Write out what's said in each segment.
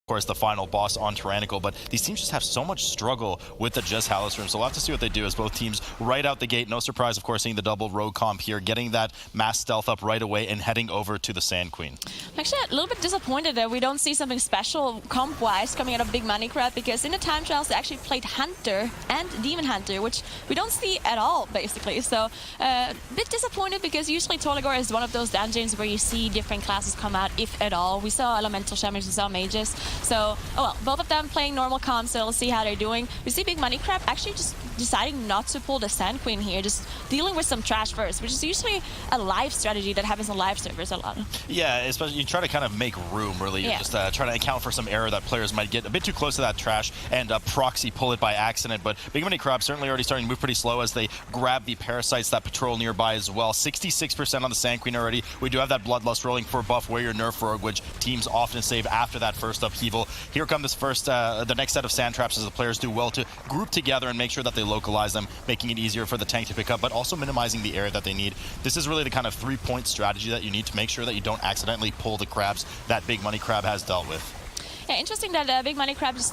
Of course, the final boss on Tyrannical, but these teams just have so much struggle with the Just Hallis room, so we'll have to see what they do as both teams right out the gate. No surprise, of course, seeing the double rogue comp here, getting that mass stealth up right away and heading over to the Sand Queen. I'm actually a little bit disappointed that we don't see something special comp-wise coming out of Big Money Crab, because in the time trials they actually played Hunter and Demon Hunter, which we don't see at all, basically. So a bit disappointed, because usually Tol Dagor is one of those dungeons where you see different classes come out, if at all. We saw Elemental Shamans, we saw Mages. So, oh well, both of them playing normal comp, so we'll see how they're doing. We see Big Money Crab actually just deciding not to pull the Sand Queen here, just dealing with some trash first, which is usually a live strategy that happens on live servers a lot. Yeah, especially you try to kind of make room, really. You just try to account for some error that players might get a bit too close to that trash and proxy pull it by accident. But Big Money Crab certainly already starting to move pretty slow as they grab the parasites that patrol nearby as well. 66% on the Sand Queen already. We do have that Bloodlust rolling for buff Warrior Nerf Rogue, which teams often save after that first upheaval. Here come this first, the next set of sand traps, as the players do well to group together and make sure that they localize them, making it easier for the tank to pick up, but also minimizing the area that they need. This is really the kind of 3-point strategy that you need to make sure that you don't accidentally pull the crabs that Big Money Crab has dealt with. Yeah, interesting that Big Money Crab is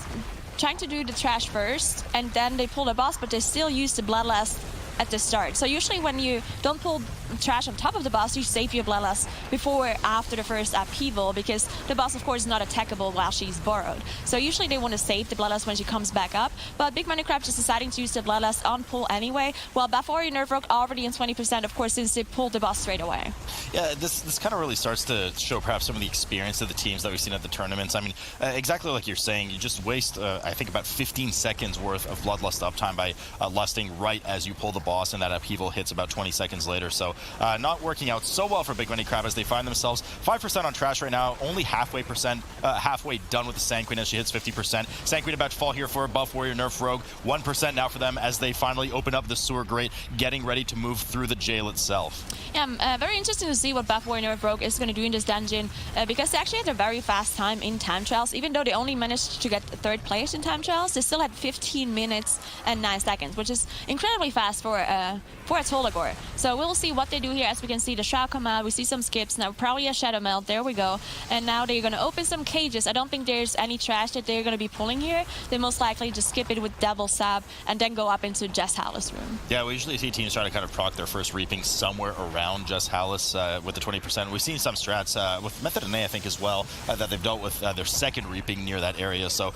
trying to do the trash first, and then they pull the boss, but they still use the Bloodlust at the start. So usually when you don't pull trash on top of the boss, you save your Bloodlust before or after the first upheaval, because the boss, of course, is not attackable while she's borrowed. So usually they want to save the Bloodlust when she comes back up, but Big Money Crab just deciding to use the Bloodlust on pull anyway, while buff Warrior Nerf Rogue already in 20%, of course, since they pulled the boss straight away. Yeah, this kind of really starts to show perhaps some of the experience of the teams that we've seen at the tournaments. I mean, exactly like you're saying, you just waste, I think, about 15 seconds worth of Bloodlust uptime by lusting right as you pull the boss, and that upheaval hits about 20 seconds later. So not working out so well for Big Money Crab as they find themselves 5% on trash right now, only halfway done with the Sand Queen as she hits 50%. Sand Queen about to fall here for buff Warrior Nerf Rogue. 1% now for them as they finally open up the sewer grate, getting ready to move through the jail itself. Yeah, very interesting to see what buff Warrior Nerf Rogue is going to do in this dungeon, because they actually had a very fast time in time trials. Even though they only managed to get third place in time trials, they still had 15 minutes and 9 seconds, which is incredibly fast for a Tol Dagor. So we'll see what they do here. As we can see the Shroud come out, we see some skips, now probably a Shadow Melt, there we go. And now they're going to open some cages. I don't think there's any trash that they're going to be pulling here. They most likely just skip it with Devil Sab and then go up into Just Hallis room. Yeah, we usually see teams try to kind of proc their first reaping somewhere around Just Hallis with the 20%. We've seen some strats with Method and A, I think, as well, that they've dealt with their second reaping near that area. So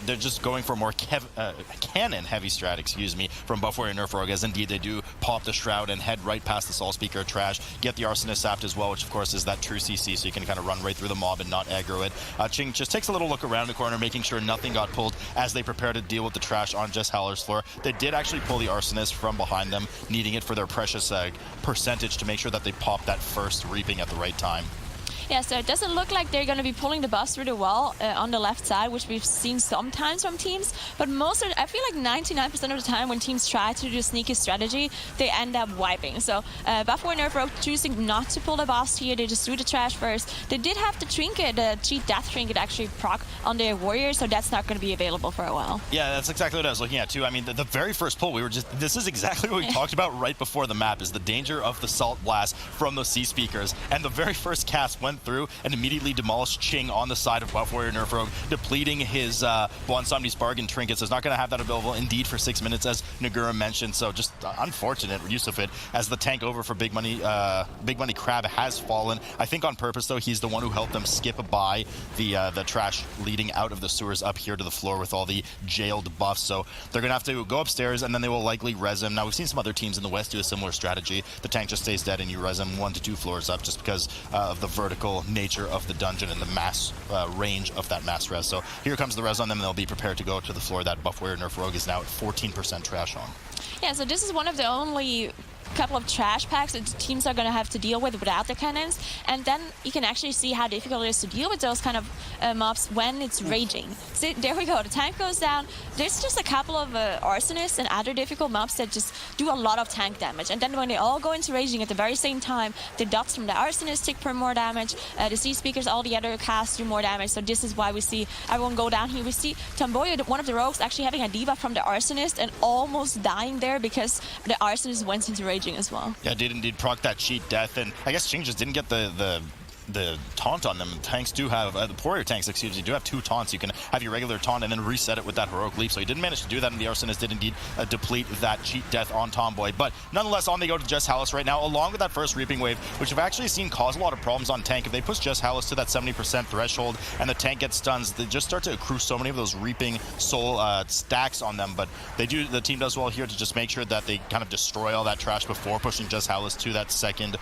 they're just going for a more cannon-heavy strat, from buff Warrior Nerf Rogue, as indeed they do pop the Shroud and head right past the Soul Speaker trash, get the Arsonist sapped as well, which of course is that true CC, so you can kind of run right through the mob and not aggro it. Ching just takes a little look around the corner, making sure nothing got pulled as they prepare to deal with the trash on Just Hallis floor. They did actually pull the Arsonist from behind them, needing it for their precious percentage to make sure that they pop that first reaping at the right time. Yeah, so it doesn't look like they're going to be pulling the boss through the wall on the left side, which we've seen sometimes from teams. But I feel like 99% of the time when teams try to do a sneaky strategy, they end up wiping. So buff Warrior Nerf Rogue choosing not to pull the boss here. They just do the trash first. They did have the trinket, the cheat death trinket, actually proc on their warrior, so that's not going to be available for a while. Yeah, that's exactly what I was looking at too. I mean, the very first pull, this is exactly what we talked about right before the map, is the danger of the Salt Blast from those C speakers. And the very first cast went through and immediately demolished Ching on the side of buff Warrior Nerf Rogue, depleting his Bonsomni's Bargain trinkets. Is not going to have that available indeed for 6 minutes, as Nagura mentioned, so just unfortunate use of it as the tank over for Big Money Crab has fallen. I think on purpose, though. He's the one who helped them skip by the trash leading out of the sewers up here to the floor with all the jailed buffs, so they're going to have to go upstairs and then they will likely res him. Now, we've seen some other teams in the West do a similar strategy. The tank just stays dead and you res him 1 to 2 floors up, just because of the vertical nature of the dungeon and the mass range of that mass res. So here comes the res on them, and they'll be prepared to go to the floor that buff Warrior Nerf Rogue is now at 14% trash on. Yeah, so this is one of the only couple of trash packs that teams are going to have to deal with without the cannons, and then you can actually see how difficult it is to deal with those kind of mobs when it's raging. So there we go, the tank goes down. There's just a couple of arsonists and other difficult mobs that just do a lot of tank damage, and then when they all go into raging at the very same time, the dots from the arsonist tick per more damage, the C speakers, all the other casts do more damage. So this is why we see everyone go down here. We see Tomboyo, one of the rogues, actually having a debuff from the arsonist and almost dying there because the arsonist went into raging as well. Yeah, did indeed proc that cheat death, and I guess Ching just didn't get the the taunt on them. Tanks do have, the warrior tanks, excuse me, do have 2 taunts. You can have your regular taunt and then reset it with that heroic leap. So he didn't manage to do that, and the Arsonist did indeed deplete that cheat death on Tomboy. But nonetheless, on they go to Jess Hallis right now, along with that first Reaping Wave, which I've actually seen cause a lot of problems on tank. If they push Jess Hallis to that 70% threshold and the tank gets stuns, they just start to accrue so many of those Reaping Soul stacks on them. But the team does well here to just make sure that they kind of destroy all that trash before pushing Jess Hallis to that second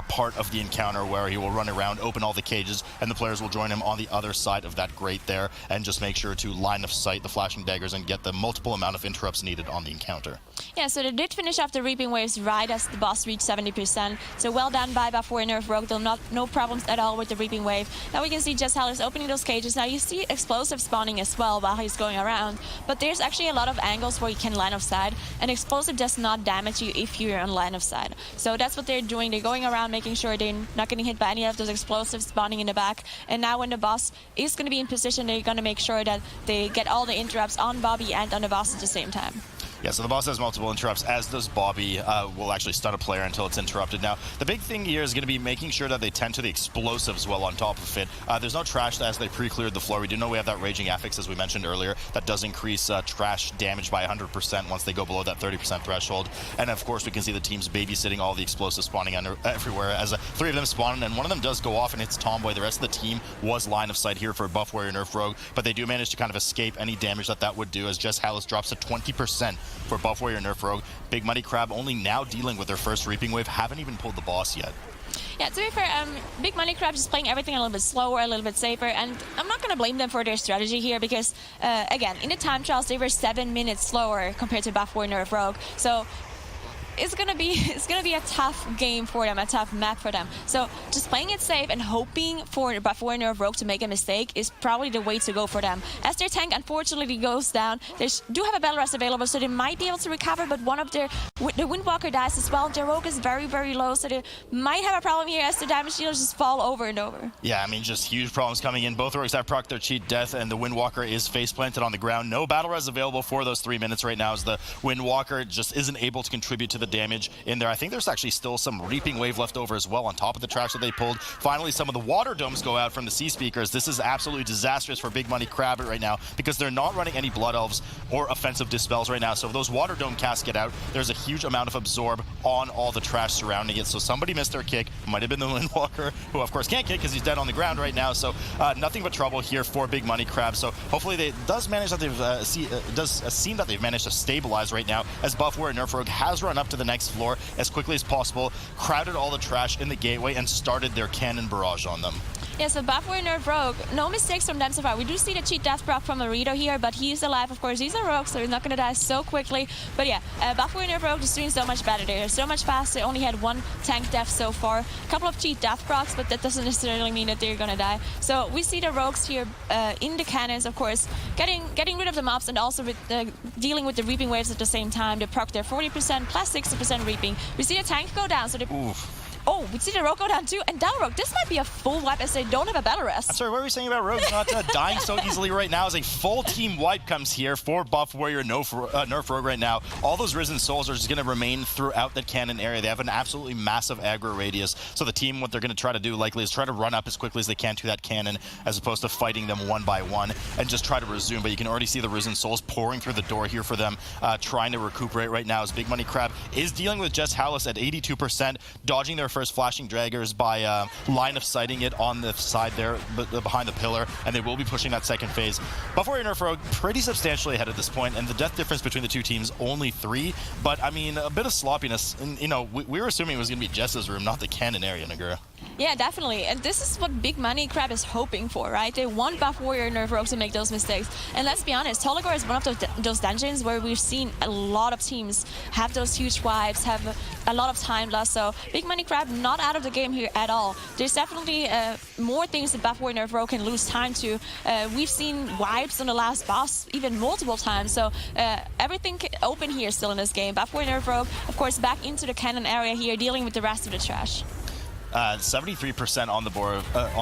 part of the encounter, where he will run around, open all the cages, and the players will join him on the other side of that grate there, and just make sure to line of sight the flashing daggers and get the multiple amount of interrupts needed on the encounter. Yeah, so they did finish off the Reaping Waves right as the boss reached 70%. So well done by Buff Warrior Nerf Rogue. No problems at all with the Reaping Wave. Now we can see Jess Hallis opening those cages. Now you see explosive spawning as well while he's going around. But there's actually a lot of angles where you can line of sight. And explosive does not damage you if you're on line of sight. So that's what they're doing. They're going around making sure they're not getting hit by any of those explosives spawning in the back. And now when the boss is going to be in position, they're going to make sure that they get all the interrupts on Bobby and on the boss at the same time. Yeah, so the boss has multiple interrupts, as does Bobby. Will actually stun a player until it's interrupted. Now, the big thing here is going to be making sure that they tend to the explosives well on top of it. There's no trash as they pre-cleared the floor. We do know we have that Raging Affix, as we mentioned earlier, that does increase trash damage by 100% once they go below that 30% threshold. And of course, we can see the teams babysitting all the explosives spawning everywhere, as 3 of them spawn, and one of them does go off and hits Tomboy. The rest of the team was line of sight here for Buff Warrior Nerf Rogue, but they do manage to kind of escape any damage that would do, as Jess Hallis drops to 20% for Buff Warrior Nerf Rogue. Big Money Crab only now dealing with their first Reaping Wave, haven't even pulled the boss yet. Yeah, to be fair, Big Money Crab is playing everything a little bit slower, a little bit safer, and I'm not going to blame them for their strategy here because, again, in the time trials, they were 7 minutes slower compared to Buff Warrior Nerf Rogue. So it's gonna be a tough game for them, a tough map for them. So just playing it safe and hoping for Buff Warrior Nerf Rogue to make a mistake is probably the way to go for them. As their tank unfortunately goes down, they do have a Battle Rest available, so they might be able to recover, but one of the Windwalker dies as well. Their Rogue is very, very low, so they might have a problem here as the damage dealers just fall over and over. Yeah, I mean, just huge problems coming in. Both Rogues have procced their cheat death, and the Windwalker is face planted on the ground. No Battle Res available for those 3 minutes right now, as the Windwalker just isn't able to contribute to the damage in there. I think there's actually still some Reaping Wave left over as well on top of the trash that they pulled. Finally, some of the water domes go out from the Sea Speakers. This is absolutely disastrous for Big Money Crab right now because they're not running any Blood Elves or offensive Dispels right now. So if those water dome casts get out, there's a huge amount of absorb on all the trash surrounding it. So somebody missed their kick. Might have been the Windwalker, who of course can't kick because he's dead on the ground right now. So nothing but trouble here for Big Money Crab. So hopefully it does seem that they've managed to stabilize right now, as Buff Warrior Nerf Rogue has run up to the next floor as quickly as possible, crowded all the trash in the gateway, and started their cannon barrage on them. Yeah, so Buff Warrior Nerf Rogue, no mistakes from them so far. We do see the cheat death proc from Marito here, but he's alive, of course. He's a rogue, so he's not going to die so quickly. But yeah, Buff Warrior Nerf Rogue is doing so much better. They're so much faster. They only had 1 tank death so far. A couple of cheat death procs, but that doesn't necessarily mean that they're going to die. So we see the rogues here in the cannons, of course, getting rid of the mobs and also with dealing with the Reaping Waves at the same time. They proc their 40% plus 60% Reaping. We see the tank go down, so they... Oof. Oh, we see the Rogue go down too, and down Rogue. This might be a full wipe as they don't have a Battle Rest. I'm sorry, what were you saying about Rogue not dying so easily right now? As a full team wipe comes here for Buff Warrior Nerf Rogue right now. All those Risen Souls are just going to remain throughout that cannon area. They have an absolutely massive aggro radius. So the team, what they're going to try to do likely is try to run up as quickly as they can to that cannon, as opposed to fighting them one by one and just try to resume. But you can already see the Risen Souls pouring through the door here for them, trying to recuperate right now, as Big Money Crab is dealing with Jess Hallis at 82%, dodging their first Flashing Draggers by line of sighting it on the side there behind the pillar, and they will be pushing that second phase. Buff Warrior Nerf Rogue pretty substantially ahead at this point, and the death difference between the two teams only 3, but I mean, a bit of sloppiness. And, you know, we were assuming it was going to be Jess's room, not the cannon area, Nagura. Yeah, definitely. And this is what Big Money Crab is hoping for, right? They want Buff Warrior Nerf Rogue to make those mistakes. And let's be honest, Tol Dagor is one of those dungeons where we've seen a lot of teams have those huge wipes, have a lot of time lost. So Big Money Crab not out of the game here at all. There's definitely more things that Buff Warrior Nerf Rogue can lose time to. We've seen wipes on the last boss even multiple times. So everything open here still in this game. Buff Warrior Nerf Rogue, of course, back into the cannon area here, dealing with the rest of the trash. 73% on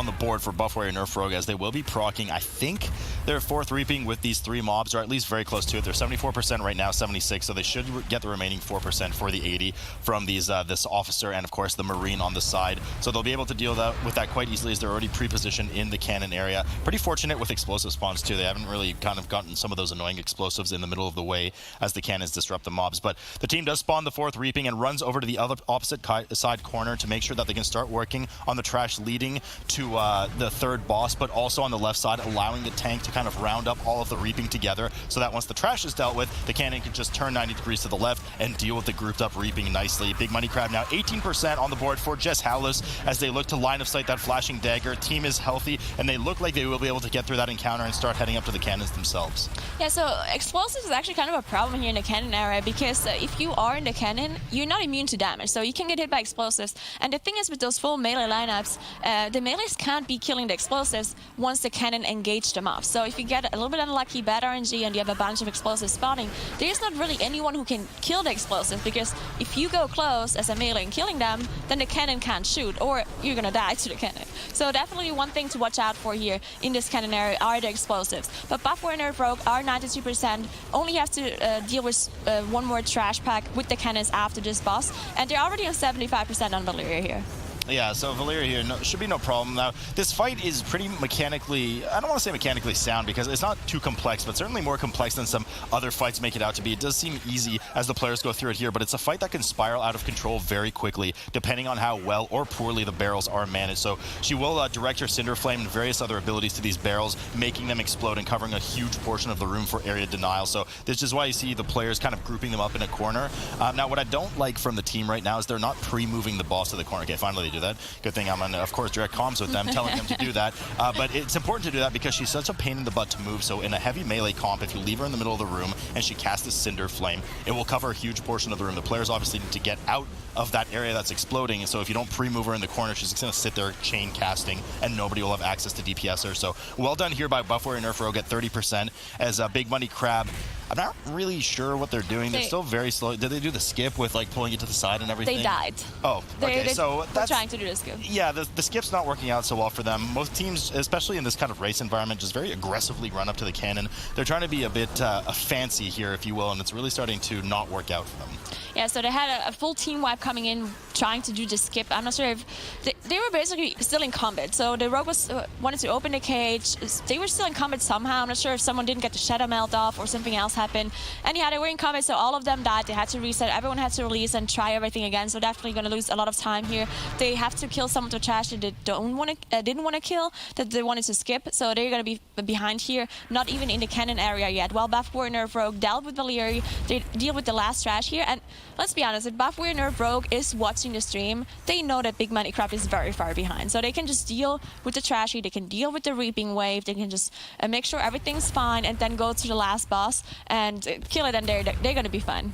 the board for Buff Warrior Nerf Rogue, as they will be proccing, I think, their 4th reaping with these 3 mobs, or at least very close to it. They're 74% right now, 76, so they should get the remaining 4% for the 80 from these this officer and, of course, the Marine on the side. So they'll be able to deal with that quite easily, as they're already pre-positioned in the cannon area. Pretty fortunate with explosive spawns, too. They haven't really kind of gotten some of those annoying explosives in the middle of the way as the cannons disrupt the mobs. But the team does spawn the 4th reaping and runs over to the other opposite side corner to make sure that they can start working on the trash leading to the 3rd boss, but also on the left side, allowing the tank to kind of round up all of the reaping together, so that once the trash is dealt with, the cannon can just turn 90 degrees to the left and deal with the grouped up reaping nicely. Big Money Crab now 18% on the board for Jess Howless as they look to line of sight that flashing dagger. Team is healthy, and they look like they will be able to get through that encounter and start heading up to the cannons themselves. Yeah, so explosives is actually kind of a problem here in the cannon area, because if you are in the cannon, you're not immune to damage, so you can get hit by explosives. And the thing is, with those full melee lineups, the melees can't be killing the explosives once the cannon engage them off. So if you get a little bit unlucky, bad RNG, and you have a bunch of explosives spawning, there's not really anyone who can kill the explosives, because if you go close as a melee and killing them, then the cannon can't shoot, or you're gonna die to the cannon. So definitely one thing to watch out for here in this cannon area are the explosives. But Buff Warrior Nerf Rogue are 92%, only have to deal with one more trash pack with the cannons after this boss, and they're already on 75% on Valyria here. Yeah, so Valyria here should be no problem. Now, this fight is pretty mechanically, I don't want to say mechanically sound, because it's not too complex, but certainly more complex than some other fights make it out to be. It does seem easy as the players go through it here, but it's a fight that can spiral out of control very quickly, depending on how well or poorly the barrels are managed. So she will direct her Cinder Flame and various other abilities to these barrels, making them explode and covering a huge portion of the room for area denial. So this is why you see the players kind of grouping them up in a corner. Now, what I don't like from the team right now is they're not pre-moving the boss to the corner. Okay, finally they do that. Good thing I'm on, of course, direct comms with them, telling them to do that. But it's important to do that because she's such a pain in the butt to move. So in a heavy melee comp, if you leave her in the middle of the room and she casts a Cinder Flame, it will cover a huge portion of the room. The players obviously need to get out of that area that's exploding, and so if you don't pre-move her in the corner, she's just going to sit there chain casting, and nobody will have access to DPS her. So well done here by Buff Warrior Nerf Rogue at 30%, as Big Money Crab, I'm not really sure what they're doing. They're still very slow. Did they do the skip with like pulling it to the side and everything? They died. Oh, okay. So that's trying to do the skip. Yeah, the skip's not working out so well for them. Most teams, especially in this kind of race environment, just very aggressively run up to the cannon. They're trying to be a bit fancy here, if you will, and it's really starting to not work out for them. Yeah, so they had a full team wipe coming in, trying to do the skip. I'm not sure if they were basically still in combat. So the rogue was wanted to open the cage. They were still in combat somehow. I'm not sure if someone didn't get the shadow melt off or something else happened. And yeah, they were in combat, so all of them died. They had to reset. Everyone had to release and try everything again. So definitely going to lose a lot of time here. They have to kill some of the trash that they didn't want to kill, that they wanted to skip. So they're going to be behind here, not even in the cannon area yet. While Buff Warrior Nerf Rogue dealt with Valyria, they deal with the last trash here. And let's be honest, if Buff Warrior Nerf Rogue is watching the stream, they know that Big Money Crab is very far behind. So they can just deal with the trashy, they can deal with the reaping wave, they can just make sure everything's fine and then go to the last boss and kill it, and they're going to be fine.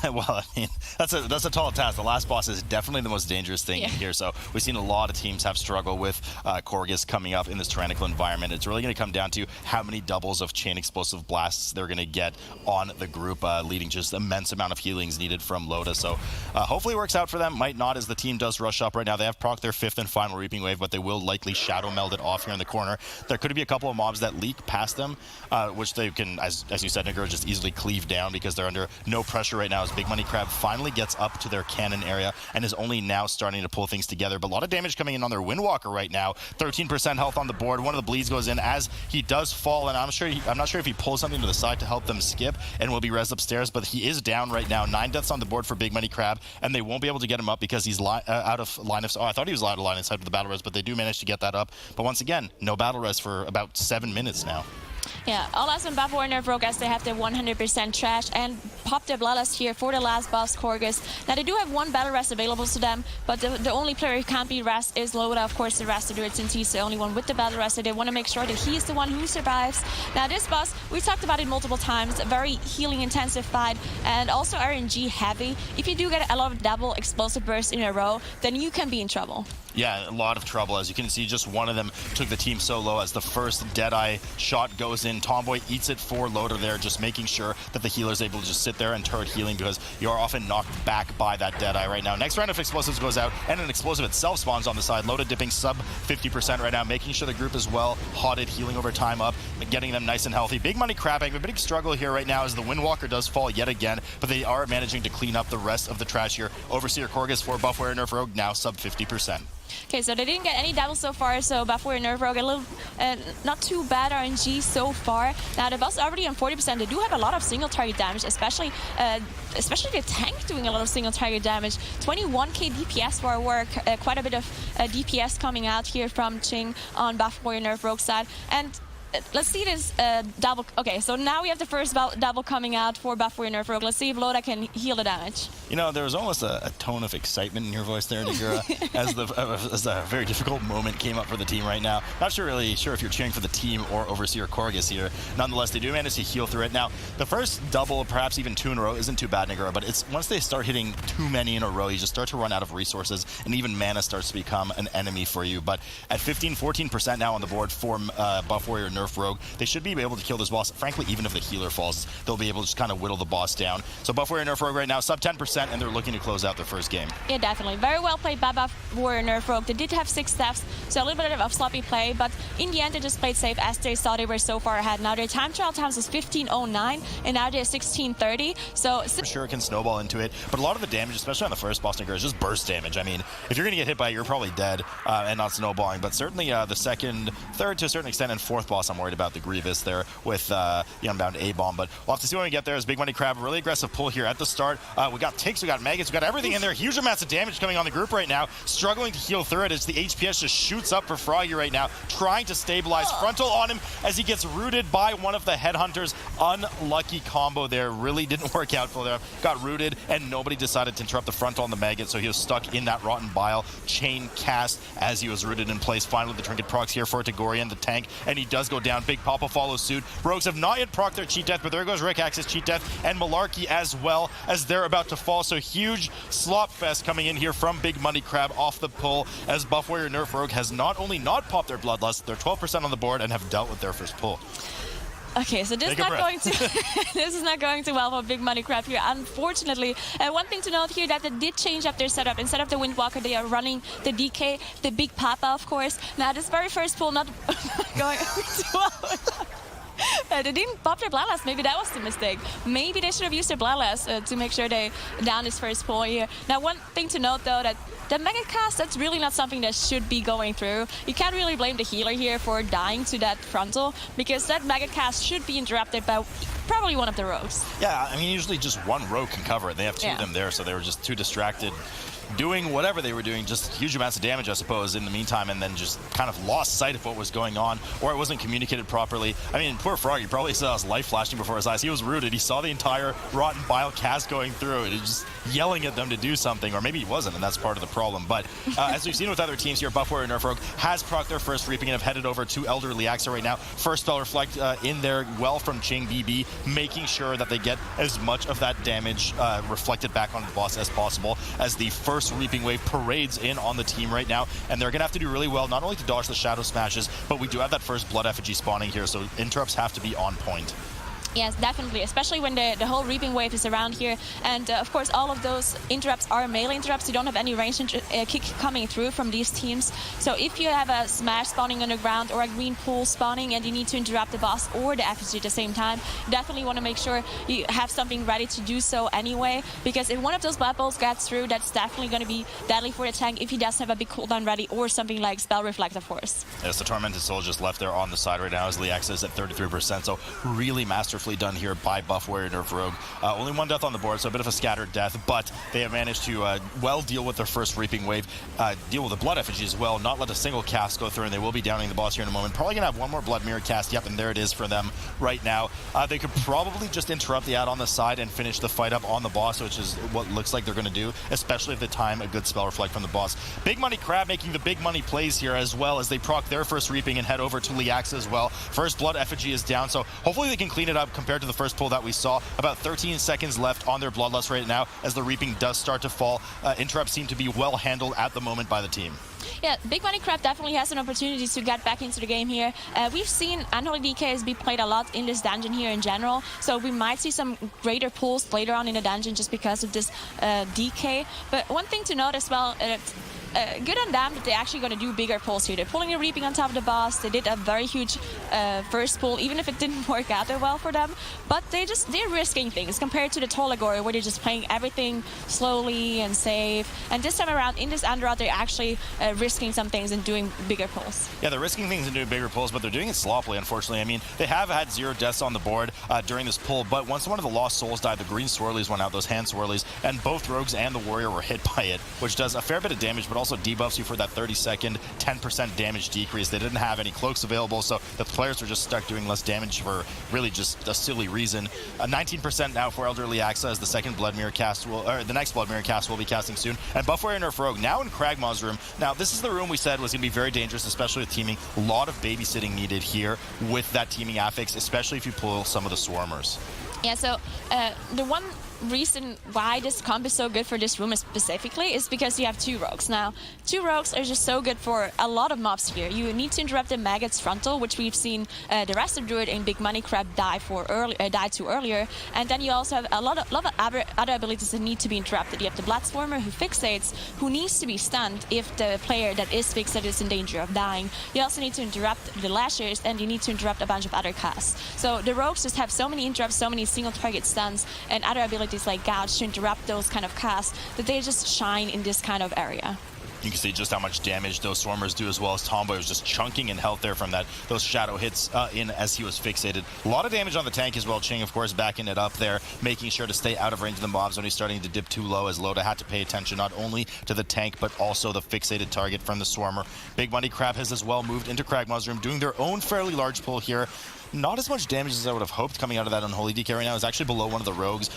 Well, I mean, that's a tall task. The last boss is definitely the most dangerous thing here. So we've seen a lot of teams have struggled with Corgus coming up in this tyrannical environment. It's really going to come down to how many doubles of chain explosive blasts they're going to get on the group, leading just immense amount of healings needed from Loda. So hopefully it works out for them. Might not, as the team does rush up right now. They have procced their 5th and final reaping wave, but they will likely shadow meld it off here in the corner. There could be a couple of mobs that leak past them, which they can, as you said, Nigger, just easily cleave down because they're under no pressure right now, as Big Money Crab finally gets up to their cannon area and is only now starting to pull things together. But a lot of damage coming in on their Windwalker right now. 13% health on the board. One of the bleeds goes in as he does fall, and I'm not sure if he pulls something to the side to help them skip and will be res upstairs, but he is down right now. 9 deaths on the board for Big Money Crab, and they won't be able to get him up because he's out of line of... Oh, I thought he was out of line of sight with the battle res, but they do manage to get that up. But once again, no battle res for about 7 minutes now. Yeah, all eyes on Buff Warrior Nerf Rogue as they have their 100% trash and pop their bloodlust here for the last boss, Corgus. Now, they do have one battle rest available to them, but the only player who can't be rest is Loda. Of course, the rest to do it since he's the only one with the battle rest, so they want to make sure that he's the one who survives. Now, this boss, we've talked about it multiple times, a very healing-intensive fight and also RNG heavy. If you do get a lot of double explosive bursts in a row, then you can be in trouble. Yeah, a lot of trouble. As you can see, just one of them took the team so low as the first Deadeye shot goes in. Tomboy eats it for Loader there, just making sure that the healer's able to just sit there and turret healing because you are often knocked back by that Deadeye right now. Next round of explosives goes out, and an explosive itself spawns on the side. Loader dipping sub 50% right now, making sure the group is well hotted, healing over time up, getting them nice and healthy. Big Money Crab having a big struggle here right now as the Windwalker does fall yet again, but they are managing to clean up the rest of the trash here. Overseer Korgus for Buff Warrior Nerf Rogue now sub 50%. Okay, so they didn't get any doubles so far, so Buff Warrior Nerf Rogue a little not too bad RNG so far. Now the boss already on 40%. They do have a lot of single target damage, especially the tank doing a lot of single target damage. 21k DPS for work, quite a bit of DPS coming out here from Ching on Buff Warrior Nerf Rogue side. And let's see this double. Okay, so now we have the first double coming out for Buff Warrior Nerf Rogue. Let's see if Loda can heal the damage. You know, there was almost a tone of excitement in your voice there, Nagura, as a very difficult moment came up for the team right now. Not really sure if you're cheering for the team or Overseer Korgus here. Nonetheless, they do manage to heal through it. Now, the first double, perhaps even 2 in a row, isn't too bad, Nagura, but it's once they start hitting too many in a row, you just start to run out of resources, and even mana starts to become an enemy for you. But at 14% now on the board for Buff Warrior Nerf Rogue, they should be able to kill this boss. Frankly, even if the healer falls, they'll be able to just kind of whittle the boss down. So Buff Warrior Nerf Rogue right now, sub 10%, and they're looking to close out their first game. Yeah, definitely. Very well played by Buff Warrior Nerf Rogue. They did have 6 deaths, so a little bit of sloppy play, but in the end, they just played safe as they saw they were so far ahead. Now their time trial times is 15:09, and now they're 16:30. So for sure, it can snowball into it, but a lot of the damage, especially on the first boss, Nagura, is just burst damage. I mean, if you're going to get hit by it, you're probably dead and not snowballing, but certainly the second, third to a certain extent, and fourth boss, I'm worried about the Grievous there with the Unbound A-Bomb, but we'll have to see when we get there. As Big Money Crab, really aggressive pull here at the start. We got ticks, we got maggots, we got everything in there. Huge amounts of damage coming on the group right now. Struggling to heal through it as the HPS just shoots up for Froggy right now, trying to stabilize. Frontal on him as he gets rooted by one of the Headhunters. Unlucky combo there. Really didn't work out for them. Got rooted, and nobody decided to interrupt the frontal on the maggot, so he was stuck in that Rotten Bile chain cast as he was rooted in place. Finally, the Trinket procs here for Tagorian, the tank, and he does go down. Big Papa follows suit. Rogues have not yet procced their cheat death, but there goes Rick Axe's cheat death and Malarkey as well as they're about to fall. So huge slop fest coming in here from Big Money Crab off the pull as Buff Warrior Nerf Rogue has not only not popped their Bloodlust, they're 12% on the board and have dealt with their first pull. Okay, so this is not going to this is not going too well for Big Money Crab here, unfortunately. One thing to note here that they did change up their setup. Instead of the Windwalker, they are running the DK, the Big Papa, of course. Now, this very first pull not going too well. They didn't pop their Bloodlust. Maybe that was the mistake. Maybe they should have used their Bloodlust to make sure they down this first pull here. Now, one thing to note, though, that the Mega Cast, that's really not something that should be going through. You can't really blame the healer here for dying to that frontal, because that Mega Cast should be interrupted by probably one of the rogues. Yeah, I mean, usually just one rogue can cover it. They have 2 of them there, so they were just too distracted doing whatever they were doing, just huge amounts of damage, I suppose, in the meantime, and then just kind of lost sight of what was going on, or it wasn't communicated properly. I mean, poor Froggy probably saw his life flashing before his eyes. He was rooted. He saw the entire Rotten Bile cast going through it. He was just yelling at them to do something, or maybe he wasn't, and that's part of the problem. But as we've seen with other teams here, Buff Warrior Nerf Rogue has procced their first Reaping and have headed over to Elderly Axa right now. First Spell Reflect in there well from Ching BB, making sure that they get as much of that damage reflected back onto the boss as possible as the first Reaping Wave parades in on the team right now, and they're gonna have to do really well not only to dodge the Shadow Smashes, but we do have that first Blood Effigy spawning here, so interrupts have to be on point. Yes, definitely, especially when the whole Reaping Wave is around here. And of course, all of those interrupts are melee interrupts. You don't have any range kick coming through from these teams. So if you have a Smash spawning underground or a Green Pool spawning and you need to interrupt the boss or the effigy at the same time, you definitely want to make sure you have something ready to do so anyway. Because if one of those Blood Bowls gets through, that's definitely going to be deadly for the tank if he doesn't have a big cooldown ready or something like Spell Reflect, of course. Yes, the Tormented Soul just left there on the side right now as Liax is at 33%, so really masterfully done here by Buff Warrior Nerf Rogue. Only 1 death on the board, so a bit of a scattered death, but they have managed to well deal with their first Reaping Wave, deal with the Blood Effigy as well, not let a single cast go through, and they will be downing the boss here in a moment. Probably going to have 1 more Blood Mirror cast. Yep, and there it is for them right now. They could probably just interrupt the ad on the side and finish the fight up on the boss, which is what looks like they're going to do, especially if they time a good Spell Reflect from the boss. Big Money Crab making the big money plays here as well as they proc their first Reaping and head over to Liax as well. First Blood Effigy is down, so hopefully they can clean it up compared to the first pull that we saw. About 13 seconds left on their Bloodlust right now as the Reaping does start to fall. Interrupts seem to be well handled at the moment by the team. Yeah, Big Money Crab definitely has an opportunity to get back into the game here. We've seen Unholy DKs be played a lot in this dungeon here in general, so we might see some greater pulls later on in the dungeon just because of this DK. But one thing to note as well, good on them that they're actually going to do bigger pulls here. They're pulling the Reaping on top of the boss. They did a very huge first pull, even if it didn't work out that well for them. But they're risking things compared to the Tol Dagor, where they're just playing everything slowly and safe. And this time around, in this Underrot, they're actually risking some things and doing bigger pulls. Yeah, they're risking things and doing bigger pulls, but they're doing it sloppily, unfortunately. I mean, they have had 0 deaths on the board during this pull, but once one of the Lost Souls died, the green swirlies went out, those hand swirlies, and both Rogues and the Warrior were hit by it, which does a fair bit of damage, but also debuffs you for that 30-second 10% damage decrease. They didn't have any cloaks available, so the players were just stuck doing less damage for really just a silly reason. 19% now for Elderly Axa as the second Blood Mirror cast will, or the next Blood Mirror cast will be casting soon. And Buff Warrior Nerf Rogue now in Kragmaw's room. Now this is the room we said was going to be very dangerous, especially with teaming. A lot of babysitting needed here with that teaming affix, especially if you pull some of the Swarmers. Yeah, so the one reason why this comp is so good for this room specifically is because you have 2 Rogues. Now, 2 Rogues are just so good for a lot of mobs here. You need to interrupt the Maggot's frontal, which we've seen the rest of Druid in Big Money Crab die to earlier. And then you also have a lot of other abilities that need to be interrupted. You have the Blood Swarmer who fixates, who needs to be stunned if the player that is fixated is in danger of dying. You also need to interrupt the Lashers, and you need to interrupt a bunch of other casts. So the Rogues just have so many interrupts, so many single target stuns, and other abilities like Gouge to interrupt those kind of casts, that they just shine in this kind of area. You can see just how much damage those Swarmers do, as well as Tomboy was just chunking in health there from those shadow hits in as he was fixated. A lot of damage on the tank as well. Ching, of course, backing it up there, making sure to stay out of range of the mobs when he's starting to dip too low, as Loda had to pay attention not only to the tank, but also the fixated target from the Swarmer. Big Money Crab has as well moved into Kragmaw's room, doing their own fairly large pull here. Not as much damage as I would have hoped coming out of that Unholy DK right now. Is actually below one of the Rogues,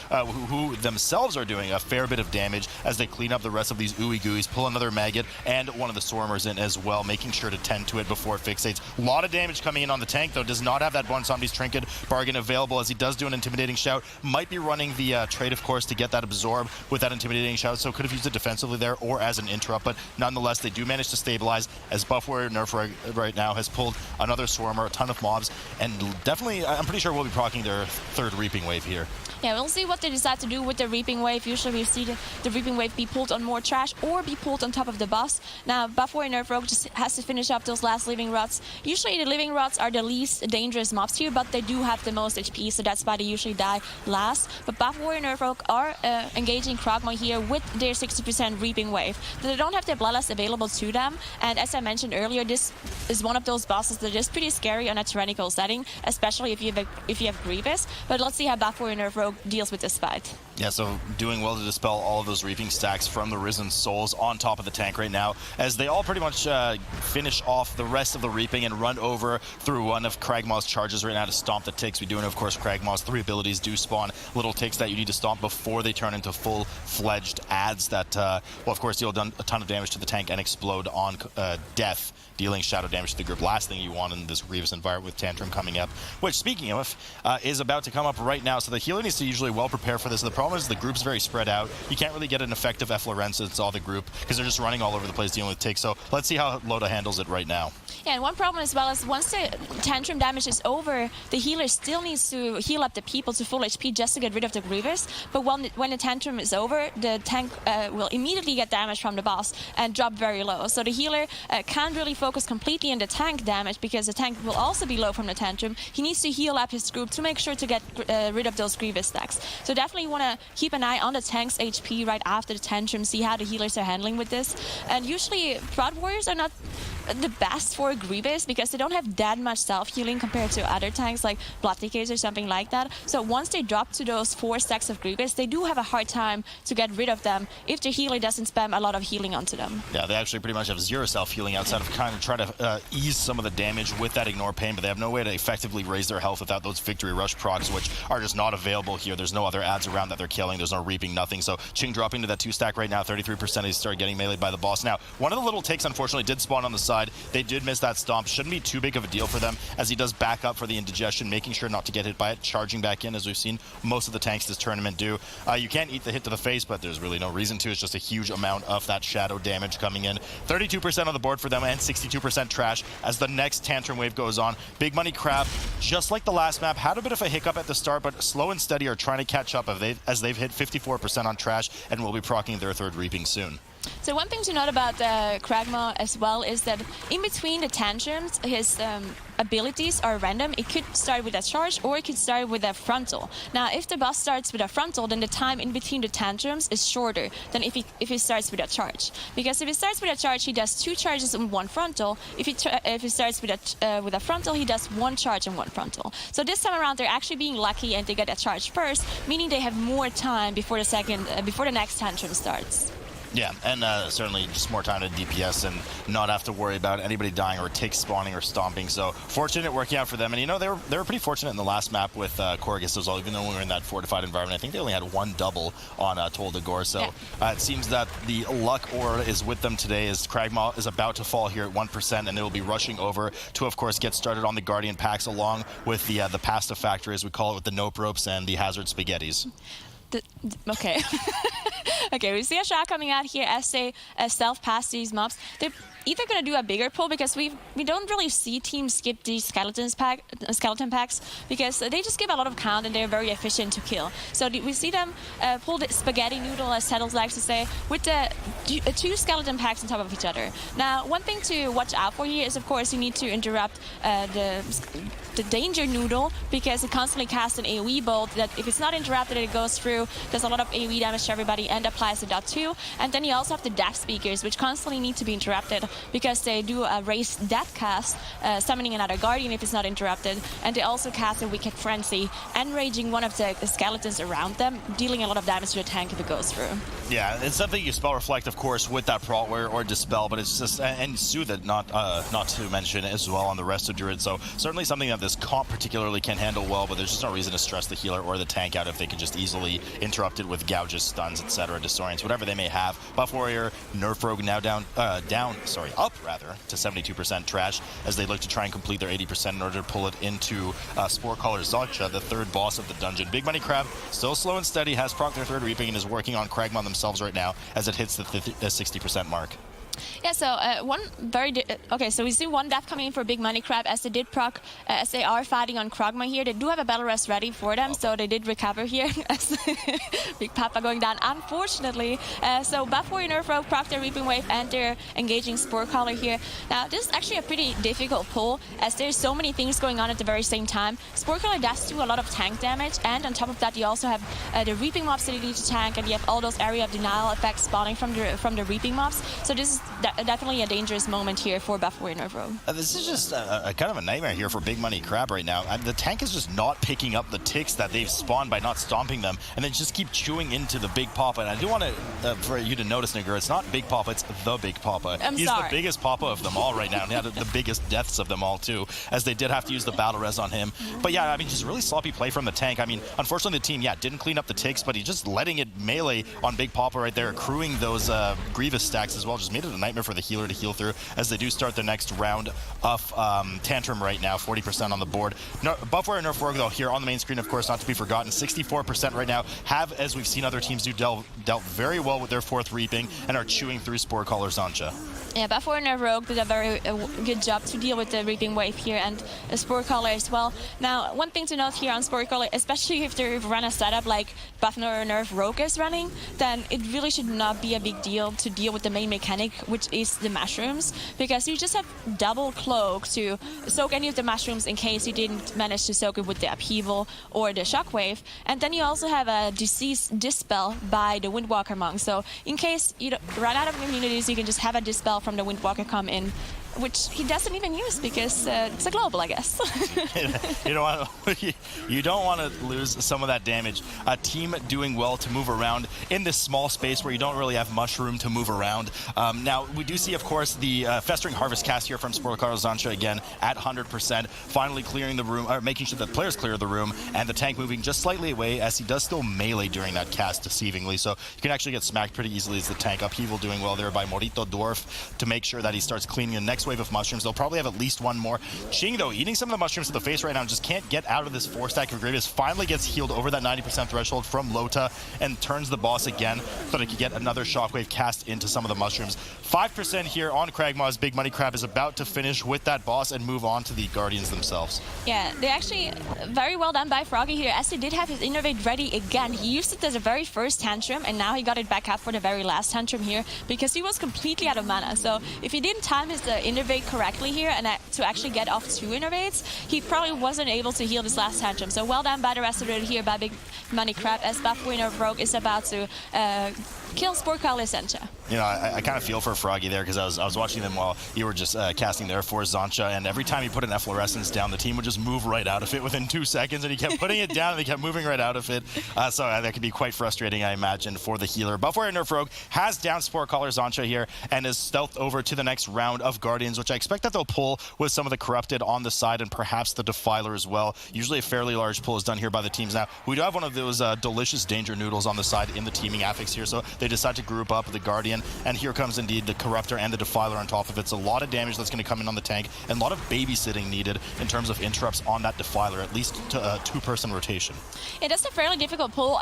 who themselves are doing a fair bit of damage as they clean up the rest of these ooey gooeys, pull another Maggot and one of the Swarmers in as well, making sure to tend to it before it fixates. A lot of damage coming in on the tank, though. Does not have that Bon Zombie's Trinket bargain available, as he does do an Intimidating Shout. Might be running the trade, of course, to get that Absorb with that Intimidating Shout, so could have used it defensively there or as an interrupt, but nonetheless, they do manage to stabilize, as Buff Warrior Nerf right now has pulled another Swarmer, a ton of mobs, and definitely, I'm pretty sure we'll be proccing their 3rd Reaping Wave here. Yeah, we'll see what they decide to do with the Reaping Wave. Usually we see the Reaping Wave be pulled on more trash or be pulled on top of the boss. Now, Buff Warrior Nerf Rogue just has to finish up those last Living Rots. Usually the Living Rots are the least dangerous mobs here, but they do have the most HP, so that's why they usually die last. But Buff Warrior Nerf Rogue are engaging Kragmaw here with their 60% Reaping Wave. They don't have their Bloodlust available to them, and as I mentioned earlier, this is one of those bosses that is pretty scary on a tyrannical setting, especially if you have Grievous. But let's see how Buff Warrior Nerf Rogue deals with this fight. Yeah, so doing well to dispel all of those Reaping stacks from the Risen Souls on top of the tank right now, as they all pretty much finish off the rest of the Reaping and run over through one of Kragmaw's charges right now to stomp the ticks. We do know, of course, Kragmaw's 3 abilities do spawn little ticks that you need to stomp before they turn into full-fledged adds that, well, of course, deal a ton of damage to the tank and explode on death, dealing shadow damage to the group. Last thing you want in this Grievous environment with Tantrum coming up, which, speaking of, is about to come up right now. So the healer needs to usually well prepare for this. The problem is the group's very spread out. You can't really get an effective Efflorescence since all the group, because they're just running all over the place dealing with ticks. So let's see how Loda handles it right now. Yeah, and one problem as well is once the Tantrum damage is over, the healer still needs to heal up the people to full HP just to get rid of the Grievous. But when the Tantrum is over, the tank will immediately get damage from the boss and drop very low. So the healer can't really focus completely on the tank damage, because the tank will also be low from the Tantrum. He needs to heal up his group to make sure to get rid of those Grievous stacks. So definitely want to keep an eye on the tank's HP right after the Tantrum, see how the healers are handling with this. And usually Prod Warriors are not the best for Grievous, because they don't have that much self-healing compared to other tanks like Blood DKs or something like that. So once they drop to those 4 stacks of Grievous, they do have a hard time to get rid of them if the healer doesn't spam a lot of healing onto them. Yeah, they actually pretty much have 0 self-healing outside of kind of try to ease some of the damage with that Ignore Pain, but they have no way to effectively raise their health without those Victory Rush procs, which are just not available here. There's no other adds around that they're killing. There's no Reaping, nothing. So Ching dropping to that 2 stack right now, 33% he started getting meleeed by the boss. Now, one of the little takes, unfortunately, did spawn on the side side. They did miss that stomp. Shouldn't be too big of a deal for them as he does back up for the indigestion, making sure not to get hit by it, charging back in as we've seen most of the tanks this tournament do. You can't eat the hit to the face, but there's really no reason to. It's just a huge amount of that shadow damage coming in. 32% on the board for them and 62% trash as the next Tantrum wave goes on. Big Money Crab, just like the last map, had a bit of a hiccup at the start, but slow and steady are trying to catch up as they've hit 54% on trash and will be proccing their third reaping soon. So one thing to note about Kragma as well is that in between the tantrums, his abilities are random. It could start with a charge or it could start with a frontal. Now, if the boss starts with a frontal, then the time in between the tantrums is shorter than if he starts with a charge. Because if he starts with a charge, he does 2 charges and 1 frontal. If he starts with a frontal, he does 1 charge and 1 frontal. So this time around, they're actually being lucky and they get a charge first, meaning they have more time before the next tantrum starts. Yeah, and certainly just more time to DPS and not have to worry about anybody dying or tick spawning or stomping. So fortunate working out for them. And you know, they were pretty fortunate in the last map with Corgus as well, even though we were in that fortified environment. I think they only had 1 double on Tol Dagor. So it seems that the luck aura is with them today as Kragma is about to fall here at 1%, and they will be rushing over to, of course, get started on the Guardian packs along with the pasta factory, as we call it, with the nope ropes and the hazard spaghettis. Okay. Okay, we see a shot coming out here as they self-pass these mobs. They're either going to do a bigger pull because we don't really see teams skip these skeleton packs because they just give a lot of count and they're very efficient to kill. So we see them pull the spaghetti noodle, as Settles likes to say, with the 2 skeleton packs on top of each other. Now, one thing to watch out for here is, of course, you need to interrupt the danger noodle because it constantly casts an AoE bolt that if it's not interrupted, it goes through, does a lot of AoE damage to everybody and applies the dot 2. And then you also have the death speakers, which constantly need to be interrupted because they do a raised death cast, summoning another guardian if it's not interrupted. And they also cast a wicked frenzy, enraging one of the skeletons around them, dealing a lot of damage to the tank if it goes through. Yeah, it's something you spell reflect, of course, with that prot or dispel, but it's just, and soothe it, not to mention as well on the rest of Druid. So certainly something that this comp particularly can handle well, but there's just no reason to stress the healer or the tank out if they can just easily interrupt it with gouges, stuns, etc., disorients, whatever they may have. Buff Warrior, Nerf Rogue now up to 72% trash as they look to try and complete their 80% in order to pull it into Spore Caller Zoncha, the 3rd boss of the dungeon. Big Money Crab, still slow and steady, has proc their 3rd reaping and is working on Kragma themselves right now as it hits the 60% mark. Yeah, so so we see 1 death coming in for Big Money Crab as they did proc, as they are fighting on Kragma here. They do have a battle rest ready for them, so they did recover here as Big Papa going down, unfortunately. So Buff Warrior, Nerf Rogue, proc their Reaping Wave, and they're engaging Spore Caller here. Now, this is actually a pretty difficult pull as there's so many things going on at the very same time. Spore Caller does do a lot of tank damage, and on top of that, you also have the Reaping mobs that you need to tank, and you have all those area of denial effects spawning from the Reaping mobs. So this is definitely a dangerous moment here for Buff Warrior Nerf Rogue. This is just a kind of a nightmare here for Big Money Crab right now. The tank is just not picking up the ticks that they've spawned by not stomping them, and then just keep chewing into the Big Papa. And I do want to for you to notice, Nigger, it's not Big Papa, it's the Big Papa. He's the biggest Papa of them all right now, and he had the biggest deaths of them all too, as they did have to use the battle res on him. But yeah, I mean, just really sloppy play from the tank. I mean, unfortunately the team, didn't clean up the ticks, but he's just letting it melee on Big Papa right there, accruing those Grievous stacks as well. Just made it a nightmare for the healer to heal through as they do start the next round of Tantrum right now, 40% on the board. Buff Warrior Nerf Rogue, though, here on the main screen, of course, not to be forgotten, 64% right now, have, as we've seen other teams do, dealt very well with their 4th reaping and are chewing through Spore Caller Zoncha. Yeah, Buff Warrior Nerf Rogue did a very good job to deal with the Reaping Wave here and Spore Caller as well. Now, one thing to note here on Spore Caller, especially if they run a setup like Buff Warrior Nerf Rogue is running, then it really should not be a big deal to deal with the main mechanic, which is the mushrooms, because you just have double cloak to soak any of the mushrooms in case you didn't manage to soak it with the upheaval or the shockwave, and then you also have a disease dispel by the Windwalker monk. So in case you run out of immunities, you can just have a dispel from the Windwalker come in, which he doesn't even use because it's a global, I guess. You don't want to lose some of that damage. A team doing well to move around in this small space where you don't really have much room to move around. Now, we do see, of course, the Festering Harvest cast here from Spore Caller Zoncha again at 100%, finally clearing the room, or making sure that players clear the room, and the tank moving just slightly away as he does still melee during that cast deceivingly. So you can actually get smacked pretty easily as the tank. Upheaval doing well there by Morito Dwarf to make sure that he starts cleaning the next next wave of mushrooms. They'll probably have at least one more. Ching, though, eating some of the mushrooms to the face right now and just can't get out of this 4-stack of Grievous. Finally gets healed over that 90% threshold from Lota and turns the boss again so that he can get another shockwave cast into some of the mushrooms. 5% here on Kragmaw. Big Money Crab is about to finish with that boss and move on to the Guardians themselves. Yeah, they actually very well done by Froggy here, as he did have his Innervate ready again. He used it as a very first tantrum, and now he got it back up for the very last tantrum here because he was completely out of mana. So if he didn't time his Innervate correctly here and to actually get off 2 Innervates, he probably wasn't able to heal this last tantrum. So well done by the rest of it here by Big Money Crab, as Buff Winner Rogue is about to kill Sporkal Essentia. You know, I kind of feel for Froggy there because I was watching them while you were just casting there for Zancha, and every time he put an Efflorescence down, the team would just move right out of it within 2 seconds, and he kept putting it down and they kept moving right out of it. So that could be quite frustrating, I imagine, for the healer. Buffware Nerf Rogue has down Sporkcaller Zancha here and is stealthed over to the next round of Guardians, which I expect that they'll pull with some of the Corrupted on the side and perhaps the Defiler as well. Usually a fairly large pull is done here by the teams now. We do have one of those delicious Danger Noodles on the side in the teaming affix here, so they decide to group up the Guardian, and here comes indeed the Corruptor and the Defiler on top of it. So a lot of damage that's going to come in on the tank, and a lot of babysitting needed in terms of interrupts on that Defiler, at least to a 2-person rotation. Yeah, that's a fairly difficult pull.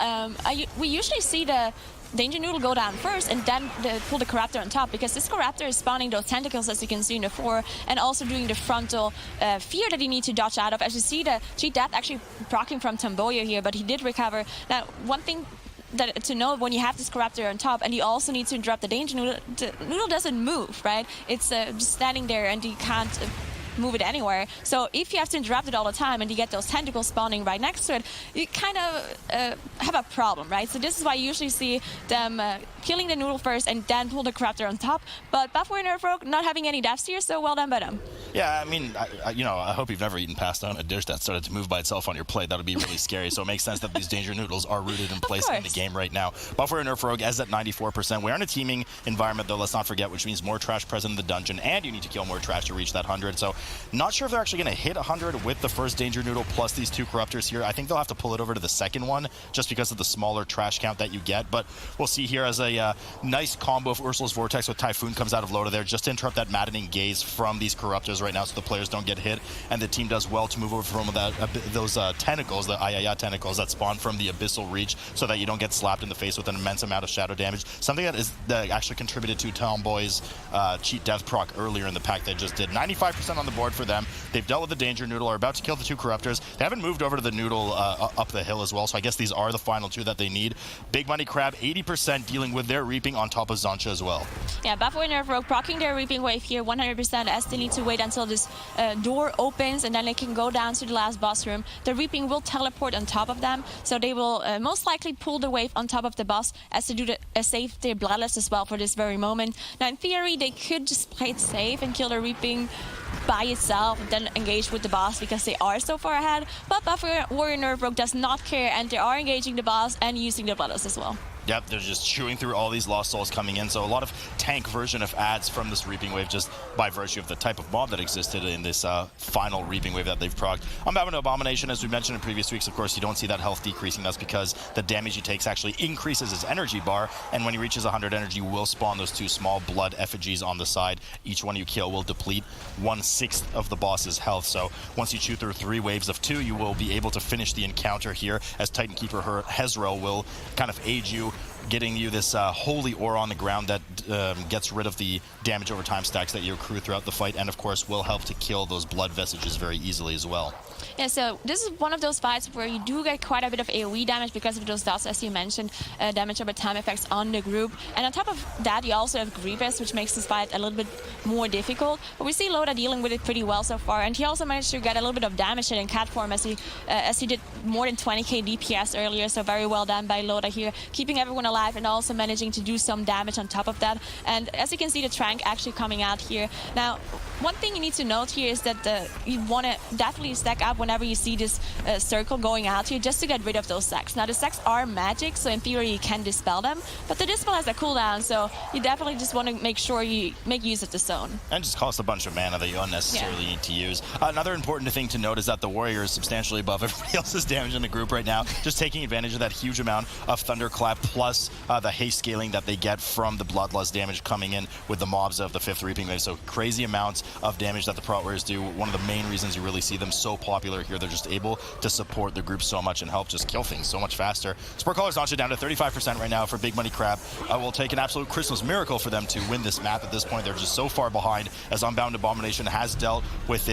We usually see the Danger Noodle go down first and then pull the Corruptor on top, because this Corruptor is spawning those tentacles, as you can see in the 4, and also doing the frontal fear that you need to dodge out of. As you see, the cheat death actually proccing from Tomboya here, but he did recover. Now, one thing to know when you have this Corruptor on top and you also need to interrupt the Danger Noodle, the Noodle doesn't move, right? It's just standing there and you can't move it anywhere. So if you have to interrupt it all the time and you get those tentacles spawning right next to it, you kind of have a problem, right? So this is why you usually see them killing the Noodle first and then pull the Corruptor on top. But Buffware Nerf Rogue not having any deaths here, so well done by them. Yeah, I mean, I hope you've never eaten pasta on a dish that started to move by itself on your plate. That would be really scary. So it makes sense that these Danger Noodles are rooted in place in the game right now. Buffware Nerf Rogue is at 94%. We're in a teaming environment, though, let's not forget, which means more trash present in the dungeon, and you need to kill more trash to reach that 100. So not sure if they're actually going to hit 100 with the first Danger Noodle plus these 2 Corruptors here. I think they'll have to pull it over to the second one just because of the smaller trash count that you get. But we'll see here as a nice combo of Ursula's Vortex with Typhoon comes out of Lota there just to interrupt that maddening gaze from these Corruptors right now so the players don't get hit. And the team does well to move over from those tentacles, the Ayaya tentacles that spawn from the Abyssal Reach, so that you don't get slapped in the face with an immense amount of shadow damage. Something that actually contributed to Tomboy's cheat death proc earlier in the pack they just did. 95% on the board for them. They've dealt with the Danger Noodle, are about to kill the 2 Corruptors. They haven't moved over to the Noodle up the hill as well, so I guess these are the final 2 that they need. Big Money Crab, 80% dealing with their Reaping on top of Zancha as well. Yeah, Buffware Nerf Rogue proccing their Reaping Wave here 100%, as they need to wait until this door opens and then they can go down to the last boss room. The Reaping will teleport on top of them, so they will most likely pull the wave on top of the boss as to do save their Bloodlust as well for this very moment. Now, in theory, they could just play it safe and kill the Reaping by itself and then engage with the boss because they are so far ahead. But Buffware Nerf Rogue does not care, and they are engaging the boss and using the Bloodlust as well. Yep, they're just chewing through all these Lost Souls coming in, so a lot of tank version of ads from this Reaping Wave just by virtue of the type of mob that existed in this final Reaping Wave that they've procced. On Mamba Abomination, as we mentioned in previous weeks, of course, you don't see that health decreasing. That's because the damage he takes actually increases his energy bar, and when he reaches 100 energy, you will spawn those 2 small blood effigies on the side. Each one you kill will deplete 1/6 of the boss's health, so once you chew through 3 waves of 2, you will be able to finish the encounter here, as Titan Keeper Hezrel will kind of aid you, getting you this holy ore on the ground that gets rid of the damage over time stacks that you accrue throughout the fight, and of course will help to kill those blood vestiges very easily as well. Yeah, so this is one of those fights where you do get quite a bit of AoE damage because of those dots, as you mentioned, damage over time effects on the group. And on top of that, you also have Grievous, which makes this fight a little bit more difficult. But we see Lota dealing with it pretty well so far, and he also managed to get a little bit of damage hit in cat form as he did more than 20k DPS earlier, so very well done by Lota here, keeping everyone alive and also managing to do some damage on top of that. And as you can see, the Trank actually coming out here. Now, one thing you need to note here is that you want to definitely stack up whenever you see this circle going out here, just to get rid of those stacks. Now, the stacks are magic, so in theory you can dispel them, but the dispel has a cooldown, so you definitely just want to make sure you make use of the zone. And just cost a bunch of mana that you unnecessarily need to use. Another important thing to note is that the Warrior is substantially above everybody else's damage in the group right now, just taking advantage of that huge amount of Thunderclap plus plus the haste scaling that they get from the bloodlust damage coming in with the mobs of the 5th Reaping Wave. So crazy amounts of damage that the Prot Warriors do. One of the main reasons you really see them so popular here. They're just able to support the group so much and help just kill things so much faster. Sport Caller's Launcher down to 35% right now for Big Money Crab. Will take an absolute Christmas miracle for them to win this map at this point. They're just so far behind as Unbound Abomination has dealt with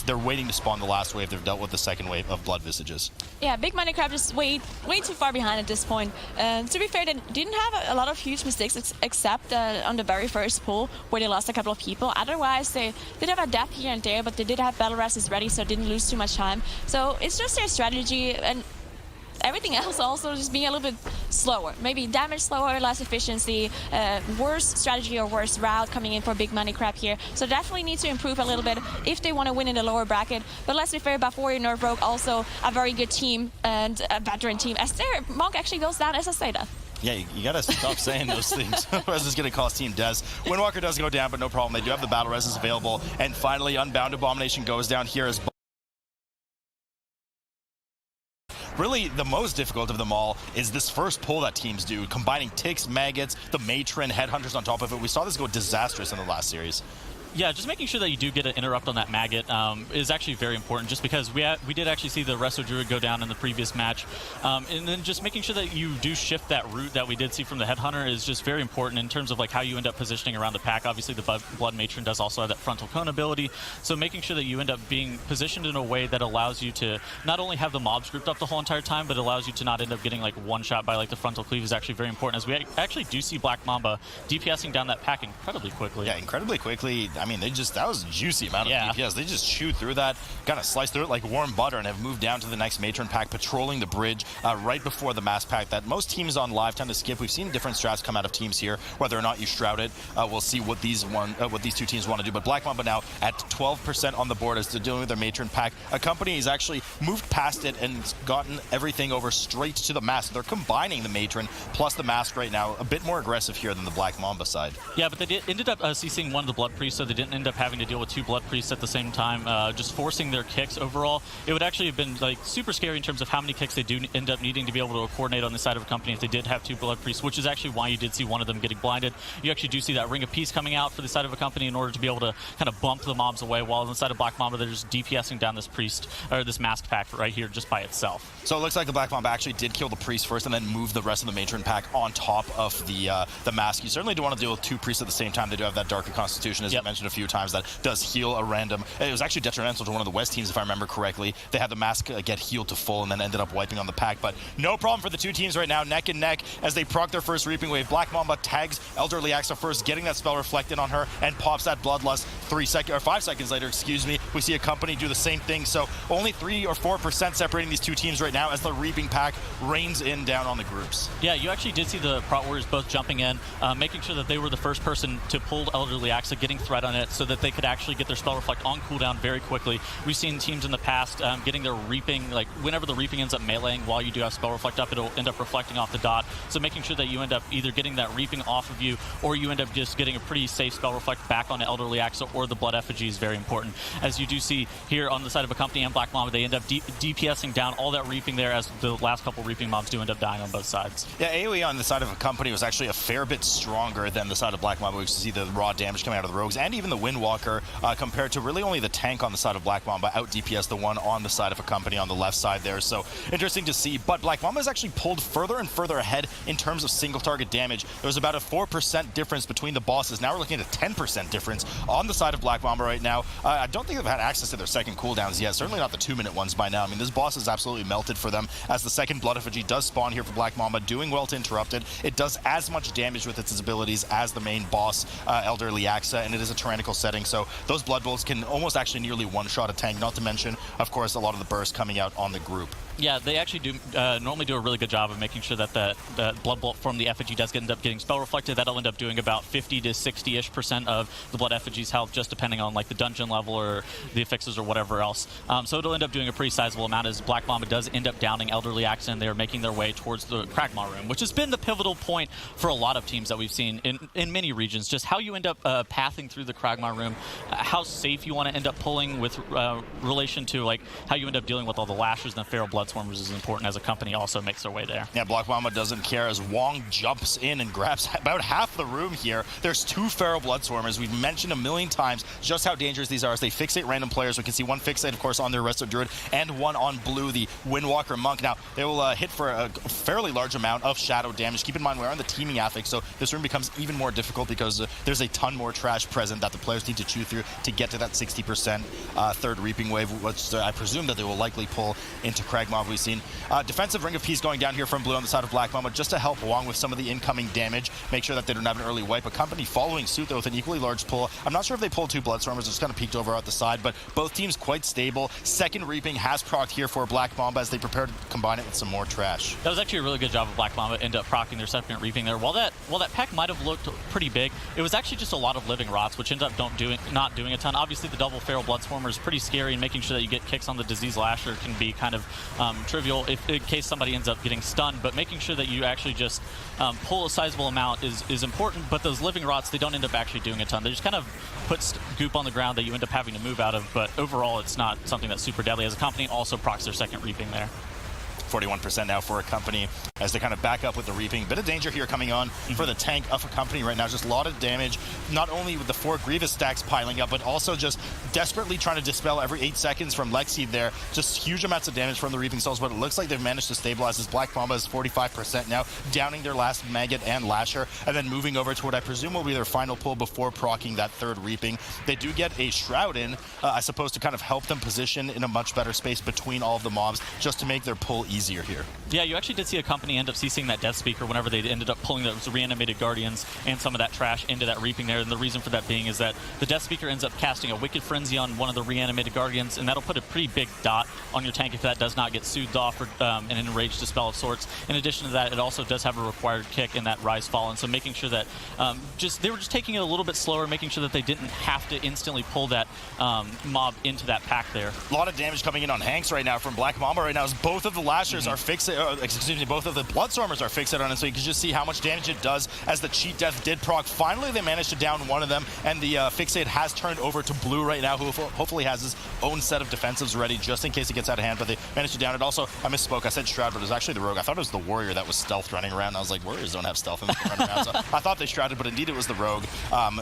they're waiting to spawn the last wave. They've dealt with the second wave of Blood Visages. Yeah, Big Money Crab is way too far behind at this point. To be fair, they didn't have a lot of huge mistakes except on the very first pull where they lost a couple of people. Otherwise, they did have a death here and there, but they did have battle rests ready, so didn't lose too much time. So it's just their strategy, and everything else also just being a little bit slower. Maybe damage slower, less efficiency, worse strategy or worse route coming in for Big Money Crab here. So definitely need to improve a little bit if they want to win in the lower bracket. But let's be fair, Buff Warrior Nerf Rogue also a very good team and a veteran team. As their Monk actually goes down as I say that. Yeah, you gotta stop saying those things. Otherwise, it's gonna cost Team Des. Windwalker does go down, but no problem. They do have the battle reses available. And finally, Unbound Abomination goes down here as really, the most difficult of them all is this first pull that teams do, combining Ticks, Maggots, the Matron, Headhunters on top of it. We saw this go disastrous in the last series. Yeah, just making sure that you do get an interrupt on that Maggot is actually very important, just because we did actually see the Resto Druid go down in the previous match. And then just making sure that you do shift that route that we did see from the Headhunter is just very important in terms of like how you end up positioning around the pack. Obviously, the Blood Matron does also have that frontal cone ability, so making sure that you end up being positioned in a way that allows you to not only have the mobs grouped up the whole entire time, but allows you to not end up getting like one shot by like the frontal cleave is actually very important, as we actually do see Black Mamba DPSing down that pack incredibly quickly. Yeah, incredibly quickly. I mean, that was a juicy amount of DPS. They just shoot through that, kind of slice through it like warm butter, and have moved down to the next Matron pack, patrolling the bridge right before the mass pack that most teams on live tend to skip. We've seen different strats come out of teams here, whether or not you shroud it. We'll see what these two teams want to do. But Black Mamba now at 12% on the board as they're dealing with their Matron pack. Accompany has actually moved past it and gotten everything over straight to the mask. They're combining the Matron plus the mask right now, a bit more aggressive here than the Black Mamba side. Yeah, but they ended up CCing one of the Blood Priests, so they didn't end up having to deal with two Blood Priests at the same time, just forcing their kicks overall. It would actually have been like super scary in terms of how many kicks they do end up needing to be able to coordinate on the side of Accompany if they did have two Blood Priests, which is actually why you did see one of them getting blinded. You actually do see that Ring of Peace coming out for the side of Accompany in order to be able to kind of bump the mobs away, while on the side of Black Mamba they're just DPSing down this priest, or this mask pack right here just by itself. So it looks like the Black Mamba actually did kill the priest first and then move the rest of the Matron pack on top of the mask. You certainly do want to deal with two priests at the same time. They do have that Darker Constitution, as you mentioned a few times, that does heal a random. It was actually detrimental to one of the West teams, if I remember correctly. They had the mask get healed to full and then ended up wiping on the pack. But no problem for the two teams right now, neck and neck, as they proc their first Reaping Wave. Black Mamba tags Elderly Axa first, getting that spell reflected on her, and pops that Bloodlust 5 seconds later, We see Accompany do the same thing. So only 3 or 4% separating these two teams right now as the Reaping pack rains in down on the groups. Yeah, you actually did see the Prot Warriors both jumping in, making sure that they were the first person to pull Elderly Axa, getting threat on it so that they could actually get their spell reflect on cooldown very quickly. We've seen teams in the past getting their Reaping, like whenever the Reaping ends up meleeing while you do have spell reflect up, it'll end up reflecting off the dot. So making sure that you end up either getting that Reaping off of you, or you end up just getting a pretty safe spell reflect back on the Elderly Axa or the Blood Effigy is very important. As you do see here on the side of Accompany and Black Mamba, they end up DPSing down all that Reaping there, as the last couple Reaping mobs do end up dying on both sides. Yeah, AoE on the side of Accompany was actually a fair bit stronger than the side of Black Mamba. We see the raw damage coming out of the Rogues and even the Windwalker, compared to really only the tank on the side of Black Mamba out DPS the one on the side of Accompany on the left side there. So interesting to see. But Black Mamba has actually pulled further and further ahead in terms of single target damage. There was about a 4% difference between the bosses. Now we're looking at a 10% difference on the side of Black Mamba right now. I don't think they've had access to their second cooldowns yet. Certainly not the 2-minute ones by now. I mean, this boss is absolutely melted for them, as the second Blood Effigy does spawn here for Black Mamba, doing well to interrupt it. It does as much damage with its abilities as the main boss, Elderly Axa, and it is a tyrannical setting, so those Blood Bolts can almost actually nearly one-shot a tank, not to mention, of course, a lot of the burst coming out on the group. Yeah, they actually do normally do a really good job of making sure that the Blood Bolt from the Effigy does end up getting spell reflected. That'll end up doing about 50 to 60-ish% of the Blood Effigy's health, just depending on like the dungeon level or the affixes or whatever else. So it'll end up doing a pretty sizable amount, as Black Mamba does end up downing Elderly Axa, and they're making their way towards the Kragmaw room, which has been the pivotal point for a lot of teams that we've seen in many regions. Just how you end up pathing through the Kragmaw room, how safe you want to end up pulling with relation to like how you end up dealing with all the lashers and the Feral Blood Bloodswarmers is important as Accompany also makes their way there. Yeah, Black Mamba doesn't care as Wong jumps in and grabs about half the room here. There's 2 Feral Bloodswarmers. We've mentioned a million times just how dangerous these are as they fixate random players. We can see one fixate, of course, on their Resto Druid and one on blue, the Windwalker Monk. Now, they will hit for a fairly large amount of shadow damage. Keep in mind, we're on the teaming affix, so this room becomes even more difficult because there's a ton more trash present that the players need to chew through to get to that 60% third Reaping Wave, which I presume that they will likely pull into Crag Mob. We've seen defensive Ring of Peace going down here from blue on the side of Black Mamba just to help Wong with some of the incoming damage, make sure that they don't have an early wipe. Accompany following suit, though, with an equally large pull. I'm not sure if they pulled 2 Bloodstormers, just kind of peeked over at the side, but both teams quite stable. Second Reaping has procced here for Black Mamba as they prepare to combine it with some more trash. That was actually a really good job of Black Mamba, end up proccing their second Reaping there. While that pack might have looked pretty big, it was actually just a lot of Living Rots, which end up not doing a ton. Obviously, the double Feral Bloodswarmer is pretty scary, and making sure that you get kicks on the Disease Lasher can be kind of trivial in case somebody ends up getting stunned, but making sure that you actually just pull a sizable amount is important. But those Living Rots, they don't end up actually doing a ton. They just kind of put goop on the ground that you end up having to move out of, but overall it's not something that's super deadly, as Accompany also procs their second Reaping there. 41% now for Accompany as they kind of back up with the Reaping. Bit of danger here coming on for the tank of Accompany right now. Just a lot of damage, not only with the 4 Grievous stacks piling up, but also just desperately trying to dispel every 8 seconds from Lexi there. Just huge amounts of damage from the Reaping Souls, but it looks like they've managed to stabilize as Black Mamba is 45% now, downing their last Maggot and Lasher, and then moving over to what I presume will be their final pull before proccing that third Reaping. They do get a Shroud in, I suppose, to kind of help them position in a much better space between all of the mobs, just to make their pull easier here. Yeah, you actually did see Accompany end up CCing that Death Speaker whenever they ended up pulling those reanimated Guardians and some of that trash into that Reaping there. And the reason for that being is that the Death Speaker ends up casting a Wicked Frenzy on one of the reanimated Guardians, and that'll put a pretty big dot on your tank if that does not get soothed off or an Enraged Dispel of sorts. In addition to that, it also does have a required kick in that Rise Fallen, so making sure that they were just taking it a little bit slower, making sure that they didn't have to instantly pull that mob into that pack there. A lot of damage coming in on Hanks right now from Black Mamba right now as both of the Lashers are both of the Bloodstormers are fixated on it, so you can just see how much damage it does as the Cheat Death did proc. Finally, they managed to down one of them, and the Fixate has turned over to Blue right now, who hopefully has his own set of defensives ready just in case it gets out of hand, but they managed to down it. Also, I misspoke. I said Shroud, but it was actually the Rogue. I thought it was the Warrior that was stealth running around. I was like, Warriors don't have stealth and they can run around, so I thought they Shrouded, but indeed it was the Rogue.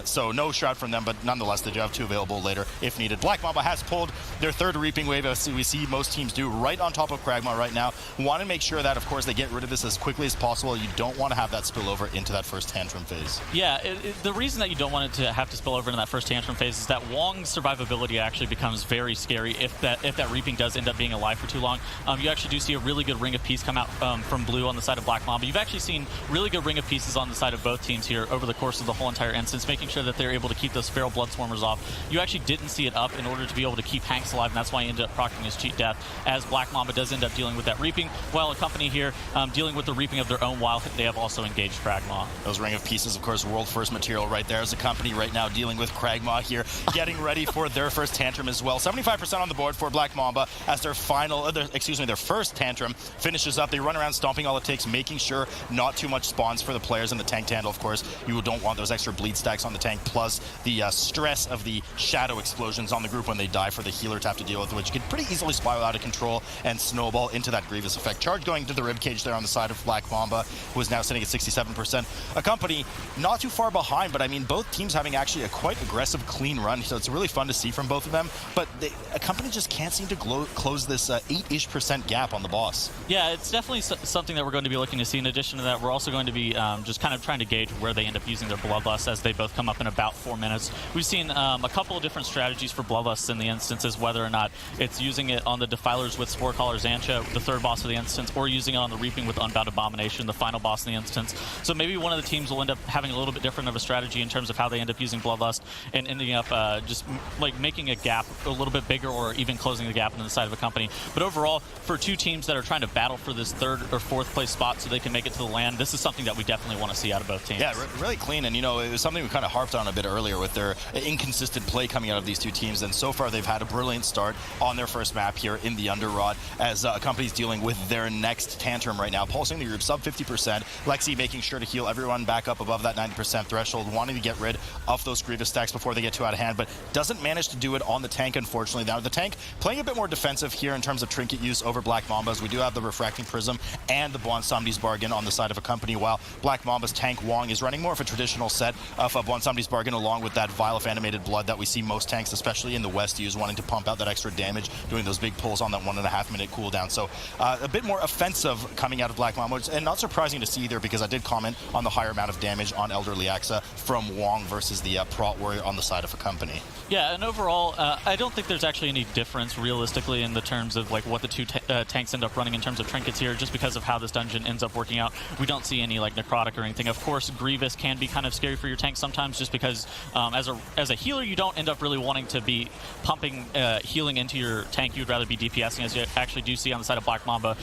So no Shroud from them, but nonetheless, they do have 2 available later if needed. Black Mamba has pulled their third Reaping Wave, as we see most teams do, right on top of Kragma right now. Want to make sure that, of course, they get rid of this as quickly as possible. You don't want to have that spill over into that first Tantrum phase. Yeah, the reason that you don't want it to have to spill over into that first Tantrum phase is that Wong's survivability actually becomes very scary if that Reaping does end up being alive for too long. You actually do see a really good Ring of Peace come out from Blue on the side of Black Mamba. You've actually seen really good Ring of Pieces on the side of both teams here over the course of the whole entire instance, making sure that they're able to keep those Feral Bloodswarmers off. You actually didn't see it up in order to be able to keep Hanks alive, and that's why he ended up proccing his Cheat Death, as Black Mamba does end up dealing with that Reaping, while Accompany here dealing with the Reaping of their own, while they have also engaged Kragmaw. Those Ring of Pieces, of course, world first material right there as Accompany right now dealing with Kragmaw here, getting ready for their first Tantrum as well. 75% on the board for Black Mamba as their first Tantrum finishes up. They run around stomping all it takes, making sure not too much spawns for the players in the tank to handle. Of course, you don't want those extra bleed stacks on the tank, plus the stress of the shadow explosions on the group when they die for the healer to have to deal with, which can pretty easily spiral out of control and snowball into that Grievous effect. Charge going to the ribcage there on the side of Black Mamba, who is now sitting at 67%. Accompany not too far behind, but I mean, both teams having actually a quite aggressive, clean run, so it's really fun to see from both of them, but Accompany just can't seem to close this 8-ish% gap on the boss. Yeah, it's definitely something that we're going to be looking to see. In addition to that, we're also going to be just kind of trying to gauge where they end up using their Bloodlust as they both come up in about 4 minutes. We've seen a couple of different strategies for Bloodlust in the instances, whether or not it's using it on the Defilers with Sporecaller Zancha, the third boss of the instance, or using it on the Reaping with Unbound Abomination, the final boss in the instance. So maybe one of the teams will end up having a little bit different of a strategy in terms of how they end up using Bloodlust and ending up just like making a gap a little bit bigger or even closing the gap on the side of a company. But overall, for two teams that are trying to battle for this third or fourth place spot so they can make it to the land, this is something that we definitely want to see out of both teams. Yeah, really clean, and you know, it was something we kind of harped on a bit earlier with their inconsistent play coming out of these two teams, and so far they've had a brilliant start on their first map here in the Underrot as Accompany's dealing dealing with their next tantrum right now. Pulsing the group sub 50%. Lexi making sure to heal everyone back up above that 90% threshold, wanting to get rid of those Grievous stacks before they get too out of hand, but doesn't manage to do it on the tank, unfortunately. Now, the tank playing a bit more defensive here in terms of trinket use over Black Mambas. We do have the Refracting Prism and the Bwonsamdi's Bargain on the side of Accompany, while Black Mamba's tank Wong is running more of a traditional set of Bwonsamdi's Bargain along with that Vial of Animated Blood that we see most tanks, especially in the West, use, wanting to pump out that extra damage, doing those big pulls on that 1.5 minute cooldown. So a bit more offensive coming out of Black Mamba, and not surprising to see either, because I did comment on the higher amount of damage on Elderly Axa from Wong versus the Prot Warrior on the side of Accompany. Yeah, and overall, I don't think there's actually any difference realistically in the terms of like what the two tanks end up running in terms of trinkets here, just because of how this dungeon ends up working out. We don't see any like necrotic or anything. Of course, Grievous can be kind of scary for your tank sometimes, just because as a healer, you don't end up really wanting to be pumping healing into your tank. You'd rather be DPSing, as you actually do see on the side of Black Mamba,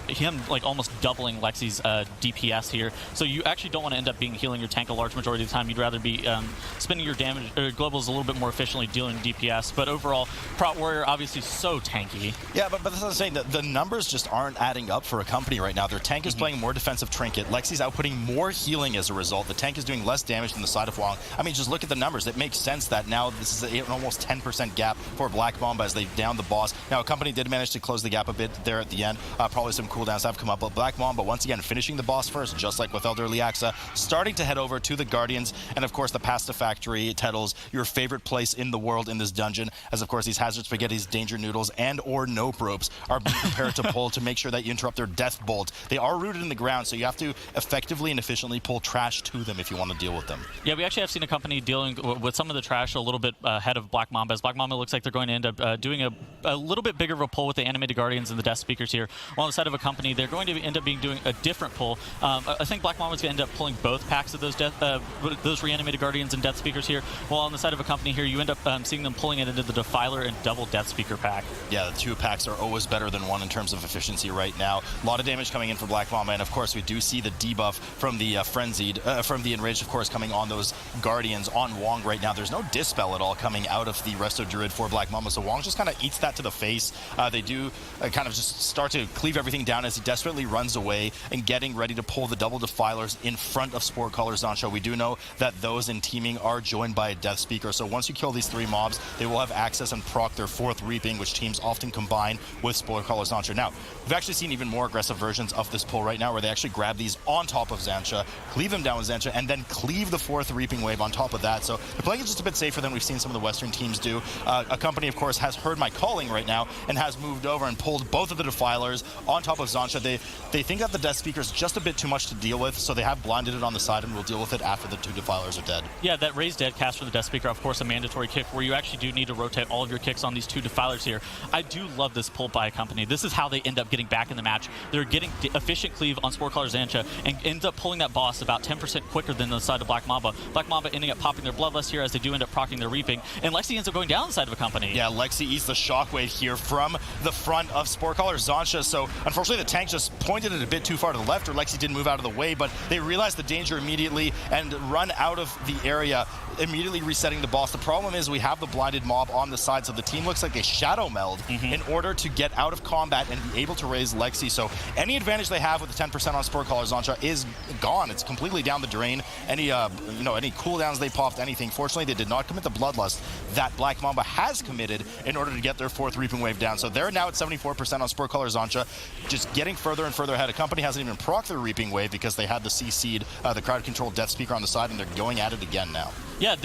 him like almost doubling Lexi's DPS here. So you actually don't want to end up being healing your tank a large majority of the time. You'd rather be spending your damage globals a little bit more efficiently dealing DPS. But overall, Prot Warrior obviously so tanky. Yeah, but that's what I'm saying. The numbers just aren't adding up for Accompany right now. Their tank is playing more defensive trinket. Lexi's outputting more healing as a result. The tank is doing less damage than the side of Wong. I mean, just look at the numbers. It makes sense that now this is an almost 10% gap for Black Mamba as they down the boss. Now, Accompany did manage to close the gap a bit there at the end. Probably some cooldowns have come up, but Black Mamba once again finishing the boss first, just like with Elderly Axa, starting to head over to the Guardians, and of course the Pasta Factory, Tettles, your favorite place in the world in this dungeon, as of course these Hazard Spaghettis, Danger Noodles, and or Nope Ropes are being prepared to pull to make sure that you interrupt their Death Bolt. They are rooted in the ground, so you have to effectively and efficiently pull trash to them if you want to deal with them. Yeah, we actually have seen Accompany dealing with some of the trash a little bit ahead of Black Mamba, as Black Mamba looks like they're going to end up doing a little bit bigger of a pull with the Animated Guardians and the Death Speakers here. While on the side of Accompany, they're going to end up doing a different pull. I think Black Mamba's going to end up pulling both packs of those Reanimated Guardians and Death Speakers here, while on the side of Accompany here, you end up seeing them pulling it into the Defiler and double Death Speaker pack. Yeah, the two packs are always better than one in terms of efficiency right now. A lot of damage coming in for Black Mamba, and of course we do see the debuff from the from the Enraged, of course, coming on those Guardians on Wong right now. There's no Dispel at all coming out of the Resto Druid for Black Mamba, so Wong just kind of eats that to the face. They do kind of just start to cleave everything down as he desperately runs away and getting ready to pull the double Defilers in front of Spore Color Zancha. We do know that those in teaming are joined by a Death Speaker, so once you kill these three mobs, they will have access and proc their fourth Reaping, which teams often combine with Spore Color Zancha. Now, we've actually seen even more aggressive versions of this pull right now, where they actually grab these on top of Zancha, cleave them down with Zancha, and then cleave the fourth Reaping Wave on top of that. So they're playing it just a bit safer than we've seen some of the Western teams do. Accompany, of course, has heard my calling right now and has moved over and pulled both of the Defilers on top of Zancha. They think that the Death Speaker is just a bit too much to deal with, so they have blinded it on the side and will deal with it after the two Defilers are dead. Yeah, that Raise Dead cast for the Death Speaker, of course, a mandatory kick where you actually do need to rotate all of your kicks on these two Defilers here. I do love this pull by Accompany. This is how they end up getting back in the match. They're getting efficient cleave on Spore Color Zancha and ends up pulling that boss about 10% quicker than the side of Black Mamba. Black Mamba ending up popping their Bloodlust here as they do end up proccing their Reaping, and Lexi ends up going down the side of Accompany. Yeah, Lexi eats the Shockwave here from the front of Spore Color Zancha, so unfortunately the tank just pointed it a bit too far to the left, or Lexi didn't move out of the way, but they realized the danger immediately and run out of the area, immediately resetting the boss. The problem is we have the blinded mob on the side, so the team looks like a shadow meld in order to get out of combat and be able to raise Lexi. So any advantage they have with the 10% on Spore Color Zancha is gone. It's completely down the drain. Any any cooldowns they popped, anything. Fortunately, they did not commit the Bloodlust that Black Mamba has committed in order to get their fourth Reaping Wave down. So they're now at 74% on Spore Color Zancha, just getting further and further ahead. Accompany hasn't even proc their Reaping Wave because they had the CC'd, the crowd controlled Death Speaker on the side, and they're going at it again now. Yeah,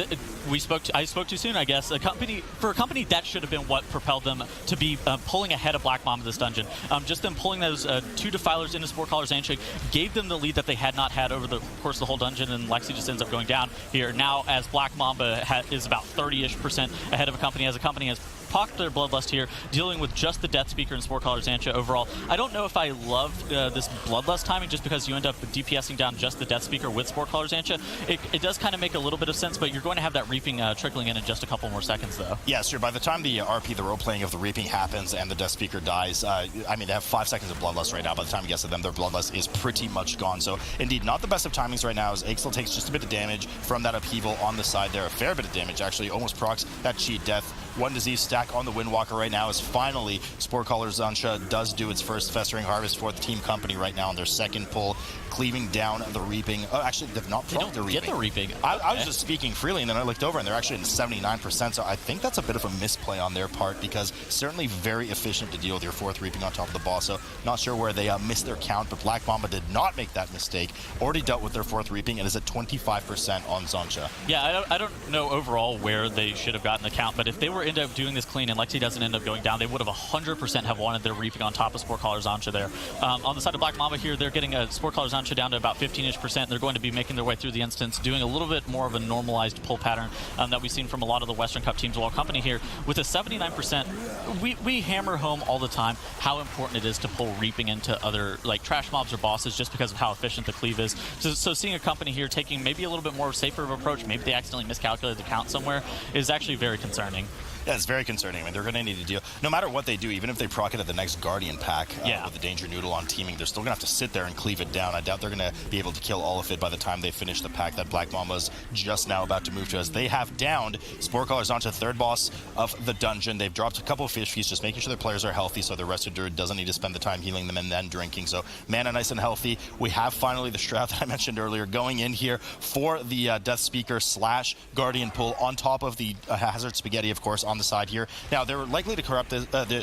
I spoke too soon, I guess. For Accompany, that should have been what propelled them to be pulling ahead of Black Mamba this dungeon. Just them pulling those two Defilers into Spore Color Zancha gave them the lead that they had not had over the course of the whole dungeon, and Lexi just ends up going down here. Now, as Black Mamba is about 30-ish% ahead of Accompany, as Accompany has pocked their Bloodlust here, dealing with just the Death Speaker and Spore Color Zancha overall. I don't know if I love this Bloodlust timing, just because you end up DPSing down just the Death Speaker with Spore Color Zancha. It does kind of make a little bit of sense, but you're going to have that Reaping trickling in just a couple more seconds, though. Yeah, sure. By the time the RP, the role-playing of the Reaping happens and the Death Speaker dies, I mean, they have 5 seconds of Bloodlust right now. By the time it gets to them, their Bloodlust is pretty much gone. So, indeed, not the best of timings right now, as Ixel takes just a bit of damage from that upheaval on the side there. A fair bit of damage, actually. Almost procs that cheat death. One disease stacked attack on the Windwalker right now as finally Sporecaller's Zansha does do its first Festering Harvest for the Team Company right now on their second pull, cleaving down the Reaping. Oh, actually, they've not procced the Reaping. Get the Reaping. I was just speaking freely, and then I looked over, and they're actually in 79%, so I think that's a bit of a misplay on their part, because certainly very efficient to deal with your 4th Reaping on top of the boss, so not sure where they missed their count, but Black Mamba did not make that mistake. Already dealt with their 4th Reaping and is at 25% on Zansha. Yeah, I don't know overall where they should have gotten the count, but if they were end up doing this clean and Lexi doesn't end up going down, they would have 100% have wanted their Reaping on top of Sporecaller Zansha there. On the side of Black Mamba here, they're getting a Sporecaller Zansha down to about 15-ish%. They're going to be making their way through the instance, doing a little bit more of a normalized pull pattern that we've seen from a lot of the Western Cup teams, while Accompany here with a 79%. We hammer home all the time how important it is to pull Reaping into other like trash mobs or bosses just because of how efficient the cleave is. So seeing Accompany here taking maybe a little bit more safer of an approach, maybe they accidentally miscalculated the count somewhere, is actually very concerning. Yeah, it's very concerning. I mean, they're going to need to deal. No matter what they do, even if they proc it at the next Guardian pack with the Danger Noodle on teaming, they're still going to have to sit there and cleave it down. I doubt they're going to be able to kill all of it by the time they finish the pack that Black Mamba's just now about to move to, as they have downed Sporecaller Zansha, third boss of the dungeon. They've dropped a couple of fish feasts, just making sure their players are healthy so the rest of Druid doesn't need to spend the time healing them and then drinking. So mana nice and healthy. We have finally the Shroud that I mentioned earlier going in here for the Death Speaker / Guardian pull on top of the Hazard Spaghetti, of course, on the side here. Now, they're likely to they're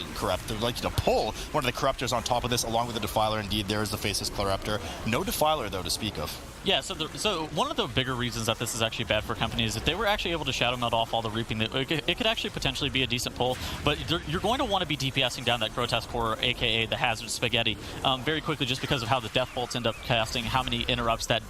likely to pull one of the Corruptors on top of this, along with the Defiler. Indeed, there is the Faceless Corruptor. No Defiler, though, to speak of. Yeah, so one of the bigger reasons that this is actually bad for Company is if they were actually able to Shadow Meld off all the Reaping, it could actually potentially be a decent pull, but you're going to want to be DPSing down that Grotesque Horror, aka the Hazard Spaghetti, very quickly, just because of how the Death Bolts end up casting, how many interrupts that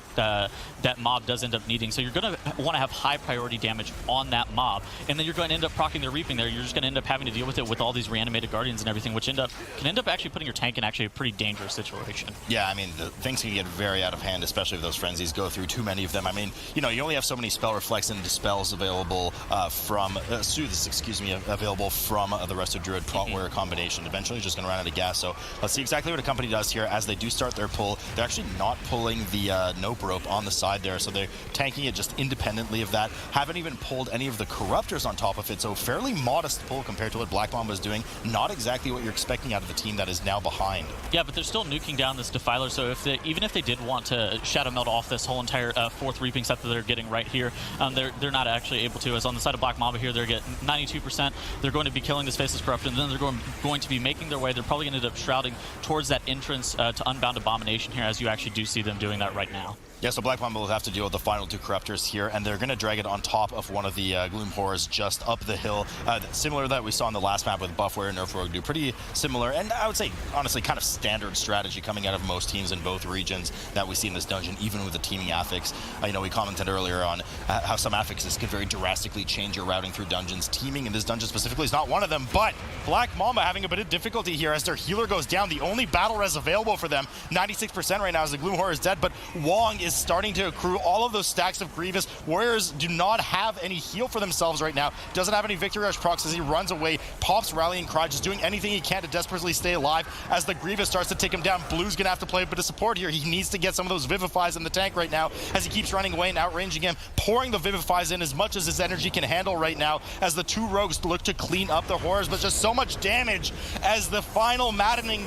mob does end up needing. So you're going to want to have high priority damage on that mob, and then you're going to end up proccing their Reaping there. You're just going to end up having to deal with it with all these reanimated Guardians and everything, which can end up actually putting your tank in actually a pretty dangerous situation. Yeah, I mean, things can get very out of hand, especially if those frenzies go through too many of them. I mean, you only have so many Spell Reflects and Dispels available available from the rest of Druid Prompt Warrior combination. Eventually, you're just going to run out of gas. So let's see exactly what a company does here as they do start their pull. They're actually not pulling the Nope Rope on the side there, so they're tanking it just independently of that. Haven't even pulled any of the Corruptors on top of it, so fairly modest pull compared to what Black Mamba is doing. Not exactly what you're expecting out of the team that is now behind. Yeah, but they're still nuking down this Defiler, so even if they did want to Shadow Meld off this whole entire 4th Reaping set that they're getting right here, they're not actually able to. As on the side of Black Mamba here, they're getting 92%. They're going to be killing this Faceless Corruptor, and then they're going to be making their way. They're probably going to end up shrouding towards that entrance to Unbound Abomination here, as you actually do see them doing that right now. Yeah, so Black Mamba will have to deal with the final 2 Corruptors here, and they're going to drag it on top of one of the Gloom Horrors just up the hill. Similar to that we saw in the last map with Buff Warrior and Nerf Rogue do. Pretty similar, and I would say, honestly, kind of standard strategy coming out of most teams in both regions that we see in this dungeon, even with the teaming affix. We commented earlier on how some affixes can very drastically change your routing through dungeons. Teaming in this dungeon specifically is not one of them, but Black Mamba having a bit of difficulty here as their healer goes down. The only battle res available for them, 96% right now, as the Gloom Horror is dead, but Wong is starting to accrue all of those stacks of Grievous. Warriors do not have any heal for themselves right now. Doesn't have any Victory Rush procs as he runs away, pops Rallying Cry, just doing anything he can to desperately stay alive as the Grievous starts to take him down. Blue's gonna have to play a bit of support here. He needs to get some of those Vivifies in the tank right now as he keeps running away and outranging him, pouring the Vivifies in as much as his energy can handle right now as the 2 rogues look to clean up the horrors, but just so much damage as the final maddening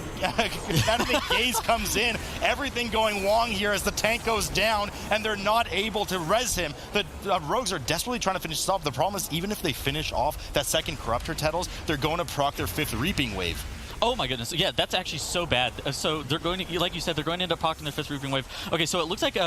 gaze comes in. Everything going Wong here as the tank goes down and they're not able to res him. The rogues are desperately trying to finish this off. The problem is, even if they finish off that second Corruptor Tettles, they're going to proc their 5th Reaping Wave. Oh my goodness, yeah, that's actually so bad. So they're going to, like you said, they're going to end up procking their 5th Reaping Wave. Okay, so it looks like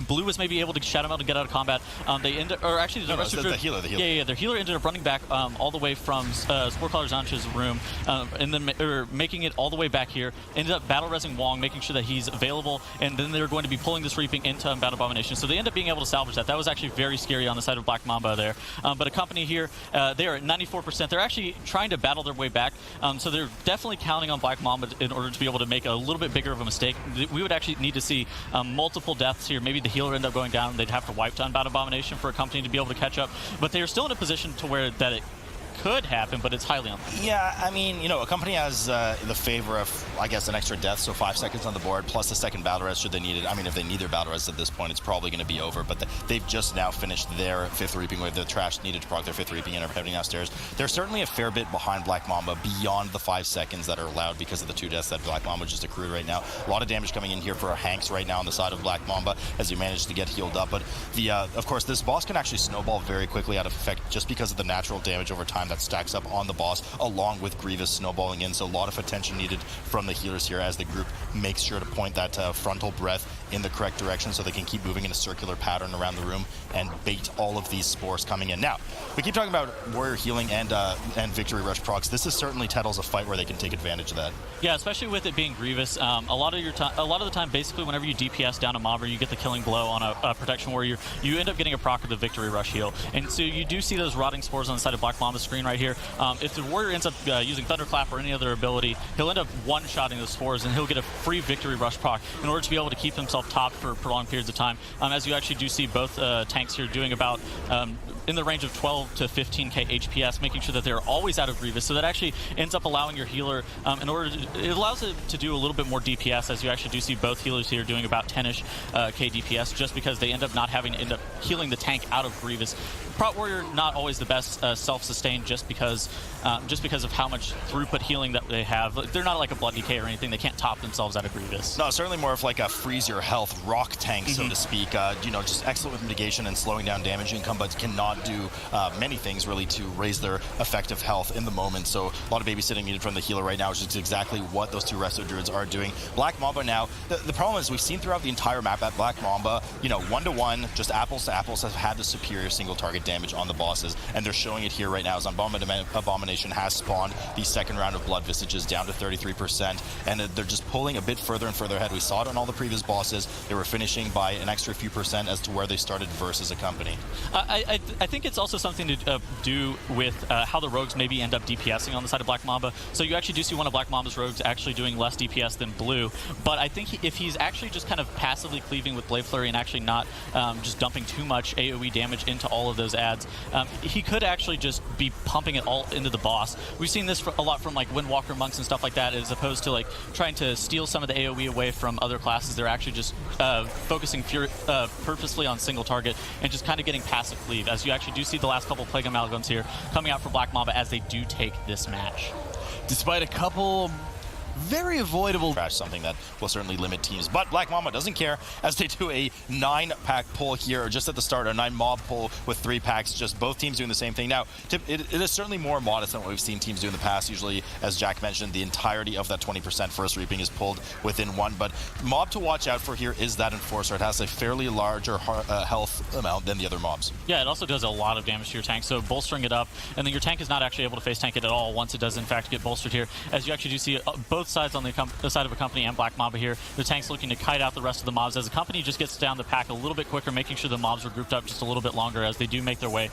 Blue was maybe able to Shadow Meld and get out of combat. They ended, or actually, the healer. Yeah, their healer ended up running back all the way from Sporecaller Zansha's room, and then making it all the way back here. Ended up battle resing Wong, making sure that he's available, and then they're going to be pulling this Reaping into Unbound Abomination. So they end up being able to salvage that. That was actually very scary on the side of Black Mamba there. But Accompany here, they are at 94%. They're actually trying to battle their way back, so they're definitely counting on Black Mamba in order to be able to make a little bit bigger of a mistake. We would actually need to see multiple deaths here. Maybe the healer end up going down. They'd have to wipe to Unbound Abomination for a company to be able to catch up. But they are still in a position to where that could happen, but it's highly unlikely. Yeah, I mean, you know, Accompany has the favor of, I guess, an extra death, so 5 seconds on the board, plus a second battle rest should they need it. I mean, if they need their battle rest at this point, it's probably going to be over, but they've just now finished their 5th Reaping with the trash needed to proc their 5th Reaping and are heading downstairs. They're certainly a fair bit behind Black Mamba beyond the 5 seconds that are allowed because of the 2 deaths that Black Mamba just accrued right now. A lot of damage coming in here for Hanks right now on the side of Black Mamba as he managed to get healed up, but of course, this boss can actually snowball very quickly out of effect just because of the natural damage over time that stacks up on the boss, along with Grievous snowballing in. So a lot of attention needed from the healers here as the group makes sure to point that frontal breath in the correct direction so they can keep moving in a circular pattern around the room and bait all of these spores coming in. Now, we keep talking about warrior healing and victory rush procs. This is certainly Tettle's a fight where they can take advantage of that. Yeah, especially with it being Grievous. A lot of the time, basically, whenever you DPS down a mob or you get the killing blow on a protection warrior, you end up getting a proc of the victory rush heal. And so you do see those rotting spores on the side of Black Mamba's screen right here. If the warrior ends up using Thunderclap or any other ability, he'll end up one-shotting those spores and he'll get a free victory rush proc in order to be able to keep himself topped for prolonged periods of time. As you actually do see both tanks here doing about in the range of 12 to 15k HPS, making sure that they're always out of Grievous. So that actually ends up allowing your healer, it allows it to do a little bit more DPS, as you actually do see both healers here doing about 10-ish k DPS, just because they end up not having to end up healing the tank out of Grievous. Prot Warrior, not always the best self-sustained just because of how much throughput healing that they have. They're not like a Blood DK or anything. They can't top themselves out of Grievous. No, certainly more of like a freeze your health rock tank, so to speak. You know, just excellent with mitigation and slowing down damage income, but cannot do many things really to raise their effective health in the moment. So a lot of babysitting needed from the healer right now, which is exactly what those 2 Resto Druids are doing. Black Mamba now, the problem is we've seen throughout the entire map that Black Mamba, you know, 1-to-1, just apples to apples, have had the superior single target damage on the bosses, and they're showing it here right now as Abomination has spawned the second round of Blood Visages down to 33%, and they're just pulling a bit further and further ahead. We saw it on all the previous bosses. They were finishing by an extra few percent as to where they started versus Accompany. I think it's also something to do with how the rogues maybe end up DPSing on the side of Black Mamba. So you actually do see one of Black Mamba's rogues actually doing less DPS than Blue, but I think if he's actually just kind of passively cleaving with Blade Flurry and actually not just dumping too much AoE damage into all of those adds, he could actually just be pumping it all into the boss. We've seen this a lot from like Windwalker monks and stuff like that, as opposed to like trying to steal some of the AoE away from other classes. They're actually just focusing purposefully on single target and just kind of getting passive cleave, as you actually do see the last couple of Plague Amalgams here coming out for Black Mamba as they do take this match. Despite a couple very avoidable crash, something that will certainly limit teams. But Black Mamba doesn't care as they do a 9-pack pull here, or just at the start, a 9-mob pull with 3 packs, just both teams doing the same thing. Now, it is certainly more modest than what we've seen teams do in the past. Usually, as Jack mentioned, the entirety of that 20% first reaping is pulled within 1. But mob to watch out for here is that Enforcer. It has a fairly larger health amount than the other mobs. Yeah, it also does a lot of damage to your tank, so bolstering it up, and then your tank is not actually able to face tank it at all once it does in fact get bolstered here. As you actually do see both sides on the side of Accompany and Black Mamba here, the tank's looking to kite out the rest of the mobs as Accompany just gets down the pack a little bit quicker, making sure the mobs are grouped up just a little bit longer as they do make their way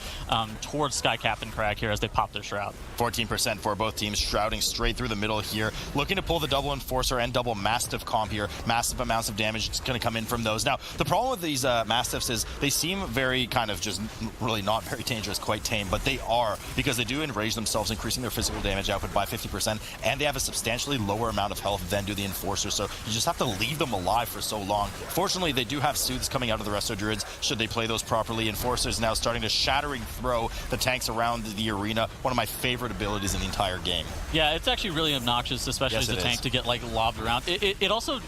towards Sky Captain Crag here as they pop their Shroud. 14% for both teams, shrouding straight through the middle here, looking to pull the double Enforcer and double Mastiff comp here. Massive amounts of damage is going to come in from those. Now, the problem with these Mastiffs is they seem very kind of just really not very dangerous, quite tame, but they are, because they do enrage themselves, increasing their physical damage output by 50%, and they have a substantially lower amount of health than do the Enforcers, so you just have to leave them alive for so long. Fortunately, they do have Soothes coming out of the Resto Druids, should they play those properly. Enforcers now starting to shattering throw the tanks around the arena, one of my favorite abilities in the entire game. Yeah, it's actually really obnoxious, especially as a tank, to get like lobbed around. It also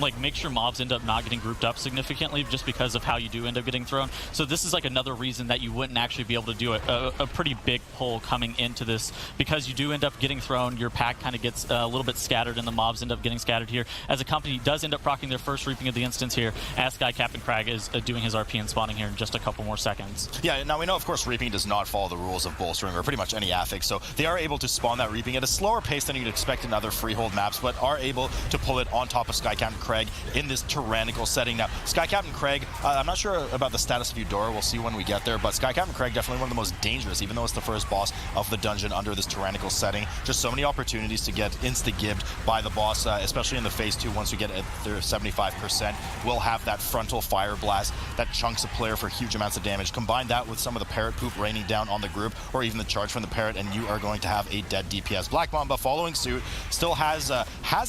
like makes sure mobs end up not getting grouped up significantly just because of how you do end up getting thrown. So this is like another reason that you wouldn't actually be able to do a pretty big pull coming into this, because you do end up getting thrown, your pack kind of gets a little bit scattered and the mobs end up getting scattered here, as Accompany does end up proccing their first reaping of the instance here, as Sky Captain Crag is doing his RP and spawning here in just a couple more seconds. Yeah, now we know of course reaping does not follow the rules of bolstering or pretty much any affix, so they are able to spawn that reaping at a slower pace than you'd expect in other Freehold maps, but are able to pull it on top of Sky Captain Craig in this tyrannical setting. Now, Sky Captain Craig, I'm not sure about the status of Eudora. We'll see when we get there, but Sky Captain Craig definitely one of the most dangerous, even though it's the first boss of the dungeon under this tyrannical setting. Just so many opportunities to get insta-gibbed by the boss, especially in the phase 2. Once we get at 75%, we'll have that frontal fire blast that chunks a player for huge amounts of damage. Combine that with some of the parrot poop raining down on the group, or even the charge from the parrot, and you are going to have a dead DPS. Black Mamba following suit still has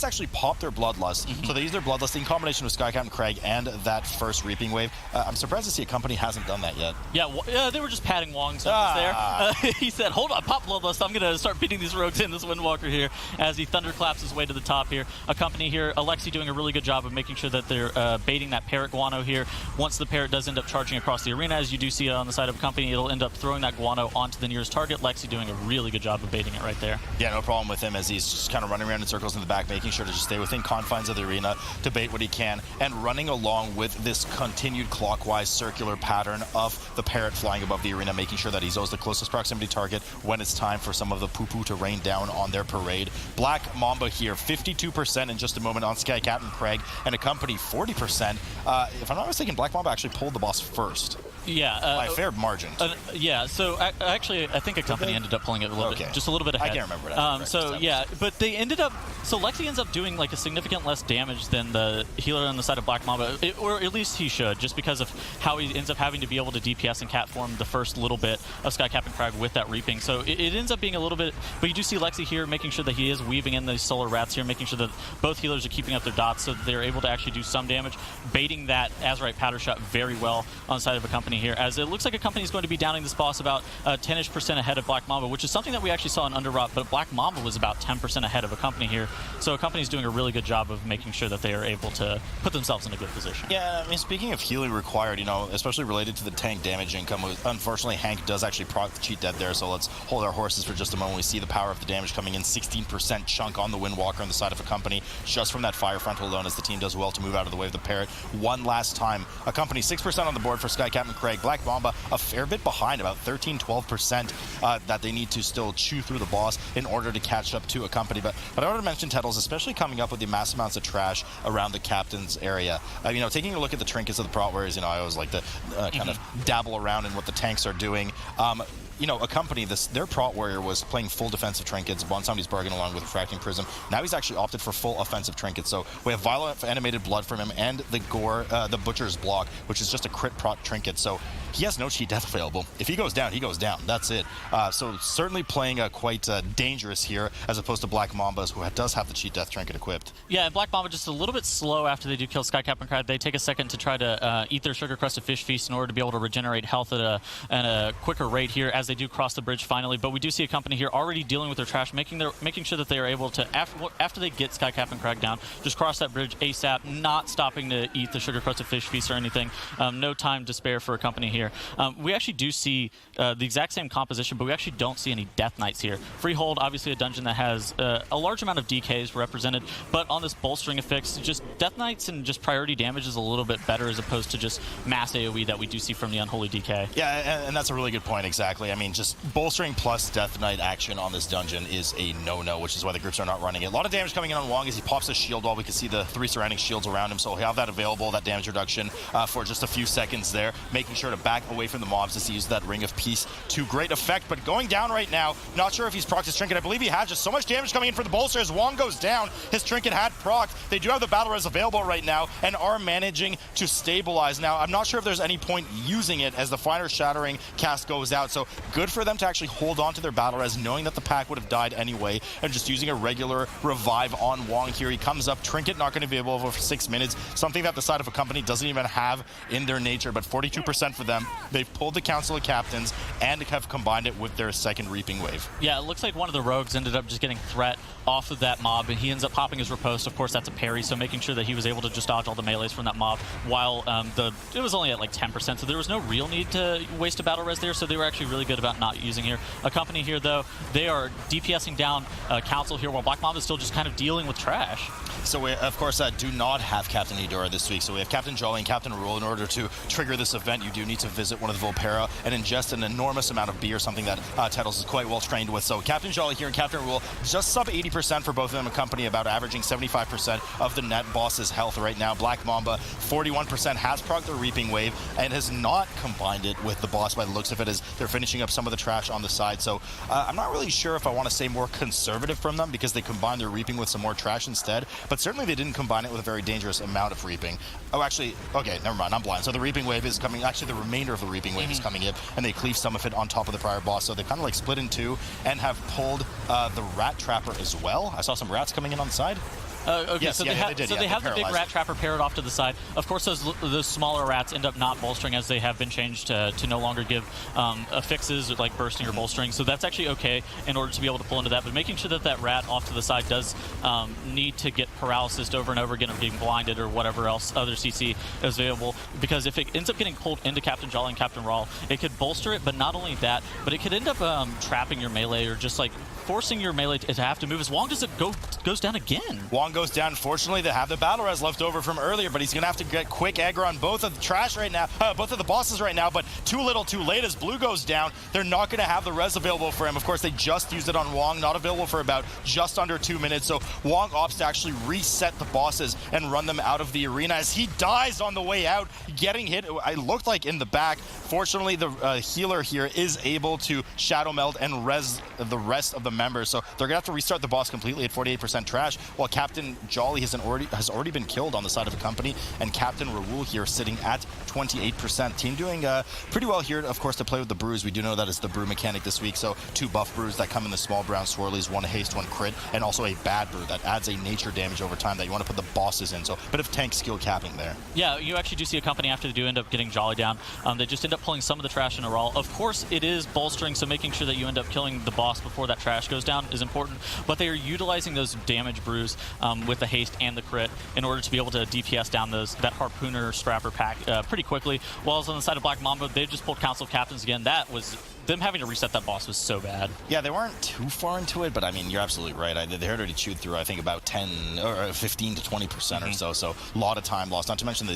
actually popped their Bloodlust. So they use their Bloodlust in combination with Sky Captain Craig and that first Reaping Wave. I'm surprised to see Accompany hasn't done that yet. Yeah, they were just patting Wong's there. He said, hold on, pop Bloodlust. I'm going to start beating these rogues in, this Windwalker here, as he thunderclaps his way to the top here. Accompany here, Alexi doing a really good job of making sure that they're baiting that parrot guano here. Once the parrot does end up charging across the arena, as you do see on the side of Accompany, it'll end up throwing that guano onto the nearest target. Lexi doing a really good job of baiting it right there. Yeah, no problem with him, as he's just kind of running around in circles in the back, making sure to just stay within confines of the arena to bait what he can, and running along with this continued clockwise circular pattern of the parrot flying above the arena, making sure that he's always the closest proximity target when it's time for some of the poo-poo to rain down on their parade. Black Mamba here, 52% in just a moment on Sky Captain Craig, and Accompany 40%. If I'm not mistaken, Black Mamba actually pulled the boss first. Yeah. By a fair margin. Yeah, so actually, I think Accompany ended up pulling it a little bit, just a little bit ahead. I can't remember that. So, yeah, but they ended up, so Lexi ends up doing like a significant less damage than the healer on the side of Black Mamba, or at least he should, just because of how he ends up having to be able to DPS and cat form the first little bit of Sky Captain Craig with that Reaping. So it ends up being a little bit, but you do see Lexi here making sure that he is weaving in these solar rats here, making sure that both healers are keeping up their dots so that they're able to actually do some damage, baiting that Azerite powder shot very well on the side of Accompany here, as it looks like Accompany is going to be downing this boss about 10-ish% ahead of Black Mamba, which is something that we actually saw in Underrot, but Black Mamba was about 10% ahead of Accompany here. So Accompany is doing a really good job of making sure that they are able to put themselves in a good position. Yeah, I mean, speaking of healing required, you know, especially related to the tank damage income, unfortunately, Hank does actually proc the cheat dead there, so let's hold our horses for just a moment. We see the power of the damage coming in, 16% chunk on the Windwalker on the side of Accompany, just from that fire frontal alone, as the team does well to move out of the way of the parrot one last time. Accompany 6% on the board for Sky Captain Craig. Black Mamba a fair bit behind, about 13-12% that they need to still chew through the boss in order to catch up to Accompany. But I want to mention Tettles, especially coming up with the mass amounts of trash around the captain's area. You know, taking a look at the trinkets of the prot warriors, you know, I always like to kind of dabble around in what the tanks are doing. You know, Accompany, their prot warrior was playing full defensive trinkets. Somebody's bargaining along with Refracting Prism. Now he's actually opted for full offensive trinkets. So we have Violent Animated Blood from him, and the Gore, the Butcher's Block, which is just a crit prot trinket. So he has no cheat death available. If he goes down, he goes down. That's it. So certainly playing quite dangerous here, as opposed to Black Mambas, who does have the cheat death trinket equipped. Yeah, and Black Mamba just a little bit slow after they do kill Sky Captain Craig. They take a second to try to eat their Sugar Crusted Fish Feast in order to be able to regenerate health at a quicker rate here, as they do cross the bridge finally. But we do see Accompany here already dealing with their trash, making sure that they are able to, after they get Sky Captain Craig down, just cross that bridge ASAP, not stopping to eat the Sugar Crusted Fish Feast or anything. No time to spare for Accompany here. We actually do see the exact same composition, but we actually don't see any Death Knights here. Freehold, obviously a dungeon that has a large amount of DKs represented, but on this bolstering effects, just Death Knights and just priority damage is a little bit better as opposed to just mass AoE that we do see from the Unholy DK. Yeah, and that's a really good point, exactly. I mean, just bolstering plus Death Knight action on this dungeon is a no-no, which is why the groups are not running it. A lot of damage coming in on Wong as he pops his shield wall. We can see the 3 surrounding shields around him, so he'll have that available, that damage reduction for just a few seconds there, making sure to back away from the mobs as he uses that Ring of Peace to great effect. But going down right now, not sure if he's procced his trinket. I believe he has. Just so much damage coming in for the bolster as Wong goes down. His trinket had procced. They do have the battle res available right now and are managing to stabilize. Now, I'm not sure if there's any point using it as the Fire Shattering cast goes out, so good for them to actually hold on to their battle res, knowing that the pack would have died anyway, and just using a regular revive on Wong here. He comes up, trinket not going to be able for 6 minutes, something that the side of Accompany doesn't even have in their nature, but 42% for them. They've pulled the Council of Captains and have combined it with their second Reaping Wave. Yeah, it looks like one of the rogues ended up just getting threat off of that mob, and he ends up popping his riposte. Of course, that's a parry, so making sure that he was able to just dodge all the melees from that mob, while it was only at like 10%, so there was no real need to waste a battle res there, so they were actually really good about not using here. Accompany here, though, they are DPSing down Council here, while Black Mamba is still just kind of dealing with trash. So we, of course, do not have Captain Eudora this week, so we have Captain Jolly and Captain Rule. In order to trigger this event, you do need to visit one of the Volpera and ingest an enormous amount of beer, something that Titles is quite well trained with. So Captain Jolly here and Captain Rule, just sub 80% for both of them, Accompany about averaging 75% of the net boss's health right now. Black Mamba, 41%, has procced the Reaping Wave and has not combined it with the boss by the looks of it, as they're finishing up some of the trash on the side. So I'm not really sure if I want to say more conservative from them, because they combined their Reaping with some more trash instead, but certainly they didn't combine it with a very dangerous amount of Reaping. Oh, actually, okay, never mind, I'm blind. So the Reaping Wave is coming, actually the remainder of the Reaping Wave is coming in, and they cleave some of it on top of the prior boss. So they kind of like split in two and have pulled the Rat Trapper as well. I saw some rats coming in on the side. Okay, yes, so yeah, they have the big rat trapper paired off to the side. Of course, those smaller rats end up not bolstering, as they have been changed to no longer give affixes like bursting or bolstering. So that's actually okay in order to be able to pull into that. But making sure that that rat off to the side does need to get paralysis over and over again, or getting blinded or whatever else other CC is available. Because if it ends up getting pulled into Captain Jolly and Captain Rawl, it could bolster it, but not only that, but it could end up trapping your melee, or just like forcing your melee to have to move. As Wong goes down again. Wong goes down. Fortunately, they have the battle res left over from earlier, but he's going to have to get quick aggro on both of the trash right now, both of the bosses right now, but too little too late as Blue goes down. They're not going to have the res available for him. Of course, they just used it on Wong, not available for about just under 2 minutes, so Wong opts to actually reset the bosses and run them out of the arena as he dies on the way out, getting hit, it looked like in the back. Fortunately, the healer here is able to Shadow Meld and res the rest of the members, so they're going to have to restart the boss completely at 48% trash, while Captain Jolly has already been killed on the side of Accompany, and Captain Raoul here sitting at 28%. Team doing pretty well here, of course, to play with the brews. We do know that is the brew mechanic this week, so 2 buff brews that come in the small brown swirlies, 1 haste, 1 crit, and also a bad brew that adds a nature damage over time that you want to put the bosses in, so a bit of tank skill capping there. Yeah, you actually do see Accompany after they do end up getting Jolly down. They just end up pulling some of the trash in a roll. Of course, it is bolstering, so making sure that you end up killing the boss before that trash goes down is important, but they are utilizing those damage brews with the haste and the crit in order to be able to DPS down that Harpooner Strapper pack pretty quickly. While on the side of Black Mamba, they just pulled Council of Captains again. That was them having to reset that boss was so bad. Yeah, they weren't too far into it, but I mean, you're absolutely right. They had already chewed through, I think, about 10 or 15 to 20% or so a lot of time lost. Not to mention the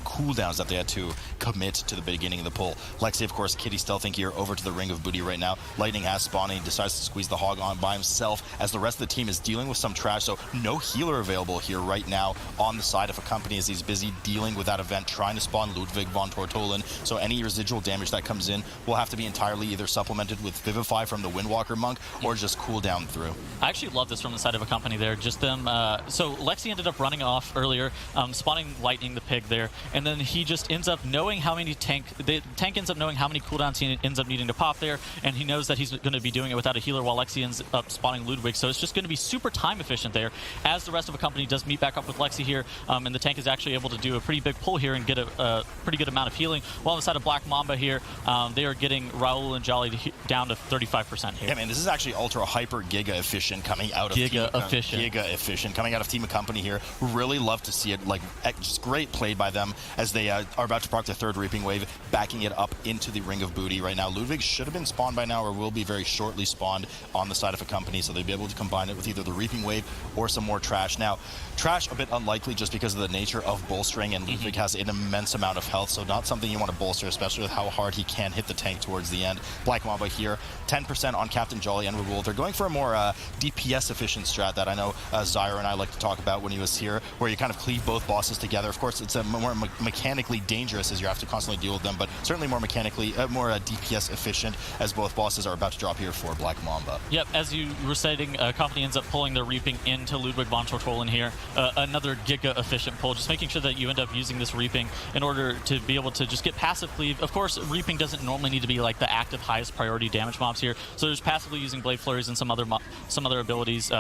cooldowns that they had to commit to the beginning of the pull. Lexi, of course, Kitty stealthing here over to the Ring of Booty right now. Lightning has spawned, he decides to squeeze the hog on by himself as the rest of the team is dealing with some trash, so no healer available here right now on the side of Accompany as he's busy dealing with that event, trying to spawn Ludwig von Tortolen, so any residual damage that comes in will have to be entirely either supplemented with Vivify from the Windwalker Monk or just cool down through. I actually love this from the side of Accompany there, just them, so Lexi ended up running off earlier, spawning Lightning the Pig there, and then he just ends up knowing how many the tank ends up knowing how many cooldowns he ends up needing to pop there, and he knows that he's going to be doing it without a healer while Lexi ends up spawning Ludwig, so it's just going to be super time efficient there as the rest of Accompany does meet back up with Lexi here, and the tank is actually able to do a pretty big pull here and get a pretty good amount of healing, while on the side of Black Mamba here, they are getting Raul and Jolly down to 35% here. Yeah, man, this is actually ultra hyper giga efficient coming out of giga efficient coming out of Team Accompany here. Really love to see it, like, just great play by them as they are about to proc the 3rd Reaping Wave, backing it up into the Ring of Booty right now. Ludwig should have been spawned by now, or will be very shortly spawned on the side of Accompany, so they'll be able to combine it with either the Reaping Wave or some more trash. Now, trash a bit unlikely just because of the nature of bolstering, and Ludwig has an immense amount of health, so not something you want to bolster, especially with how hard he can hit the tank towards the end. Black Mamba here, 10% on Captain Jolly and Raoul. They're going for a more DPS efficient strat that I know Zyra and I like to talk about when he was here, where you kind of cleave both bosses together. Of course, it's a more mechanically dangerous as you have to constantly deal with them, but certainly more mechanically, more DPS efficient as both bosses are about to drop here for Black Mamba. Yep, as you were stating, Company ends up pulling their Reaping into Ludwig von Tortolen here. Another giga efficient pull, just making sure that you end up using this Reaping in order to be able to just get passive cleave. Of course, Reaping doesn't normally need to be like the active highest priority damage mobs here, so there's passively using Blade Flurries and some other abilities.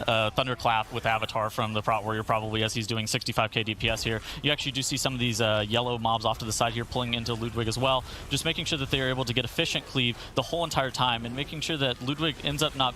Thunderclap with Avatar from the Prot Warrior probably, as he's doing 65k DPS here. You actually do see some of these yellow mobs off to the side here pulling into Ludwig as well, just making sure that they are able to get efficient cleave the whole entire time, and making sure that Ludwig ends up not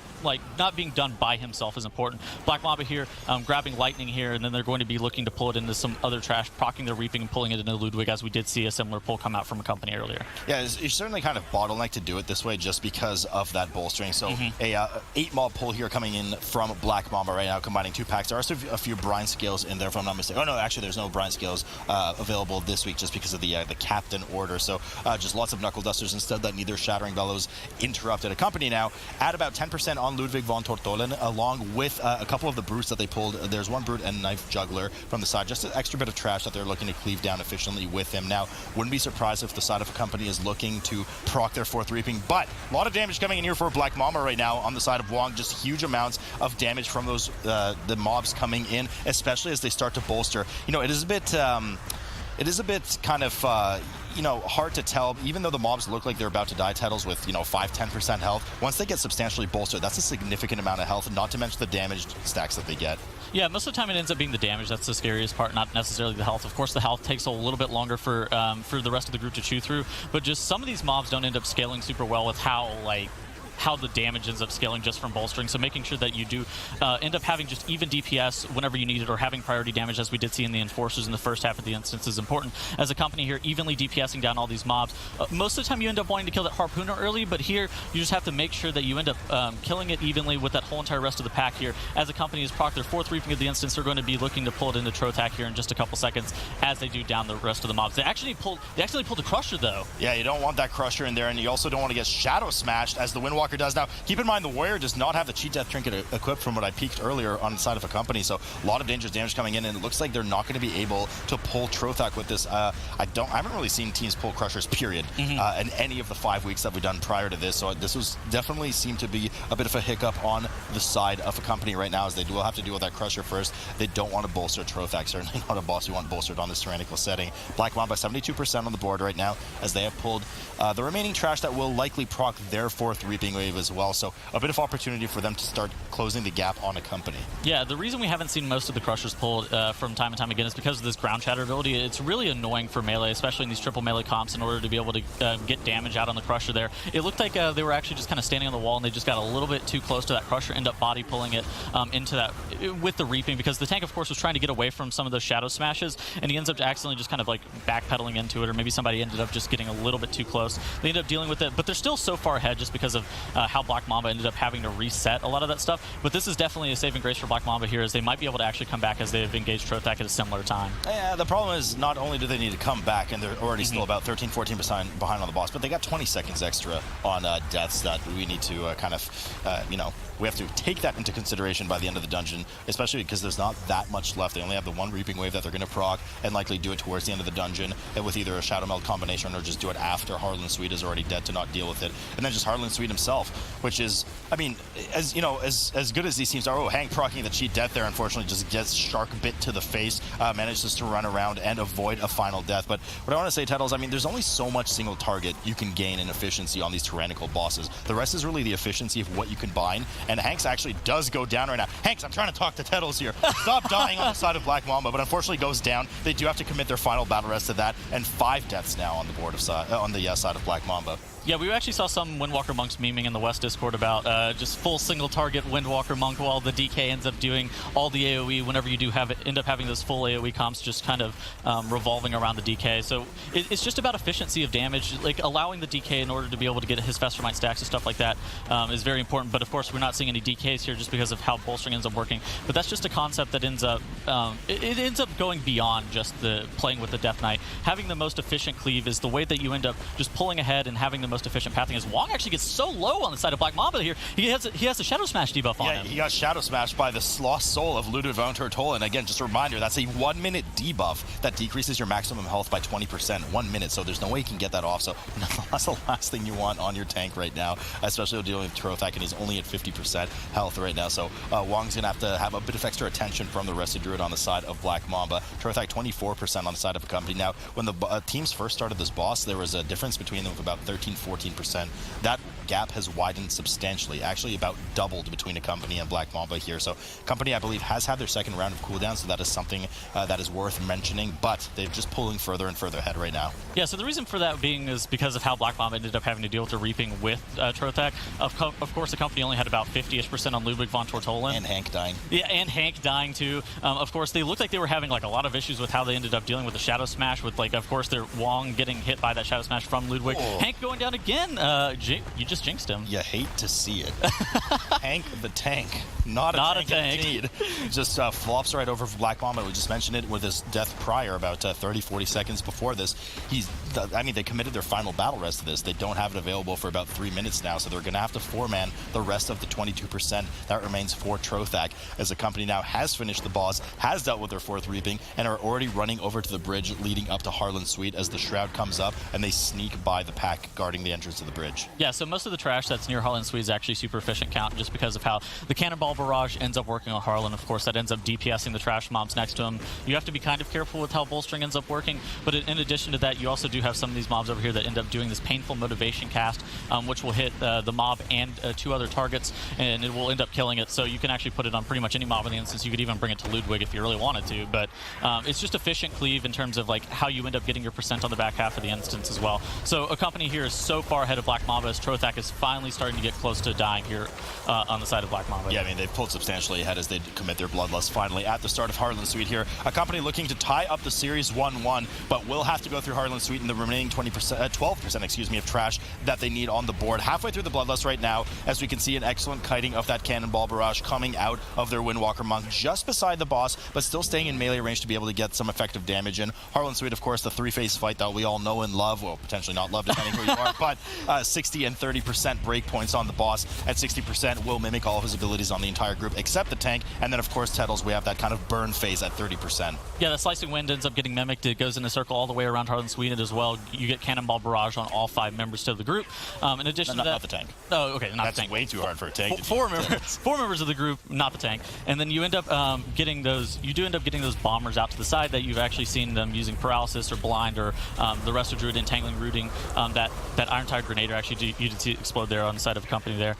being done by himself is important. Black Mamba here grabbing Lightning here, and then they're going to be looking to pull it into some other trash, proccing their Reaping and pulling it into Ludwig, as we did see a similar pull come out from Accompany earlier. Yeah, it's certainly kind of bottleneck to do it this way just because of that bolstering. So a 8 mob pull here coming in from Black Black Mamba right now, combining 2 packs. There are a few brine scales in there, if I'm not mistaken. Oh no, actually there's no brine scales available this week just because of the captain order. So just lots of Knuckle Dusters instead. That neither Shattering Bellows interrupted. Accompany now at about 10% on Ludwig von Tortolen, along with a couple of the brutes that they pulled. There's 1 brute and Knife Juggler from the side. Just an extra bit of trash that they're looking to cleave down efficiently with him. Now, wouldn't be surprised if the side of Accompany is looking to proc their 4th Reaping, but a lot of damage coming in here for Black Mamba right now on the side of Wong. Just huge amounts of damage from those the mobs coming in, especially as they start to bolster. You know, it is a bit kind of hard to tell. Even though the mobs look like they're about to die, Titles with 5-10% health, once they get substantially bolstered, that's a significant amount of health, not to mention the damage stacks that they get. Yeah, most of the time it ends up being the damage that's the scariest part, not necessarily the health. Of course, the health takes a little bit longer for the rest of the group to chew through, but just some of these mobs don't end up scaling super well with how the damage ends up scaling just from bolstering. So making sure that you do end up having just even DPS whenever you need it, or having priority damage, as we did see in the Enforcers in the first half of the instance, is important. As a company here, evenly DPSing down all these mobs. Most of the time you end up wanting to kill that Harpooner early, but here you just have to make sure that you end up killing it evenly with that whole entire rest of the pack here. As a company has proc their 4th Reaping of the instance, they're going to be looking to pull it into Trothak here in just a couple seconds as they do down the rest of the mobs. They actually pulled the Crusher though. Yeah, you don't want that Crusher in there, and you also don't want to get Shadow Smashed as the Windwalker does. Now, keep in mind, the Warrior does not have the Cheat Death Trinket equipped from what I peeked earlier on the side of Accompany, so a lot of dangerous damage coming in, and it looks like they're not going to be able to pull Trothak with this. I haven't really seen teams pull Crushers, period, in any of the 5 weeks that we've done prior to this, so this was definitely seemed to be a bit of a hiccup on the side of Accompany right now, as they will have to deal with that Crusher first. They don't want to bolster Trothak, certainly not a boss you want bolstered on this tyrannical setting. Black Mamba 72% on the board right now, as they have pulled the remaining trash that will likely proc their 4th Reaping Wave as well, so a bit of opportunity for them to start closing the gap on Accompany. Yeah, the reason we haven't seen most of the Crushers pulled from time and time again is because of this ground chatter ability. It's really annoying for melee, especially in these triple melee comps, in order to be able to get damage out on the Crusher there. It looked like they were actually just kind of standing on the wall, and they just got a little bit too close to that Crusher, end up body pulling it into that with the Reaping, because the tank, of course, was trying to get away from some of those Shadow Smashes, and he ends up accidentally just kind of like backpedaling into it, or maybe somebody ended up just getting a little bit too close. They ended up dealing with it, but they're still so far ahead just because of how Black Mamba ended up having to reset a lot of that stuff. But this is definitely a saving grace for Black Mamba here, as they might be able to actually come back as they've engaged Trothak at a similar time. Yeah, the problem is not only do they need to come back, and they're already still about 13-14% behind on the boss, but they got 20 seconds extra on deaths that we need to we have to take that into consideration by the end of the dungeon, especially because there's not that much left. They only have the 1 Reaping Wave that they're going to proc, and likely do it towards the end of the dungeon with either a Shadow Meld combination, or just do it after Harlan Sweet is already dead to not deal with it. And then just Harlan Sweet himself, which is, I mean, as good as these teams are. Oh, Hank proccing the Cheat Death there, unfortunately, just gets Shark bit to the face, manages to run around and avoid a final death. But what I want to say, Titles, I mean, there's only so much single target you can gain in efficiency on these tyrannical bosses. The rest is really the efficiency of what you combine, and Hanks actually does go down right now. Hanks, I'm trying to talk to Titles here. Stop dying on the side of Black Mamba, but unfortunately goes down. They do have to commit their final battle rest to that, and 5 deaths now on the board of side of Black Mamba. Yeah, we actually saw some Windwalker monks memeing in the West Discord about just full single target Windwalker monk, while the DK ends up doing all the AoE whenever you do end up having those full AoE comps just kind of revolving around the DK. So it's just about efficiency of damage, like allowing the DK in order to be able to get his Festermite stacks and stuff like that is very important. But of course, we're not seeing any DKs here just because of how bolstering ends up working. But that's just a concept that ends up it ends up going beyond just the playing with the Death Knight. Having the most efficient cleave is the way that you end up just pulling ahead and having the most efficient pathing. As Wong actually gets so low on the side of Black Mamba here, he has a Shadow Smash debuff on him. He got Shadow Smashed by the lost soul of Ludwig von Tortolen. And again, just a reminder, that's a 1-minute debuff that decreases your maximum health by 20%. 1 minute, so there's no way you can get that off. So that's the last thing you want on your tank right now, especially dealing with Trothak, and he's only at 50% health right now. So Wong's going to have a bit of extra attention from the rest of Druid on the side of Black Mamba. Trothak 24% on the side of Accompany. Now, when the teams first started this boss, there was a difference between them of about 13-14%. That gap has widened substantially, actually about doubled between Accompany and Black Mamba here. So Accompany, I believe, has had their second round of cooldown, so that is something that is worth mentioning, but they're just pulling further and further ahead right now. Yeah, so the reason for that being is because of how Black Mamba ended up having to deal with the Reaping with Trothak. Of course, Accompany only had about 50-ish% on Ludwig von Tortolen. And Hank dying. Yeah, and Hank dying too. Of course, they looked like they were having like a lot of issues with how they ended up dealing with the Shadow Smash, with like, of course, their Wong getting hit by that Shadow Smash from Ludwig. Oh. Hank going down again. You just almost jinxed him. You hate to see it. Tank the tank. Not a tank indeed. Just flops right over for Black Mamba. We just mentioned it with his death prior, about 30, 40 seconds before this. They committed their final battle rest to this. They don't have it available for about 3 minutes now, so they're going to have to four-man the rest of the 22% that remains for Trothak, as the company now has finished the boss, has dealt with their fourth reaping, and are already running over to the bridge leading up to Harlan Suite as the Shroud comes up, and they sneak by the pack guarding the entrance to the bridge. Yeah, so most of the trash that's near Harlan Suite is actually super efficient count just because of how the Cannonball Barrage ends up working on Harlan. Of course, that ends up DPSing the trash mobs next to him. You have to be kind of careful with how bolstering ends up working, but in addition to that, you also do have some of these mobs over here that end up doing this painful motivation cast, which will hit the mob and 2 other targets, and it will end up killing it. So you can actually put it on pretty much any mob in the instance. You could even bring it to Ludwig if you really wanted to, but it's just efficient cleave in terms of like how you end up getting your percent on the back half of the instance as well. So Accompany here is so far ahead of Black Mamba as Trothak is finally starting to get close to dying here on the side of Black Mamba. Yeah, I mean, they've pulled substantially ahead as they commit their bloodlust finally at the start of Harlan Suite here. Accompany looking to tie up the series 1-1, but will have to go through Harlan Suite in the remaining 12% of trash that they need on the board. Halfway through the bloodlust right now, as we can see an excellent kiting of that Cannonball Barrage coming out of their Windwalker Monk just beside the boss, but still staying in melee range to be able to get some effective damage in. Harlan Suite, of course, the three-phase fight that we all know and love, well, potentially not love depending who you are, but 60 and 30% breakpoints on the boss. At 60% will mimic all of his abilities on the entire group except the tank, and then of course Tettles, we have that kind of burn phase at 30%. Yeah, the Slicing Wind ends up getting mimicked. It goes in a circle all the way around Harlan Suite as well. You get Cannonball Barrage on all 5 members to the group. In addition to that... Not the tank. Oh, okay, not That's the tank. way too hard for a tank. Four members of the group, not the tank. And then you end up getting those bombers out to the side that you've actually seen them using Paralysis or Blind or the Resto Druid entangling rooting. That Iron-Tired Grenader actually you did see explode there on the side of the company there.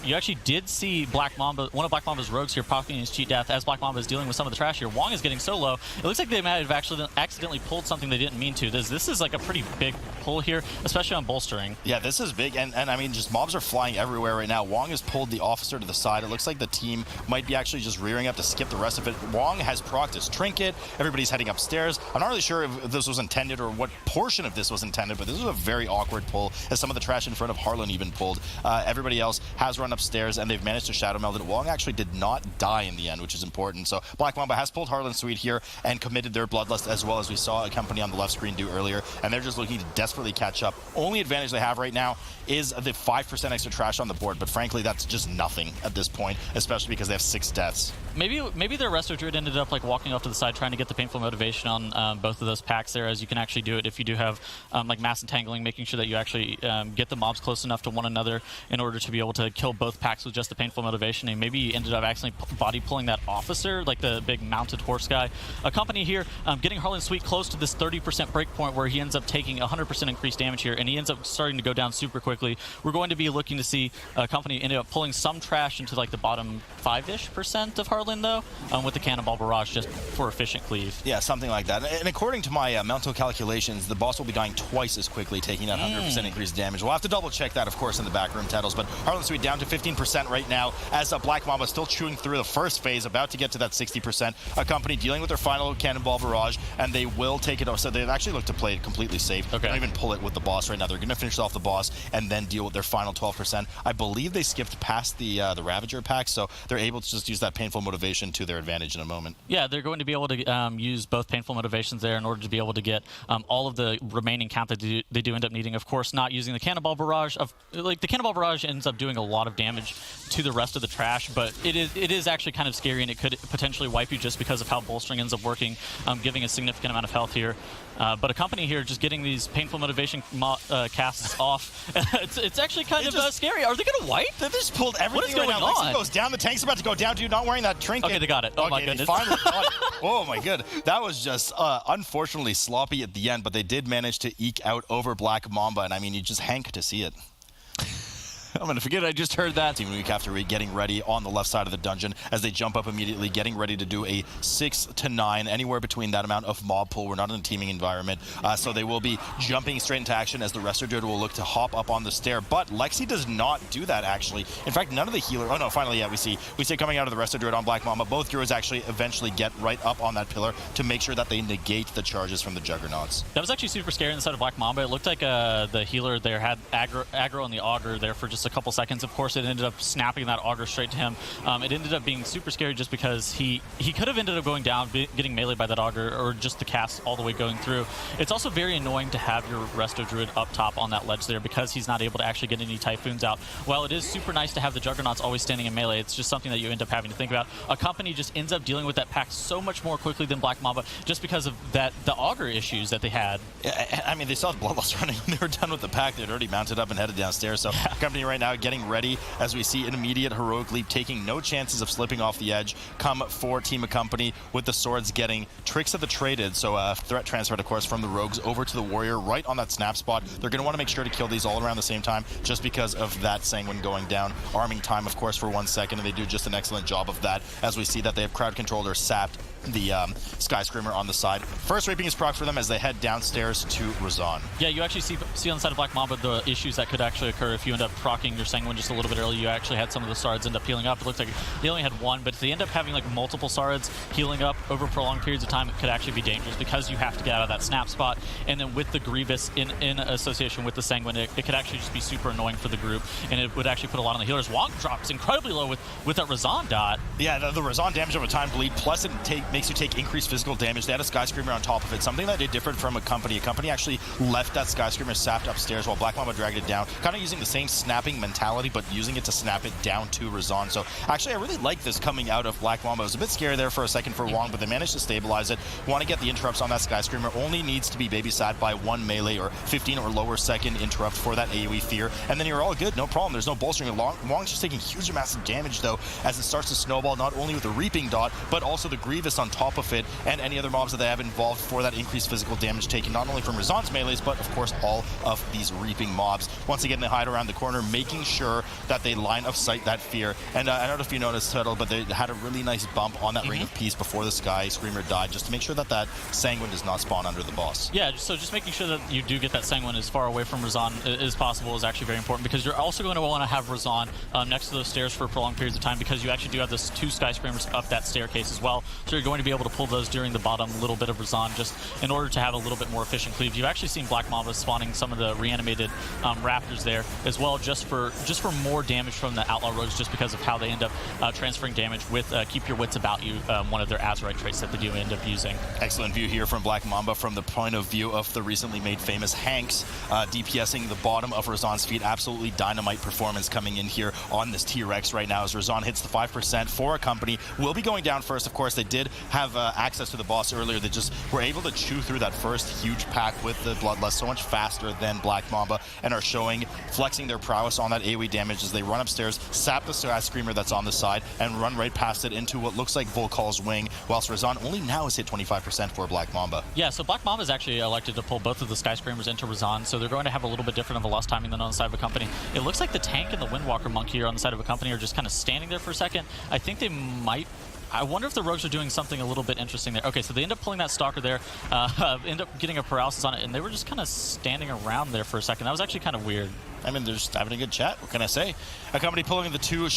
You actually did see Black Mamba, one of Black Mamba's rogues here, proccing his cheat death as Black Mamba is dealing with some of the trash here. Wong is getting so low. It looks like they might have actually accidentally pulled something they didn't mean to. This is like a pretty big pull here, especially on bolstering. Yeah, this is big, and I mean, just mobs are flying everywhere right now. Wong has pulled the officer to the side. It looks like the team might be actually just rearing up to skip the rest of it. Wong has procced his trinket. Everybody's heading upstairs. I'm not really sure if this was intended or what portion of this was intended, but this was a very awkward pull, as some of the trash in front of Harlan even pulled. Everybody else has run upstairs, and they've managed to shadow meld it. Wong actually did not die in the end, which is important. So Black Mamba has pulled Harlan Suite here and committed their bloodlust, as well as we saw Accompany on the left screen do earlier, and they're just looking to desperately catch up. Only advantage they have right now is the 5% extra trash on the board, but frankly, that's just nothing at this point, especially because they have 6 deaths. Maybe their Resto Druid ended up like walking off to the side trying to get the painful motivation on both of those packs there, as you can actually do it if you do have like mass entangling, making sure that you actually get the mobs close enough to one another in order to be able to kill both packs with just the painful motivation. And maybe you ended up accidentally body pulling that officer, like the big mounted horse guy. Accompany here, getting Harlan Suite close to this 30% break point where he ends up taking 100% increased damage here, and he ends up starting to go down super quickly. We're going to be looking to see Accompany end up pulling some trash into like the bottom 5-ish% of Harlan though, with the Cannonball Barrage just for efficient cleave. Yeah, something like that. And according to my mental calculations, the boss will be dying twice as quickly, taking that 100% increased damage. We'll have to double check that, of course, in the back room, Tettles, but Harlan Suite down to 15% right now, as Black Mamba still chewing through the first phase, about to get to that 60%. Accompany dealing with their final Cannonball Barrage, and they will take it off. So they've actually looked to play it completely safe. Okay. They don't even pull it with the boss right now. They're going to finish off the boss and then deal with their final 12%. I believe they skipped past the Ravager pack, so they're able to just use that painful motivation to their advantage in a moment. Yeah, they're going to be able to use both painful motivations there in order to be able to get all of the remaining count that they do end up needing. Of course, not using the Cannonball Barrage. The Cannonball Barrage ends up doing a lot of damage to the rest of the trash, but it is actually kind of scary, and it could potentially wipe you just because of how bolstering ends up working, giving a significant amount of health here. But Accompany here, just getting these painful motivation casts off, it's actually kind of scary. Are they going to wipe? They just pulled everything. What is going right now. on? Lexi goes down. The tank's about to go down. Dude, not wearing that trinket. Okay, they got it. Oh, my goodness. They finally got it. Oh, my good. That was just unfortunately sloppy at the end, but they did manage to eke out over Black Mamba, and I mean, you just hank to see it. I'm going to forget I just heard that. Team Week after week getting ready on the left side of the dungeon as they jump up immediately, getting ready to do a 6 to 9, anywhere between that amount of mob pool. We're not in a teaming environment, so they will be jumping straight into action as the Resto Druid will look to hop up on the stair. But Lexi does not do that, actually. In fact, none of the healers... Oh, no, finally, yeah, we see coming out of the Resto Druid on Black Mamba. Both heroes actually eventually get right up on that pillar to make sure that they negate the charges from the Juggernauts. That was actually super scary on the side of Black Mamba. It looked like the healer there had aggro on the Augur there for just just a couple seconds. Of course, it ended up snapping that auger straight to him. It ended up being super scary just because he could have ended up going down, getting meleeed by that auger, or just the cast all the way going through. It's also very annoying to have your Resto Druid up top on that ledge there because he's not able to actually get any Typhoons out. While it is super nice to have the Juggernauts always standing in melee, it's just something that you end up having to think about. Accompany just ends up dealing with that pack so much more quickly than Black Mamba just because of the auger issues that they had. Yeah, I mean, they saw Bloodlust running when they were done with the pack. They'd already mounted up and headed downstairs. So Accompany right now getting ready as we see an immediate heroic leap, taking no chances of slipping off the edge. Come for Team Accompany with the swords getting tricks of the traded. So threat transferred, of course, from the Rogues over to the Warrior right on that snap spot. They're going to want to make sure to kill these all around the same time just because of that Sanguine going down. Arming time, of course, for 1 second, and they do just an excellent job of that as we see that they have crowd controlled or sapped the Sky Screamer on the side. First raping is proc for them as they head downstairs to Razan. Yeah, you actually see on the side of Black Mamba the issues that could actually occur if you end up proccing your Sanguine just a little bit early. You actually had some of the Sards end up healing up. It looks like they only had one, but if they end up having like multiple Sards healing up over prolonged periods of time, it could actually be dangerous because you have to get out of that snap spot. And then with the Grievous in association with the Sanguine, it could actually just be super annoying for the group, and it would actually put a lot on the healers. Wong drops incredibly low with that Razan dot. Yeah, the Razan damage over time bleed, plus it makes you take increased physical damage. They had a Sky Screamer on top of it, something that they differed from Accompany. Accompany actually left that Sky Screamer sapped upstairs while Black Mamba dragged it down, kind of using the same snapping mentality, but using it to snap it down to Razan. So actually, I really like this coming out of Black Mamba. It was a bit scary there for a second for Wong, but they managed to stabilize it. Want to get the interrupts on that Sky Screamer. Only needs to be babysat by 1 melee or 15 or lower second interrupt for that AoE fear, and then you're all good, no problem. There's no bolstering. Wong's just taking huge amounts of damage, though, as it starts to snowball, not only with the Reaping Dot, but also the Grievous on top of it, and any other mobs that they have involved for that increased physical damage taken, not only from Razan's melees, but of course all of these Reaping mobs. Once again, they hide around the corner, making sure that they line of sight that fear. And I don't know if you noticed, Tuttle, but they had a really nice bump on that Ring of Peace before the Sky Screamer died, just to make sure that that Sanguine does not spawn under the boss. Yeah, so just making sure that you do get that Sanguine as far away from Razan as possible is actually very important, because you're also going to want to have Razan next to those stairs for prolonged periods of time, because you actually do have those 2 Sky Screamers up that staircase as well. So you're going to be able to pull those during the bottom little bit of Razan just in order to have a little bit more efficient cleave. You've actually seen Black Mamba spawning some of the reanimated Raptors there as well, just for more damage from the Outlaw Rogues, just because of how they end up transferring damage with Keep Your Wits About You, one of their Azurite traits that they do end up using. Excellent view here from Black Mamba from the point of view of the recently made famous Hanks, DPSing the bottom of Razan's feet. Absolutely dynamite performance coming in here on this T-Rex right now as Razan hits the 5% for Accompany. Will be going down first, of course. They did have access to the boss earlier. They just were able to chew through that first huge pack with the Bloodlust so much faster than Black Mamba, and are flexing their prowess on that AoE damage as they run upstairs, sap the Sky Screamer that's on the side, and run right past it into what looks like Volkal's Wing, whilst Razan only now has hit 25% for Black Mamba. Yeah, so Black Mamba is actually elected to pull both of the Sky Screamers into Razan, so they're going to have a little bit different of a loss timing than on the side of Accompany. It looks like the tank and the Windwalker Monk here on the side of Accompany are just kind of standing there for a second. I think they might... I wonder if the Rogues are doing something a little bit interesting there. Okay, so they end up pulling that Stalker there, end up getting a paralysis on it, and they were just kind of standing around there for a second. That was actually kind of weird. I mean, they're just having a good chat. What can I say? Accompany pulling the two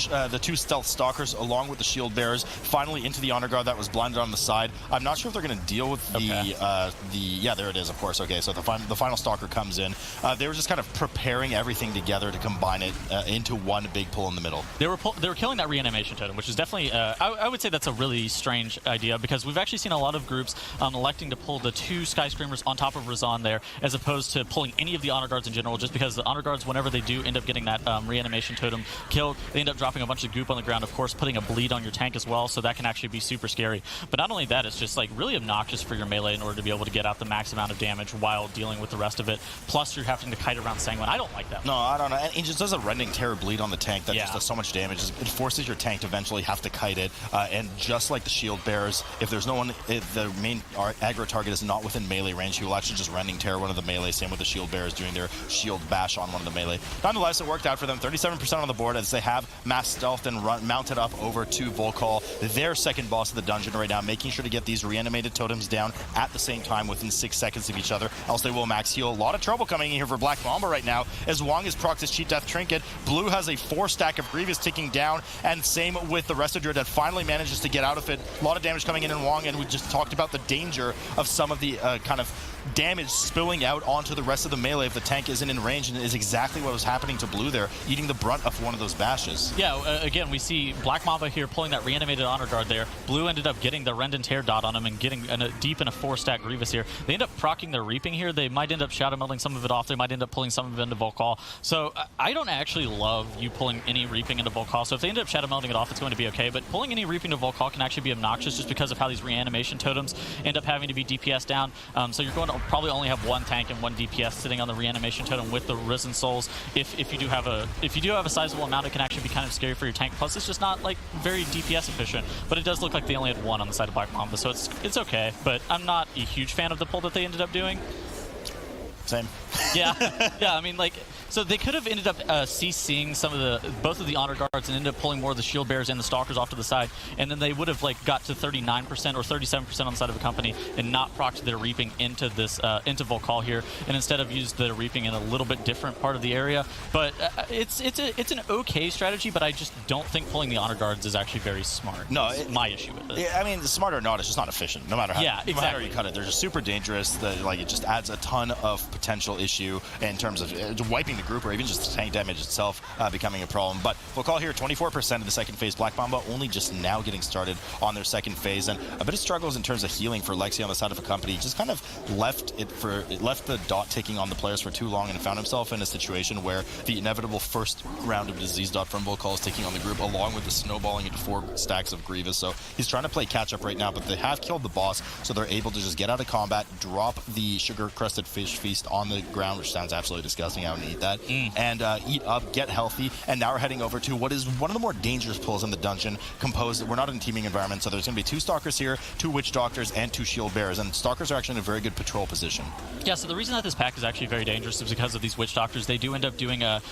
stealth stalkers along with the shield bearers finally into the honor guard that was blinded on the side. I'm not sure if they're going to deal with yeah, there it is, of course. Okay, so the final stalker comes in. They were just kind of preparing everything together to combine it into one big pull in the middle. They were killing that reanimation totem, which is definitely I would say that's a really strange idea, because we've actually seen a lot of groups electing to pull the 2 Sky Screamers on top of Razan there, as opposed to pulling any of the honor guards in general, just because the honor guards, whenever they do end up getting that reanimation totem killed, they end up dropping a bunch of goop on the ground, of course putting a bleed on your tank as well, so that can actually be super scary. But not only that, it's just like really obnoxious for your melee in order to be able to get out the max amount of damage while dealing with the rest of it. Plus you're having to kite around Sanguine. I don't like that. No, I don't know. And it just does a rending terror bleed on the tank that just does so much damage. It forces your tank to eventually have to kite it, and just like the shield bearers, if there's no one, if the main aggro target is not within melee range, he will actually just rending terror one of the melee. Same with the shield bearers doing their shield bash on one of the melee. Nonetheless, it worked out for them. 37% on the board as they have mass stealth and mounted up over to Volkal, their second boss of the dungeon right now, making sure to get these reanimated totems down at the same time within 6 seconds of each other, else they will max heal. A lot of trouble coming in here for Black Mamba right now as Wong has procced his Cheat Death Trinket. Blue has a 4 stack of Grievous ticking down, and same with the rest of Druid that finally manages to get out of it. A lot of damage coming in Wong, and we just talked about the danger of some of the kind of damage spilling out onto the rest of the melee if the tank isn't in range, and is exactly exactly what was happening to Blue there, eating the brunt of one of those bashes. Yeah, again, we see Black Mamba here pulling that reanimated Honor Guard there. Blue ended up getting the Rend and Tear dot on him and getting deep in a 4-stack Grievous here. They end up proccing their Reaping here. They might end up Shadow Melding some of it off. They might end up pulling some of it into Volcall. So I don't actually love you pulling any Reaping into Volcall. So if they end up Shadow Melding it off, it's going to be okay. But pulling any Reaping to Volcall can actually be obnoxious just because of how these reanimation totems end up having to be DPS down. So you're going to probably only have one tank and one DPS sitting on the reanimation totem with the Risen Souls. If you do have a sizable amount, it can actually be kind of scary for your tank. Plus, it's just not like very DPS efficient. But it does look like they only had one on the side of Black Mamba, so it's okay. But I'm not a huge fan of the pull that they ended up doing. Same. Yeah, yeah. I mean, like, so they could have ended up CCing both of the Honor Guards and ended up pulling more of the Shield Bearers and the Stalkers off to the side, and then they would have like got to 39% or 37% on the side of Accompany and not procced their Reaping into this into Volcall here, and instead of used the Reaping in a little bit different part of the area. But it's an okay strategy, but I just don't think pulling the Honor Guards is actually very smart. No, my issue with it. Yeah, I mean, smart or not, it's just not efficient. No matter how, yeah, exactly. No matter how you cut it, they're just super dangerous. It just adds a ton of potential issue in terms of wiping the group or even just the tank damage itself becoming a problem. But we'll call here 24% of the second phase. Black Mamba only just now getting started on their second phase, and a bit of struggles in terms of healing for Lexi on the side of Accompany. Just kind of left the dot ticking on the players for too long and found himself in a situation where the inevitable first round of disease dot from Volcall is taking on the group along with the snowballing into 4 stacks of Grievous. So he's trying to play catch up right now, but they have killed the boss, so they're able to just get out of combat, drop the sugar crusted fish feast on the ground, which sounds absolutely disgusting. I wouldn't eat that. And eat up, get healthy, and now we're heading over to what is one of the more dangerous pulls in the dungeon. We're not in a teaming environment, so there's going to be 2 Stalkers here, 2 Witch Doctors, and 2 Shield Bearers, and Stalkers are actually in a very good patrol position. Yeah, so the reason that this pack is actually very dangerous is because of these Witch Doctors. They do end up doing a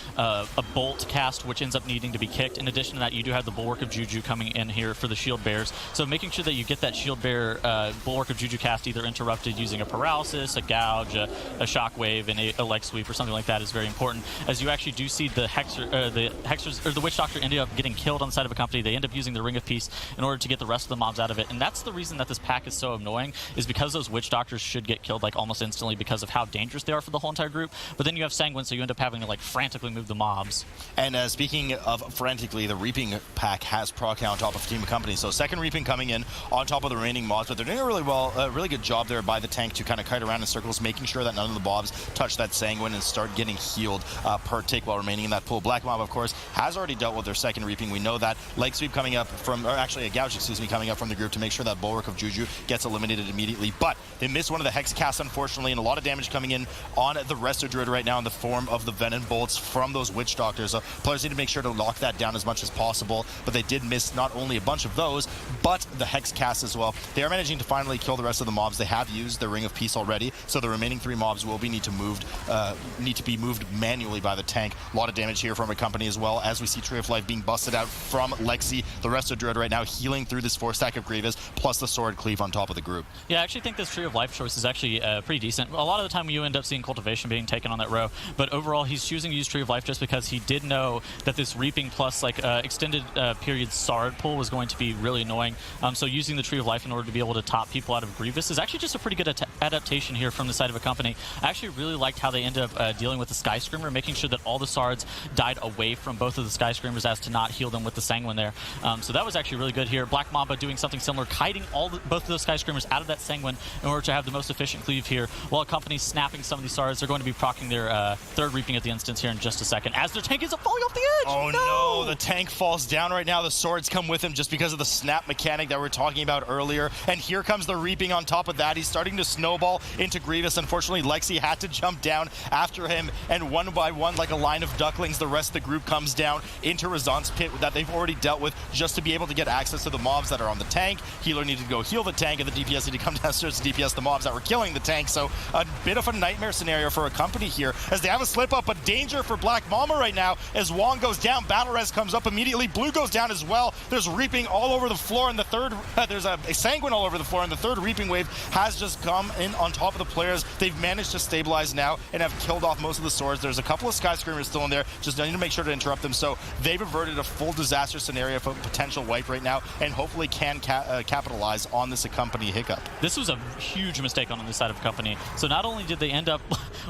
Bolt cast, which ends up needing to be kicked. In addition to that, you do have the Bulwark of Juju coming in here for the Shield Bearers, so making sure that you get that Shield Bearer Bulwark of Juju cast either interrupted using a Paralysis, a Gouge, a Shockwave, and a Leg Sweep or something like that is very important, as you actually do see the the Witch Doctor ended up getting killed on the side of Accompany. They end up using the Ring of Peace in order to get the rest of the mobs out of it, and that's the reason that this pack is so annoying, is because those Witch Doctors should get killed like almost instantly because of how dangerous they are for the whole entire group. But then you have Sanguine, so you end up having to like frantically move the mobs. And speaking of frantically, the Reaping pack has proc on top of Team Accompany, so second Reaping coming in on top of the remaining mobs, but they're doing a really good job there by the tank to kind of kite around in circles, making sure that none of the mobs touch that Sanguine and start getting healed per tick while remaining in that pool. Black Mob, of course, has already dealt with their second Reaping. We know that. Leg Sweep coming up from, or actually a Gouge, coming up from the group to make sure that Bulwark of Juju gets eliminated immediately. But they missed one of the Hex casts, unfortunately, and a lot of damage coming in on the Resto Druid right now in the form of the Venom Bolts from those Witch Doctors. So players need to make sure to lock that down as much as possible, but they did miss not only a bunch of those, but the Hex cast as well. They are managing to finally kill the rest of the mobs. They have used the Ring of Peace already, so the remaining 3 mobs will need to be moved manually by the tank. A lot of damage here from Accompany as well, as we see Tree of Life being busted out from Lexi. The rest of Druid right now healing through this 4-stack of Grievous, plus the Sword Cleave on top of the group. Yeah, I actually think this Tree of Life choice is actually pretty decent. A lot of the time you end up seeing Cultivation being taken on that row, but overall he's choosing to use Tree of Life just because he did know that this Reaping plus extended period Sard pull was going to be really annoying. So using the Tree of Life in order to be able to top people out of Grievous is actually just a pretty good adaptation here from the side of Accompany. I actually really liked how they ended up dealing with the Sky Screamer, making sure that all the Sards died away from both of the Sky Screamers as to not heal them with the Sanguine there. So that was actually really good here. Black Mamba doing something similar, kiting both of those Sky Screamers out of that Sanguine in order to have the most efficient cleave here, while Accompany snapping some of these Sards. They're going to be proccing their third Reaping at the instance here in just a second, as their tank is falling off the edge! Oh no! The tank falls down right now. The swords come with him just because of the snap mechanic that we were talking about earlier, and here comes the Reaping on top of that. He's starting to snowball into Grievous. Unfortunately, Lexi had to jump down after him, and one by one, like a line of ducklings, the rest of the group comes down into Razan's pit that they've already dealt with just to be able to get access to the mobs that are on the tank. Healer needed to go heal the tank, and the DPS needed to come downstairs to DPS the mobs that were killing the tank. So a bit of a nightmare scenario for Accompany here, as they have a slip up, but danger for Black Mamba right now as Wong goes down. Battle Res comes up immediately. Blue goes down as well. There's Reaping all over the floor, and the third there's a Sanguine all over the floor, and the third Reaping wave has just come in on top of the players. They've managed to stabilize now and have killed off most of the swords. there's a couple of Sky Screamers still in there. Just need to make sure to interrupt them. So they've averted a full disaster scenario for potential wipe right now, and hopefully can capitalize on this Accompany hiccup. This was a huge mistake on this side of Accompany. So not only did they end up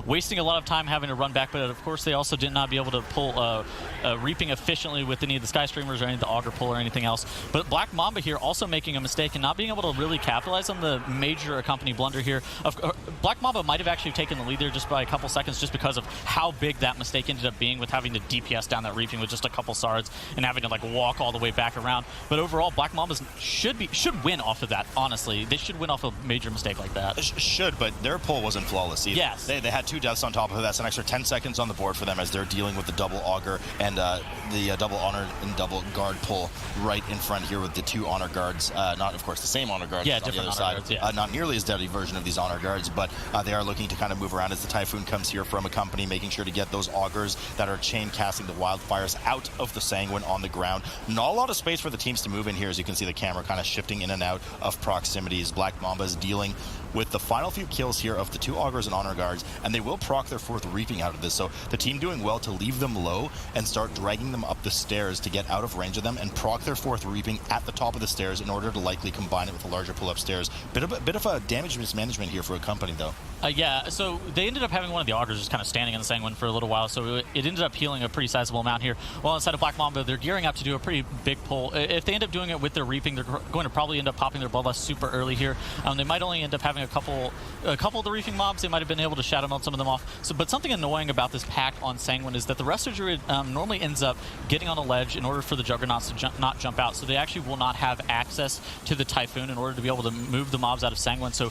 wasting a lot of time having to run back, but of course they also did not be able to pull reaping efficiently with any of the Sky Streamers or any of the Auger pull or anything else. But Black Mamba here also making a mistake and not being able to really capitalize on the major Accompany blunder here. Black Mamba might have actually taken the lead there just by a couple seconds just because of how big that mistake ended up being with having to DPS down that reaping with just a couple Sards and having to like walk all the way back around. But overall, Black Mamba should win off of that, honestly. They should win off a major mistake like that. Should, but their pull wasn't flawless either. Yes. They had 2 deaths on top of it. That's an extra 10 seconds on the board for them as they're dealing with the double Auger and the double Honor and double Guard pull right in front here with the 2 Honor Guards. Not, of course, the same Honor Guards on the other side. Guards, yeah. Not nearly as deadly version of these Honor Guards, but they are looking to kind of move around as the Typhoon comes here from Accompany, making sure to get those Augers that are chain casting the wildfires out of the Sanguine on the ground. Not a lot of space for the teams to move in here, as you can see the camera kind of shifting in and out of proximities. Black Mamba is dealing with the final few kills here of the 2 Augers and Honor Guards, and they will proc their 4th Reaping out of this. So the team doing well to leave them low and start dragging them up the stairs to get out of range of them and proc their 4th Reaping at the top of the stairs in order to likely combine it with a larger pull upstairs. Bit of a damage mismanagement here for Accompany, though. Yeah, so they ended up having one of the Augers just kind of standing in the Sanguine for a little while, so it ended up healing a pretty sizable amount here. While inside of Black Mamba, they're gearing up to do a pretty big pull. If they end up doing it with their Reaping, they're going to probably end up popping their Bloodlust super early here. They might only end up having a couple of the Reaping mobs. They might have been able to shadow melt some of them off. But something annoying about this pack on Sanguine is that the Resto Druid normally ends up getting on a ledge in order for the Juggernauts to not jump out, so they actually will not have access to the Typhoon in order to be able to move the mobs out of Sanguine. So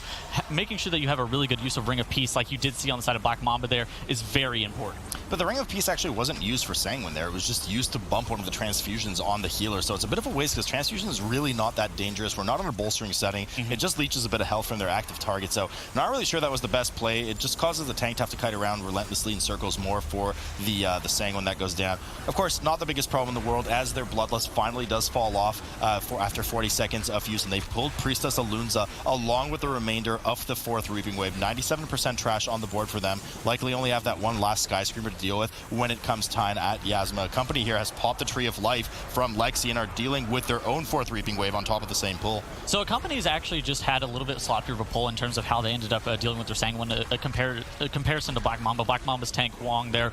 making sure that you have a really good use of Ring of Peace, like you did see on the side of Black Mamba there, is very important. But the Ring of Peace actually wasn't used for Sanguine there. It was just used to bump one of the transfusions on the healer. So it's a bit of a waste because transfusion is really not that dangerous. We're not in a bolstering setting. It just leeches a bit of health from their active target. So not really sure that was the best play. It just causes the tank to have to kite around relentlessly in circles more for the Sanguine that goes down. Of course, not the biggest problem in the world as their Bloodlust finally does fall off after 40 seconds of use, and they pulled Priestess Alunza along with the remainder of the 4th Reaping Wave. 97% trash on the board for them. Likely only have that one last Sky Screamer to deal with when it comes time at Yasma. Accompany here has popped the Tree of Life from Lexi and are dealing with their own 4th Reaping Wave on top of the same pull. So Accompany's actually just had a little bit sloppier of a pull in terms of how they ended up dealing with their Sanguine. A comparison to Black Mamba. Black Mamba's tank Wong there,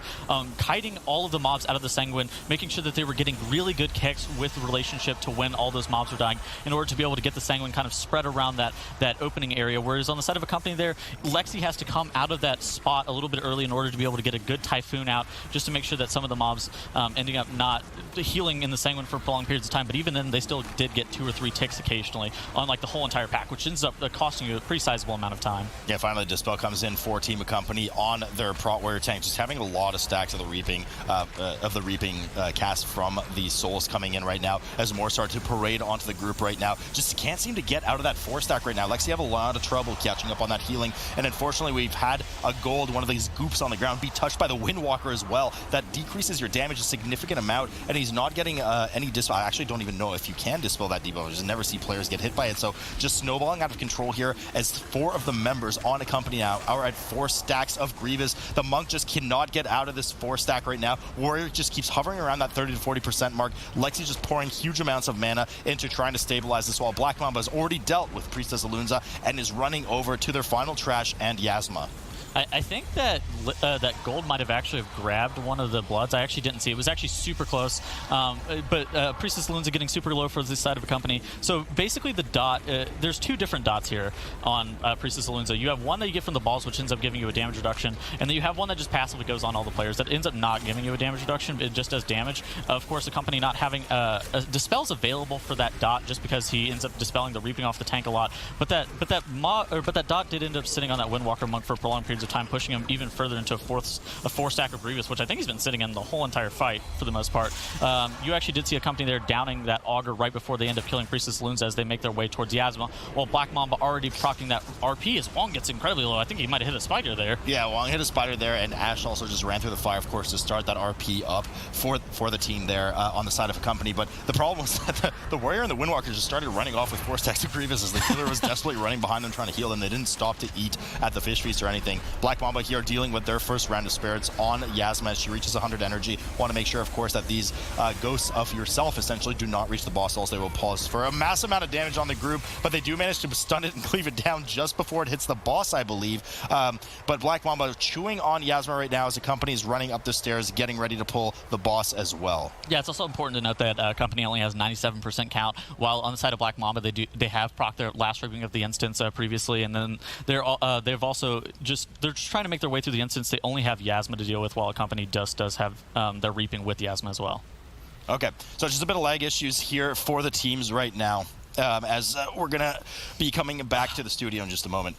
kiting all of the mobs out of the Sanguine, making sure that they were getting really good kicks with relationship to when all those mobs were dying in order to be able to get the Sanguine kind of spread around that opening area. Whereas on the side of Accompany there, Lexi has to come out of that spot a little bit early in order to be able to get a good Typhoon out, just to make sure that some of the mobs ending up not healing in the Sanguine for prolonged periods of time. But even then, they still did get 2 or 3 ticks occasionally on like the whole entire pack, which ends up costing you a pretty sizable amount of time. Yeah, finally Dispel comes in for Team Accompany on their Prot Warrior tank, just having a lot of stacks of the Reaping cast from the Souls coming in right now as more start to parade onto the group right now. Just can't seem to get out of that 4-stack right now. Lexi have a lot of trouble catching up on that healing, and unfortunately we've had a gold, one of these goops on the ground, be touched by the Windwalker as well. That decreases your damage a significant amount, and he's not getting any Dispel. I actually don't even know if you can Dispel that debuff. I just never see players get hit by it, so just snowballing out of control here as 4 of the members on Accompany now are at 4 stacks of Grievous. The Monk just cannot get out of this 4-stack right now. Warrior just keeps hovering around that 30 to 40% mark. Lexi just pouring huge amounts of mana into trying to stabilize this, while Black Mamba has already dealt with Priestess Alunza and is running over to their final trash and Yasma. I think that that gold might have actually grabbed one of the bloods. I actually didn't see. It was actually super close. But Priestess Lunza getting super low for this side of Accompany. So basically the dot, there's 2 different dots here on Priestess Lunza. You have one that you get from the balls, which ends up giving you a damage reduction. And then you have one that just passively goes on all the players that ends up not giving you a damage reduction. It just does damage. Of course, Accompany not having dispels available for that dot just because he ends up dispelling the reaping off the tank a lot. But that dot did end up sitting on that Windwalker Monk for prolonged periods of time, pushing him even further into a 4-stack of Grievous, which I think he's been sitting in the whole entire fight for the most part. You actually did see Accompany there downing that Auger right before they end up killing Priestess Lunza as they make their way towards Yasma, while Black Mamba already proccing that RP as Wong gets incredibly low. I think he might have hit a spider there. Yeah, Wong hit a spider there, and Ash also just ran through the fire, of course, to start that RP up for the team there on the side of Accompany. But the problem was that the Warrior and the Windwalker just started running off with 4 stacks of Grievous as the healer was desperately running behind them trying to heal them. They didn't stop to eat at the fish feast or anything. Black Mamba here dealing with their first round of spirits on Yasma as she reaches 100 energy. Want to make sure, of course, that these ghosts of yourself essentially do not reach the boss, else they will pause for a massive amount of damage on the group, but they do manage to stun it and cleave it down just before it hits the boss, I believe. But Black Mamba chewing on Yasma right now as Accompany is running up the stairs, getting ready to pull the boss as well. Yeah, it's also important to note that Accompany only has 97% count, while on the side of Black Mamba, they have proc their last reaping of the instance previously, and then they're just trying to make their way through the instance. They only have Yasma to deal with, while Accompany does have their reaping with Yasma as well. Okay, so just a bit of lag issues here for the teams right now, as we're going to be coming back to the studio in just a moment.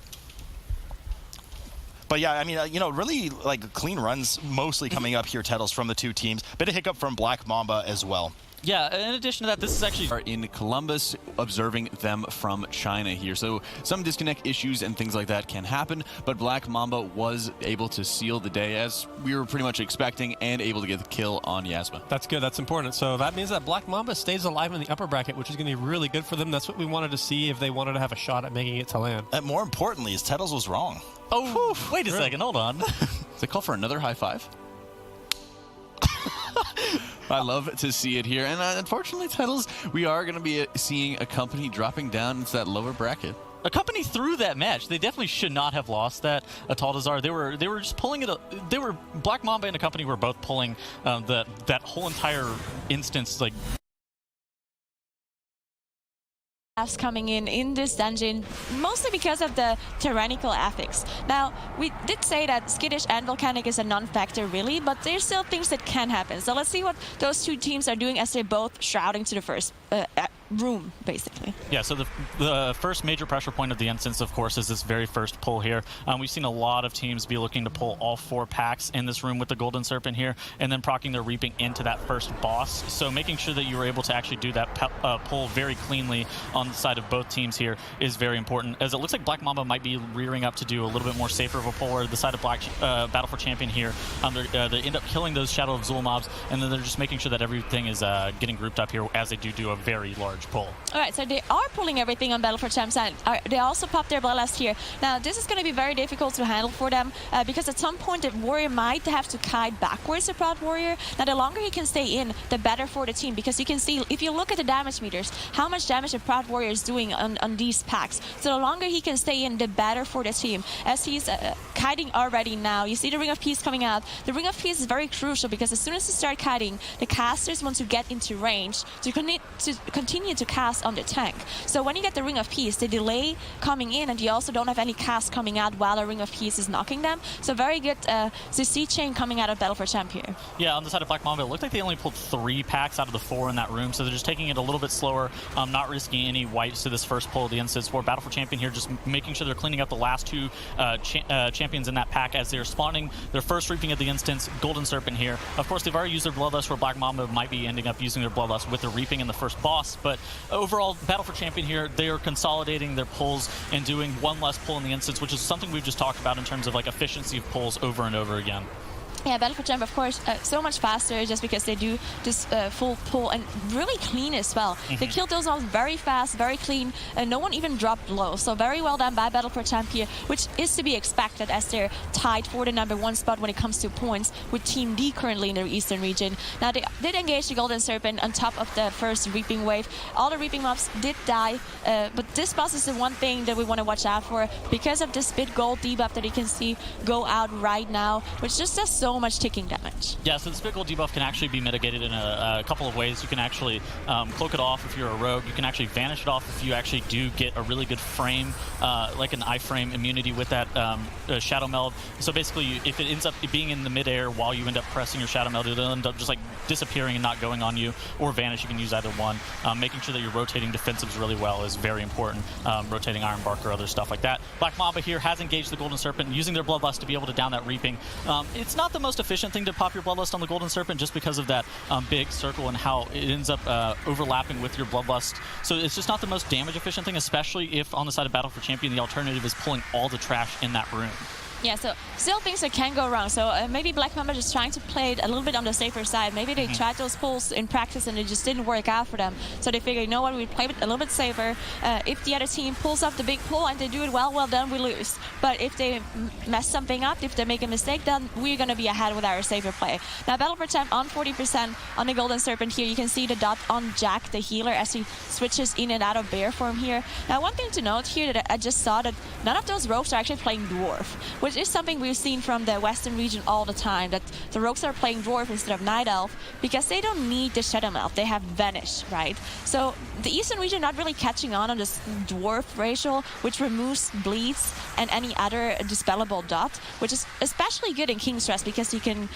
But yeah, I mean, really like clean runs mostly coming up here, titles from the two teams. Bit of hiccup from Black Mamba as well. Yeah, in addition to that, this is actually... are in Columbus, observing them from China here. So some disconnect issues and things like that can happen, but Black Mamba was able to seal the day as we were pretty much expecting and able to get the kill on Yasma. That's good. That's important. So that means that Black Mamba stays alive in the upper bracket, which is going to be really good for them. That's what we wanted to see if they wanted to have a shot at making it to land. And more importantly, is Tettles was wrong. Oh, wait a second. Hold on. Does it call for another high five? I love to see it here. And unfortunately, Titles, we are going to be seeing Accompany dropping down into that lower bracket. Accompany through that match. They definitely should not have lost that. Atal'dazor, they were just pulling it. They were Black Mamba and Accompany were both pulling that whole entire instance like. Coming in this dungeon, mostly because of the tyrannical ethics. Now, we did say that skittish and volcanic is a non-factor really, but there's still things that can happen. So let's see what those two teams are doing as they're both shrouding to the first room, basically. Yeah, so the first major pressure point of the instance, of course, is this very first pull here. We've seen a lot of teams be looking to pull all 4 packs in this room with the Golden Serpent here, and then proccing their reaping into that first boss. So making sure that you were able to actually do that pull very cleanly on the side of both teams here is very important, as it looks like Black Mamba might be rearing up to do a little bit more safer of a pull, where the side of Black Battle for Champion here, they end up killing those Shadow of Zul mobs, and then they're just making sure that everything is getting grouped up here as they do a very large pull. All right, so they are pulling everything on Battle for Champs, and they also pop their Bloodlust here. Now, this is going to be very difficult to handle for them, because at some point the Warrior might have to kite backwards the Proud Warrior. Now, the longer he can stay in, the better for the team, because you can see, if you look at the damage meters, how much damage the Proud Warrior is doing on these packs. So the longer he can stay in, the better for the team. As he's kiting already now, you see the Ring of Peace coming out. The Ring of Peace is very crucial, because as soon as you start kiting, the casters want to get into range to continue to cast on the tank. So when you get the Ring of Peace, the delay coming in, and you also don't have any cast coming out while the Ring of Peace is knocking them. So very good CC chain coming out of Battle for Champ here. Yeah, on the side of Black Mamba, it looked like they only pulled 3 packs out of the 4 in that room, so they're just taking it a little bit slower, not risking any wipes to this first pull of the instance. For Battle for Champion here, just making sure they're cleaning up the last 2 champions in that pack as they're spawning their first reaping of the instance, Golden Serpent here. Of course, they've already used their Bloodlust, where Black Mamba might be ending up using their Bloodlust with their reaping in the first boss, but overall, Battle for Champion here, they are consolidating their pulls and doing 1 less pull in the instance, which is something we've just talked about in terms of like efficiency of pulls over and over again. Yeah, Battle for Champ, of course, so much faster just because they do this full pull, and really clean as well. They killed those all very fast, very clean, and no one even dropped low. So very well done by Battle for Champ here, which is to be expected as they're tied for the #1 spot when it comes to points with Team D currently in the Eastern region. Now, they did engage the Golden Serpent on top of the first Reaping wave. All the Reaping mobs did die, but this boss is the one thing that we want to watch out for because of this bit gold debuff that you can see go out right now, which just does so much ticking damage. Yeah, so the Spit Gold debuff can actually be mitigated in a couple of ways. You can actually cloak it off if you're a rogue. You can actually vanish it off if you actually do get a really good frame, like an iframe immunity with that Shadow Meld. So basically, if it ends up being in the midair while you end up pressing your Shadow Meld, it'll end up just like disappearing and not going on you, or vanish. You can use either one. Making sure that you're rotating defensives really well is very important. Rotating Iron Bark or other stuff like that. Black Mamba here has engaged the Golden Serpent, using their Bloodlust to be able to down that Reaping. It's not the most efficient thing to pop your Bloodlust on the Golden Serpent, just because of that big circle and how it ends up overlapping with your Bloodlust. So it's just not the most damage efficient thing, especially if on the side of Battle for Champion the alternative is pulling all the trash in that room. Yeah, so still things that can go wrong. So maybe Black Mamba just trying to play it a little bit on the safer side. Maybe they tried those pulls in practice and it just didn't work out for them. So they figured, you know what, we play it a little bit safer. If the other team pulls off the big pull and they do it well, then we lose. But if they mess something up, if they make a mistake, then we're going to be ahead with our safer play. Now, Battle for Champ on 40% on the Golden Serpent here. You can see the dot on Jack, the healer, as he switches in and out of bear form here. Now, one thing to note here that I just saw that none of those rogues are actually playing Dwarf, which is something we've seen from the Western region all the time, that the rogues are playing Dwarf instead of Night Elf because they don't need the Shadow Melt. They have Vanish, right? So the Eastern region not really catching on this Dwarf racial, which removes bleeds and any other dispellable dot, which is especially good in King's Stress because you can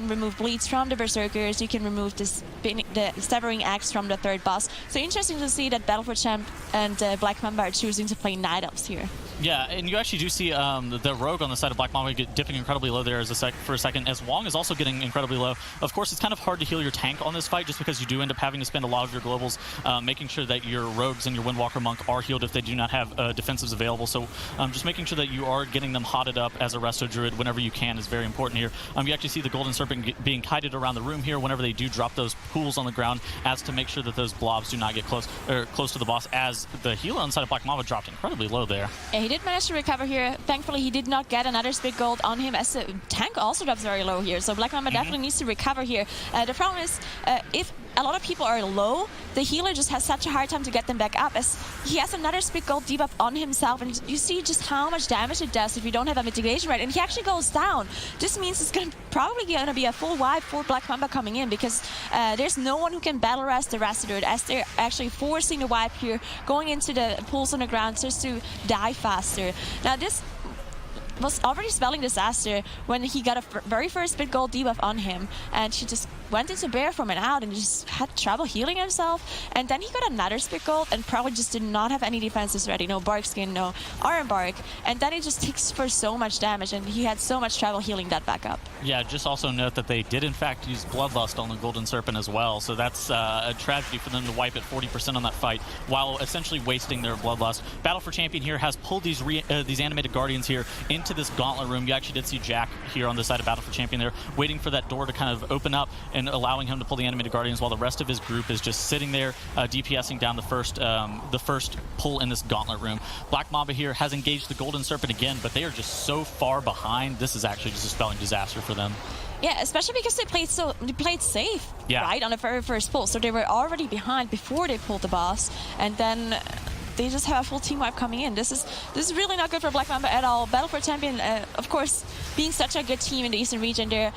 remove bleeds from the Berserkers, you can remove the Severing Axe from the third boss. So interesting to see that Battle for Champ and Black Mamba are choosing to play Night Elves here. Yeah, and you actually do see the rogue on the side of Black Mamba dipping incredibly low there for a second, as Wong is also getting incredibly low. Of course, it's kind of hard to heal your tank on this fight just because you do end up having to spend a lot of your globals making sure that your rogues and your Windwalker Monk are healed if they do not have defensives available. So just making sure that you are getting them hotted up as a Resto Druid whenever you can is very important here. You actually see the Golden Serpent being kited around the room here whenever they do drop those pools on the ground, as to make sure that those blobs do not get close to the boss, as the healer on the side of Black Mamba dropped incredibly low there. Yeah, he did manage to recover here. Thankfully, he did not get another spit gold on him, as the tank also drops very low here. So Black Mamba definitely needs to recover here. The problem is, if a lot of people are low, the healer just has such a hard time to get them back up, as he has another spit gold debuff on himself, and you see just how much damage it does if you don't have a mitigation right, and he actually goes down. This means it's probably going to be a full wipe for Black Mamba coming in, because there's no one who can battle rest the Resto, as they're actually forcing the wipe here, going into the pools on the ground just to die faster. Now this was already spelling disaster when he got a very first spit gold debuff on him, and he just went into bear form and out and just had trouble healing himself, and then he got another spit gold and probably just did not have any defenses ready, no bark skin, no iron bark, and then it just takes for so much damage, and he had so much trouble healing that back up. Yeah, just also note that they did in fact use Bloodlust on the Golden Serpent as well, so that's a tragedy for them to wipe at 40% on that fight while essentially wasting their Bloodlust. Battle for Champion here has pulled these animated guardians here into this gauntlet room. You actually did see Jack here on the side of Battle for Champion there, waiting for that door to kind of open up and allowing him to pull the animated guardians, while the rest of his group is just sitting there DPSing down the first pull in this gauntlet room. Black Mamba here has engaged the Golden Serpent again, but they are just so far behind. This is actually just a spelling disaster for them. Yeah, especially because they played safe, right, on the very first pull. So they were already behind before they pulled the boss, and then they just have a full team wipe coming in. This is really not good for Black Mamba at all. Battle for Champion, of course, being such a good team in the Eastern region, their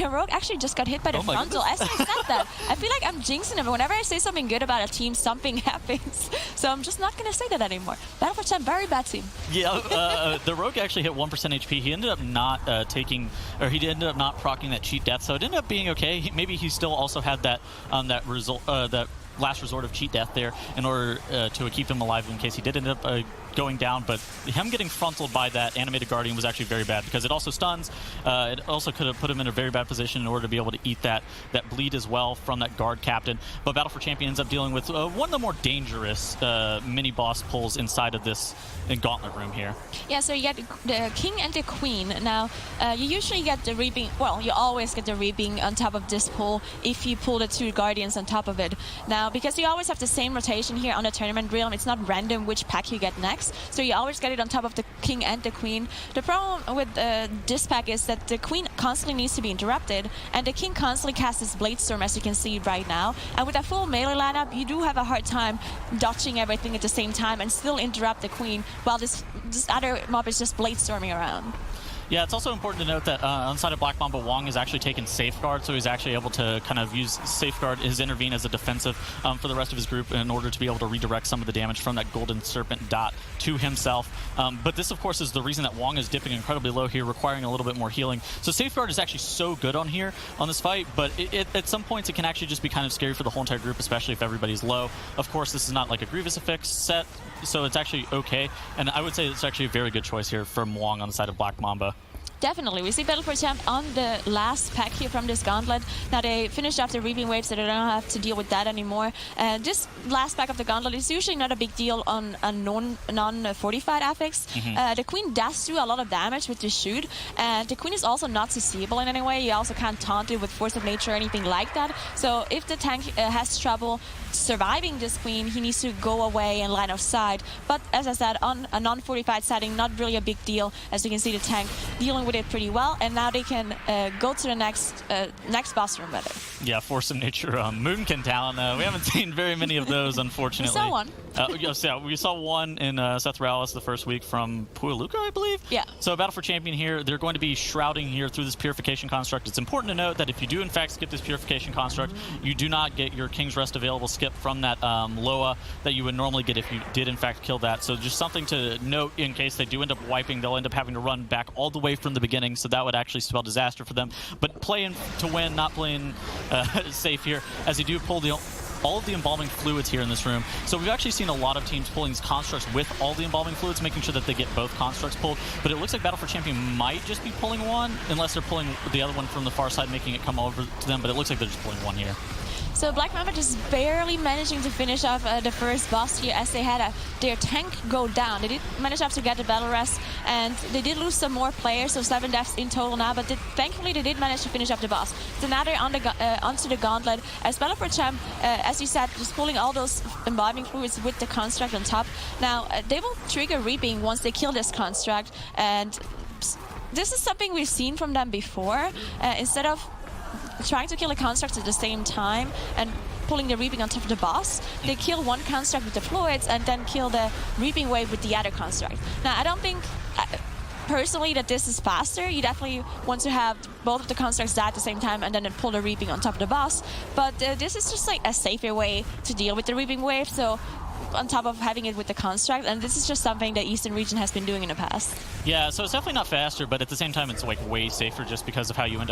rogue actually just got hit by the frontal. As I said that, I feel like I'm jinxing them. Whenever I say something good about a team, something happens. So I'm just not going to say that anymore. Battle for Champion, very bad team. Yeah, the rogue actually hit 1% HP. He ended up not he ended up not proccing that cheat death, so it ended up being okay. Maybe he still also had that that last resort of cheat death there in order to keep him alive in case he did end up going down, but him getting frontaled by that animated guardian was actually very bad because it also stuns. It also could have put him in a very bad position in order to be able to eat that bleed as well from that guard captain. But Battle for Champion ends up dealing with one of the more dangerous mini boss pulls inside of this gauntlet room here. Yeah, so you get the king and the queen. Now, you usually get the reaping, well, you always get the reaping on top of this pull if you pull the two guardians on top of it. Now, because you always have the same rotation here on the tournament realm, it's not random which pack you get next. So you always get it on top of the king and the queen. The problem with this pack is that the queen constantly needs to be interrupted, and the king constantly casts his blade storm, as you can see right now. And with a full melee lineup, you do have a hard time dodging everything at the same time and still interrupt the queen, while this other mob is just blade storming around. Yeah, it's also important to note that on the side of Black Mamba, Wong has actually taken Safeguard, so he's actually able to kind of use Safeguard, his intervene as a defensive for the rest of his group in order to be able to redirect some of the damage from that Golden Serpent dot to himself. But this, of course, is the reason that Wong is dipping incredibly low here, requiring a little bit more healing. So Safeguard is actually so good on here, on this fight, but at some points it can actually just be kind of scary for the whole entire group, especially if everybody's low. Of course, this is not like a Grievous Effects set, so it's actually okay, and I would say it's actually a very good choice here from Wong on the side of Black Mamba. Definitely. We see Battle for Champ on the last pack here from this gauntlet. Now they finished off the Reaping Wave, so they don't have to deal with that anymore. This last pack of the gauntlet is usually not a big deal on a non-fortified affix. The Queen does do a lot of damage with the shoot. The Queen is also not seeable in any way. You also can't taunt it with Force of Nature or anything like that. So if the tank has trouble surviving this Queen, he needs to go away in line of sight. But as I said, on a non-fortified setting, not really a big deal. As you can see, the tank dealing with it pretty well, and now they can go to the next boss room better. Yeah, Force of Nature, Moonkin Talon. We haven't seen very many of those, unfortunately. We saw one. Yes, yeah, we saw one in Seth Morales the first week from Pualuka, I believe. Yeah. So Battle for Champion here, they're going to be shrouding here through this Purification Construct. It's important to note that if you do in fact skip this Purification Construct, you do not get your King's Rest available skip from that Loa that you would normally get if you did in fact kill that. So just something to note in case they do end up wiping, they'll end up having to run back all the way from the beginning, so that would actually spell disaster for them. But playing to win, not playing safe here, as they do pull all of the embalming fluids here in this room. So we've actually seen a lot of teams pulling these constructs with all the embalming fluids, making sure that they get both constructs pulled. But it looks like Battle for Champion might just be pulling one, unless they're pulling the other one from the far side, making it come over to them. But it looks like they're just pulling one here. So Black Mamba just barely managing to finish off the first boss here, as they had their tank go down. They did manage to get the battle rest, and they did lose some more players, so 7 deaths in total now, but thankfully they did manage to finish off the boss. So now they're onto the gauntlet, as Battle for Champ, as you said, just pulling all those embalming fluids with the construct on top. Now they will trigger Reaping once they kill this construct, and this is something we've seen from them before. Instead of trying to kill a construct at the same time and pulling the Reaping on top of the boss, they kill one construct with the fluids and then kill the Reaping wave with the other construct. Now, I don't think personally that this is faster. You definitely want to have both of the constructs die at the same time and then pull the Reaping on top of the boss. But this is just like a safer way to deal with the Reaping wave. So on top of having it with the construct, and this is just something that Eastern region has been doing in the past. Yeah, so it's definitely not faster, but at the same time it's like way safer just because of how you end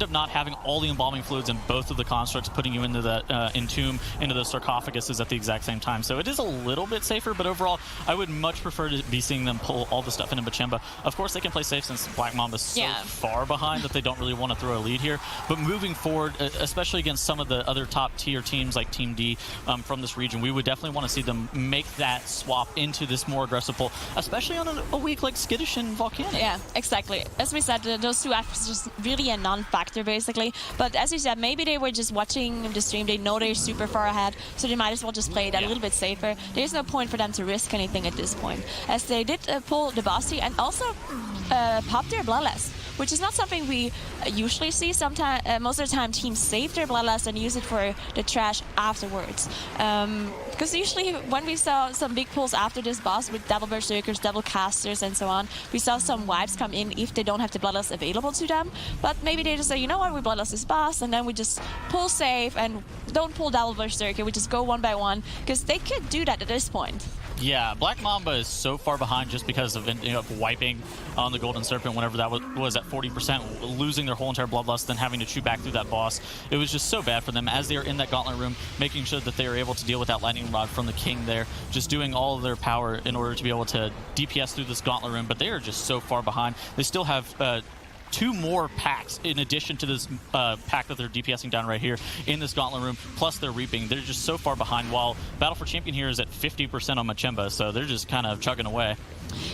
up not having all the embalming fluids in both of the constructs, putting you into that entomb, into those sarcophaguses at the exact same time. So it is a little bit safer, but overall I would much prefer to be seeing them pull all the stuff into Machemba. Of course they can play safe since Black Mamba's so far behind that they don't really want to throw a lead here, but moving forward, especially against some of the other top tier teams like Team D from this region, we would definitely want to see them make that swap into this more aggressive pull, especially on a week like Skittish and Volcanic. Yeah, exactly. As we said, those two actors are just really a non-factor, basically. But as you said, maybe they were just watching the stream. They know they're super far ahead, so they might as well just play that a little bit safer. There's no point for them to risk anything at this point, as they did pull the bossy and also pop their Bloodlust, which is not something we usually see. Sometimes, most of the time, teams save their Bloodlust and use it for the trash afterwards. Because usually when we saw some big pulls after this boss with double Berserkers, double Casters, and so on, we saw some wipes come in if they don't have the Bloodlust available to them. But maybe they just say, you know what, we Bloodlust this boss, and then we just pull safe and don't pull double Berserker. We just go one by one, because they could do that at this point. Yeah, Black Mamba is so far behind just because of ending up wiping on the Golden Serpent whenever that was at 40%, losing their whole entire Bloodlust, then having to chew back through that boss. It was just so bad for them as they were in that gauntlet room, making sure that they were able to deal with that Lightning Rod from the King there, just doing all of their power in order to be able to DPS through this gauntlet room, but they are just so far behind. They still have 2 more packs in addition to this pack that they're DPSing down right here in this gauntlet room, plus they're Reaping. They're just so far behind, while Battle for Champion here is at 50% on Machemba, so they're just kind of chugging away.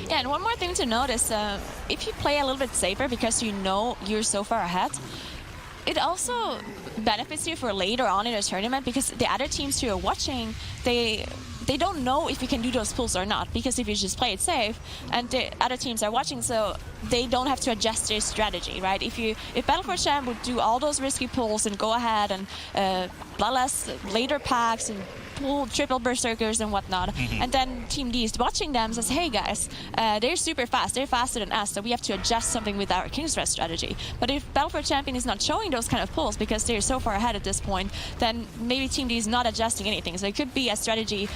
Yeah, and one more thing to notice, if you play a little bit safer because you know you're so far ahead, it also benefits you for later on in a tournament, because the other teams who are watching, they don't know if you can do those pulls or not, because if you just play it safe and the other teams are watching, so they don't have to adjust their strategy, right? If Battle for Champ would do all those risky pulls and go ahead and Bloodlust later packs and pull triple Berserkers and whatnot, and then Team D is watching them and says, hey guys, they're super fast, they're faster than us, so we have to adjust something with our King's Rest strategy. But if Battle for Champion is not showing those kind of pulls because they're so far ahead at this point, then maybe Team D is not adjusting anything, so it could be a strategy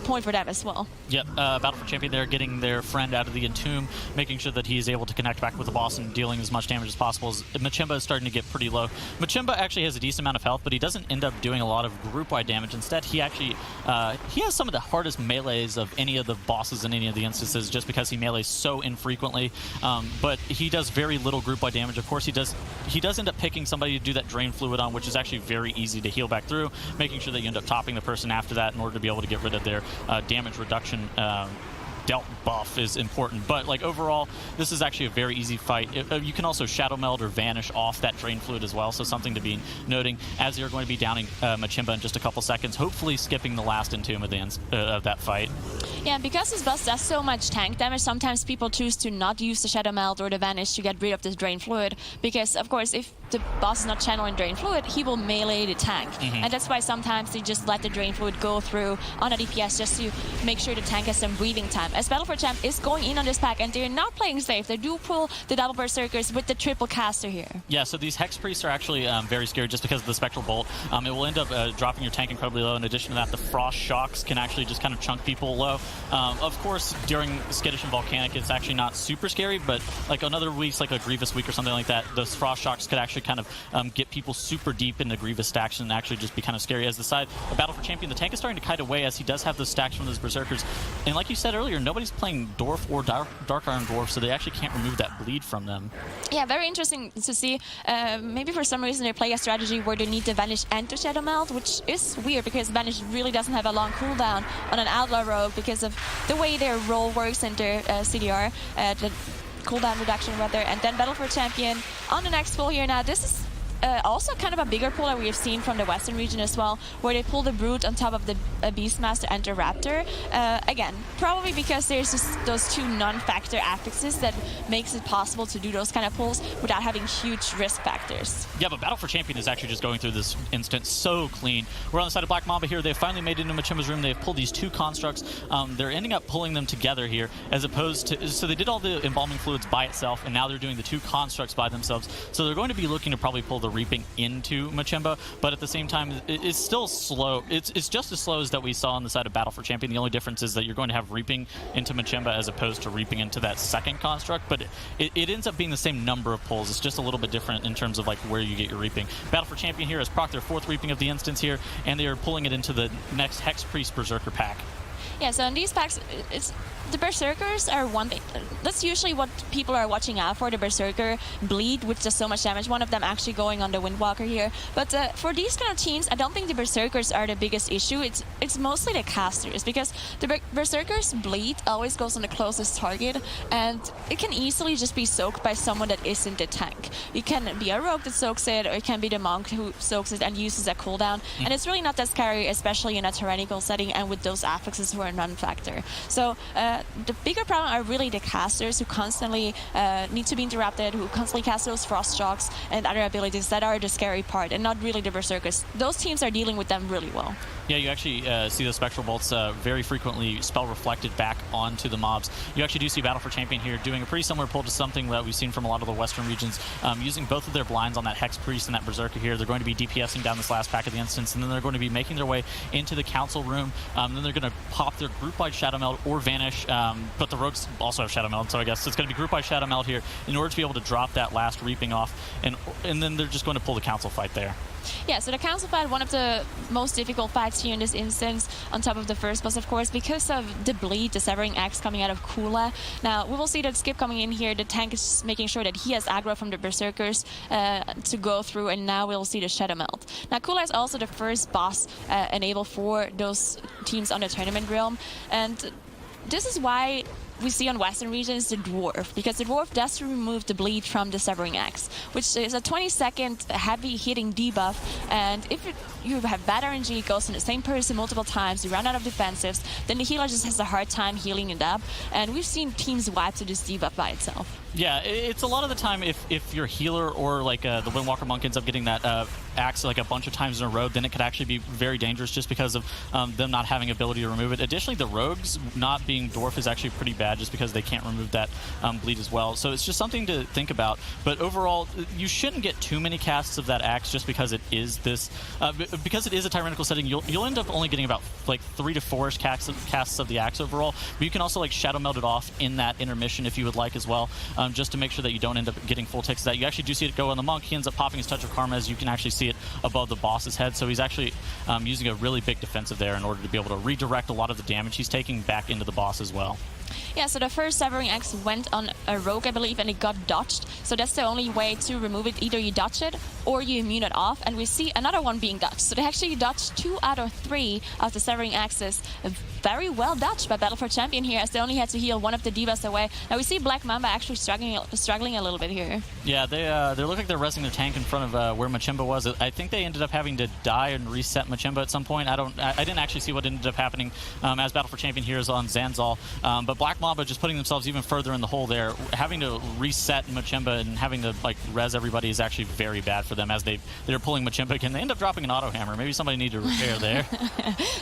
point for them as well. Yep, Battle for Champion there, getting their friend out of the entomb, making sure that he he is able to connect back with the boss and dealing as much damage as possible, Machimba is starting to get pretty low. Machimba actually has a decent amount of health, but he doesn't end up doing a lot of group-wide damage. Instead, he actually he has some of the hardest melees of any of the bosses in any of the instances, just because he melees so infrequently. But he does very little group-wide damage. Of course, he does end up picking somebody to do that drain fluid on, which is actually very easy to heal back through, making sure that you end up topping the person after that in order to be able to get rid of their damage reduction dealt buff is important. But like overall, this is actually a very easy fight. You can also Shadow Meld or Vanish off that Drain Fluid as well, so something to be noting as you're going to be downing Machimba in just a couple seconds, hopefully skipping the last Entomb at the end of that fight. Yeah, because this boss does so much tank damage, sometimes people choose to not use the Shadow Meld or the Vanish to get rid of this Drain Fluid, because of course if the boss is not channeling Drain Fluid, he will melee the tank. And that's why sometimes they just let the Drain Fluid go through on a DPS just to make sure the tank has some breathing time. As Battle for Champ is going in on this pack, and they're not playing safe. They do pull the double Berserkers with the triple caster here. Yeah, so these Hex Priests are actually very scary just because of the Spectral Bolt. It will end up dropping your tank incredibly low. In addition to that, the Frost Shocks can actually just kind of chunk people low. Of course, during Skittish and Volcanic, it's actually not super scary, but like another week's like a Grievous week or something like that, those Frost Shocks could actually kind of get people super deep into Grievous stacks and actually just be kind of scary. As the side of Battle for Champion, the tank is starting to kite away as he does have those stacks from those Berserkers. And like you said earlier, nobody's playing Dwarf or Dark Iron Dwarf, so they actually can't remove that bleed from them. Yeah, very interesting to see. Maybe for some reason they play a strategy where they need to Vanish and to Shadow Meld, which is weird because Vanish really doesn't have a long cooldown on an Outlaw Rogue because of the way their roll works and their CDR, the cooldown reduction rather. And then Battle for Champion on the next pull here. Now this is also kind of a bigger pull that we have seen from the Western region as well, where they pull the Brute on top of the Beastmaster and the Raptor. Again, probably because there's just those two non-factor affixes that makes it possible to do those kind of pulls without having huge risk factors. Yeah, but Battle for Champion is actually just going through this instance so clean. We're on the side of Black Mamba here. They've finally made it into Machimba's room. They've pulled these two constructs. They're ending up pulling them together here, as opposed to... So they did all the embalming fluids by itself, and now they're doing the two constructs by themselves. So they're going to be looking to probably pull the Reaping into Machimba, but at the same time, it's still slow. It's just as slow as that we saw on the side of Battle for Champion. The only difference is that you're going to have Reaping into Machimba as opposed to Reaping into that second construct, but it ends up being the same number of pulls. It's just a little bit different in terms of like where you get your Reaping. Battle for Champion here has proc their fourth Reaping of the instance here, and they are pulling it into the next Hex Priest Berserker pack. Yeah, so in these packs, the Berserkers are one thing. That's usually what people are watching out for, the Berserker bleed, which does so much damage. One of them actually going on the Windwalker here. But for these kind of teams, I don't think the Berserkers are the biggest issue. It's mostly the casters, because the Berserkers bleed always goes on the closest target, and it can easily just be soaked by someone that isn't the tank. It can be a rogue that soaks it, or it can be the monk who soaks it and uses a cooldown. And it's really not that scary, especially in a tyrannical setting and with those affixes who are non-factor. So the bigger problem are really the casters who constantly need to be interrupted, who constantly cast those Frost Shocks and other abilities that are the scary part, and not really the Berserkers. Those teams are dealing with them really well. Yeah, you actually see the Spectral Bolts very frequently spell reflected back onto the mobs. You actually do see Battle for Champion here doing a pretty similar pull to something that we've seen from a lot of the Western regions, using both of their blinds on that Hex Priest and that Berserker here. They're going to be DPSing down this last pack of the instance, and then they're going to be making their way into the Council Room. Then they're going to pop their group-wide Shadow Meld or Vanish, but the Rogues also have Shadow Meld, so I guess it's going to be group-wide Shadow Meld here in order to be able to drop that last Reaping off, and then they're just going to pull the Council fight there. Yeah, so the Council fight, one of the most difficult fights here in this instance, on top of the first boss, of course, because of the bleed, the Severing Axe coming out of Kula. Now, we will see that Skip coming in here. The tank is making sure that he has aggro from the Berserkers to go through, and now we'll see the Shadow Meld. Now, Kula is also the first boss enabled for those teams on the tournament realm, and this is why we see on Western regions the Dwarf, because the Dwarf does remove the bleed from the Severing Axe, which is a 20-second heavy hitting debuff, and if you have bad RNG, it goes in the same person multiple times, you run out of defensives, then the healer just has a hard time healing it up, and we've seen teams wipe to this debuff by itself. Yeah, it's a lot of the time if your healer or like the Windwalker Monk ends up getting that axe like a bunch of times in a row, then it could actually be very dangerous just because of them not having ability to remove it. Additionally, the rogues not being dwarf is actually pretty bad just because they can't remove that bleed as well. So it's just something to think about. But overall, you shouldn't get too many casts of that axe just because it is this, because it is a tyrannical setting. You'll end up only getting about like 3 to 4-ish casts of the axe overall. But you can also like shadow meld it off in that intermission if you would like as well, just to make sure that you don't end up getting full ticks of that. You actually do see it go on the monk. He ends up popping his touch of karma, as you can actually see it above the boss's head. So he's actually using a really big defensive there in order to be able to redirect a lot of the damage he's taking back into the boss as well. Yeah, so the first Severing Axe went on a rogue, I believe, and it got dodged. So that's the only way to remove it. Either you dodge it or you immune it off. And we see another one being dodged. So they actually dodged 2 out of 3 of the Severing Axes. Very well dodged by Battle for Champion here, as they only had to heal one of the divas away. Now we see Black Mamba actually struggling a little bit here. Yeah, they look like they're resting their tank in front of where Machimba was. I think they ended up having to die and reset Machimba at some point. I didn't actually see what ended up happening as Battle for Champion here is on Zanzal. But Black Mamba just putting themselves even further in the hole there. Having to reset Machimba and having to like res everybody is actually very bad for them, as they're pulling Machimba again. They end up dropping an auto hammer. Maybe somebody need to repair there.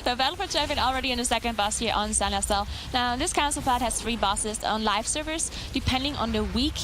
The Battle for Champion already in the second boss here on Zanzal. Now this council plat has 3 bosses on live servers. Depending on the week,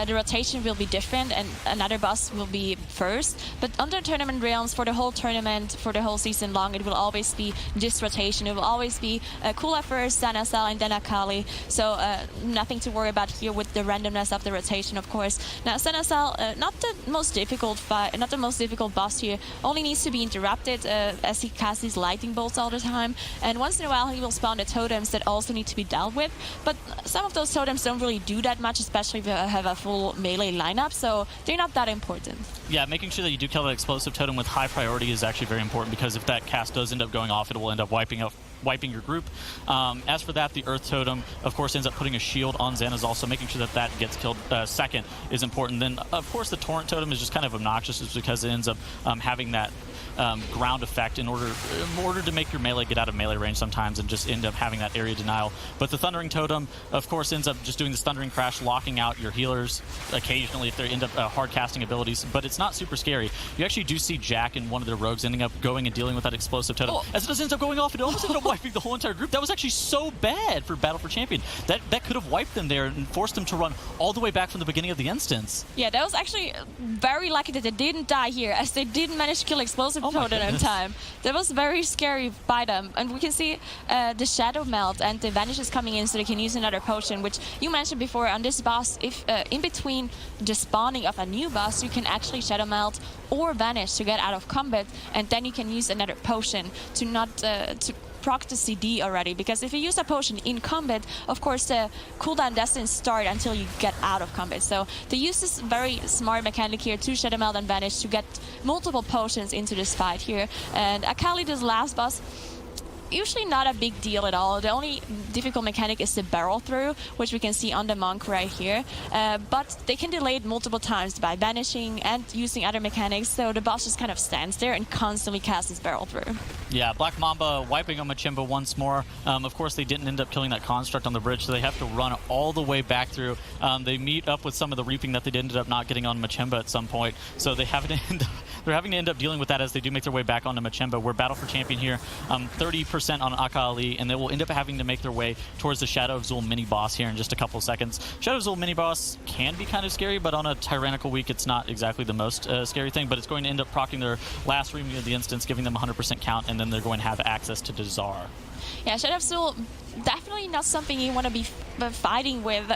the rotation will be different and another boss will be first. But under tournament realms, for the whole tournament, for the whole season long, it will always be this rotation. It will always be Kula first, Zanzal, and then Akali. So nothing to worry about here with the randomness of the rotation, of course. Now Zanzal, not the most difficult boss here. Only needs to be interrupted as he casts these lightning bolts all the time. And once in a while he will spawn the totems that also need to be dealt with. But some of those totems don't really do that much, especially if you have a full melee lineup. So they're not that important. Yeah, making sure that you do kill that explosive totem with high priority is actually very important, because if that cast does end up going off, it will end up wiping your group. As for that, the Earth Totem, of course, ends up putting a shield on Zanzal, so making sure that gets killed second is important. Then, of course, the Torrent Totem is just kind of obnoxious, just because it ends up having that ground effect in order to make your melee get out of melee range sometimes and just end up having that area denial. But the Thundering Totem, of course, ends up just doing this Thundering Crash, locking out your healers occasionally if they end up hard casting abilities, but it's not super scary. You actually do see Jack and one of their rogues ending up going and dealing with that explosive totem. As it does end up going off, it almost ended up wiping the whole entire group. That was actually so bad for Battle for Champion. That could have wiped them there and forced them to run all the way back from the beginning of the instance. Yeah, that was actually very lucky that they didn't die here, as they didn't manage to kill explosive totem in time. That was very scary by them. And we can see the Shadow Melt and the Vanishes coming in, so they can use another potion, which you mentioned before on this boss. If in between the spawning of a new boss, you can actually Shadow Melt or Vanish to get out of combat, and then you can use another potion to not to proc the CD already, because if you use a potion in combat, of course the cooldown doesn't start until you get out of combat. So they use this very smart mechanic here to Shadow Melt and Vanish to get multiple potions into this fight here. And Akali, this last boss, usually not a big deal at all. The only difficult mechanic is the barrel through, which we can see on the monk right here. But they can delay it multiple times by vanishing and using other mechanics, so the boss just kind of stands there and constantly casts his barrel through. Yeah, Black Mamba wiping on Machimba once more. Of course, they didn't end up killing that construct on the bridge, so they have to run all the way back through. They meet up with some of the reaping that they ended up not getting on Machimba at some point, so they're having to end up dealing with that as they do make their way back onto Machimba. We're Battle for Champion here, 30% on Akali, and they will end up having to make their way towards the Shadow of Zul mini-boss here in just a couple of seconds. Shadow of Zul mini-boss can be kind of scary, but on a tyrannical week, it's not exactly the most scary thing, but it's going to end up proccing their last reaming of the instance, giving them 100% count, and then they're going to have access to Dazor. Yeah, Shadow of Zul, definitely not something you want to be fighting with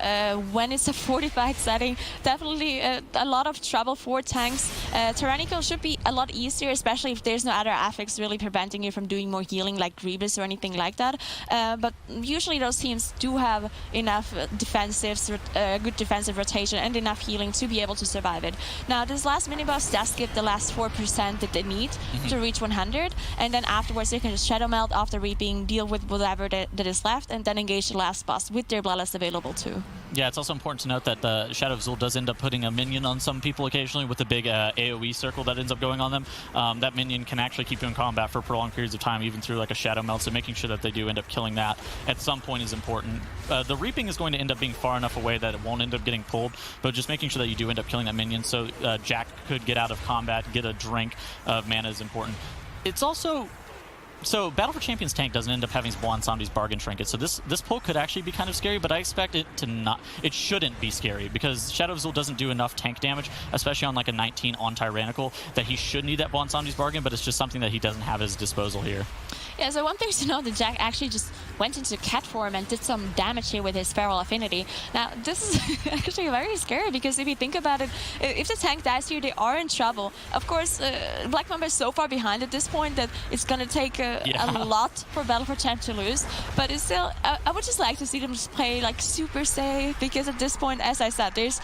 when it's a fortified setting. Definitely a lot of trouble for tanks. Tyrannical should be a lot easier, especially if there's no other affix really preventing you from doing more healing like Grievous or anything like that. But usually those teams do have enough defensives, good defensive rotation and enough healing to be able to survive it. Now this last mini-boss does give the last 4% that they need to reach 100, and then afterwards they can just Shadow Melt after reaping, deal deal with whatever that is left, and then engage the last boss with their Bloodlust available too. Yeah, it's also important to note that the Shadow of Zul does end up putting a minion on some people occasionally with a big AoE circle that ends up going on them. That minion can actually keep you in combat for prolonged periods of time, even through like a Shadow Melt, so making sure that they do end up killing that at some point is important. The Reaping is going to end up being far enough away that it won't end up getting pulled, but just making sure that you do end up killing that minion so Jack could get out of combat, get a drink of mana is important. It's also... So Battle for Champions tank doesn't end up having Bwansamdi's Bargain Trinket, so this pull could actually be kind of scary, but I expect it to not. It shouldn't be scary because Shadow of Zul doesn't do enough tank damage, especially on like a 19 on Tyrannical, that he should need that Bwansamdi's Bargain, but it's just something that he doesn't have at his disposal here. Yeah, so one thing to know that Jack actually just went into cat form and did some damage here with his Feral Affinity. Now, this is actually very scary because if you think about it, if the tank dies here, they are in trouble. Of course, Black Mamba is so far behind at this point that it's going to take a lot for Battle for Champ to lose. But it's still, I would just like to see them just play like super safe because at this point, as I said, there's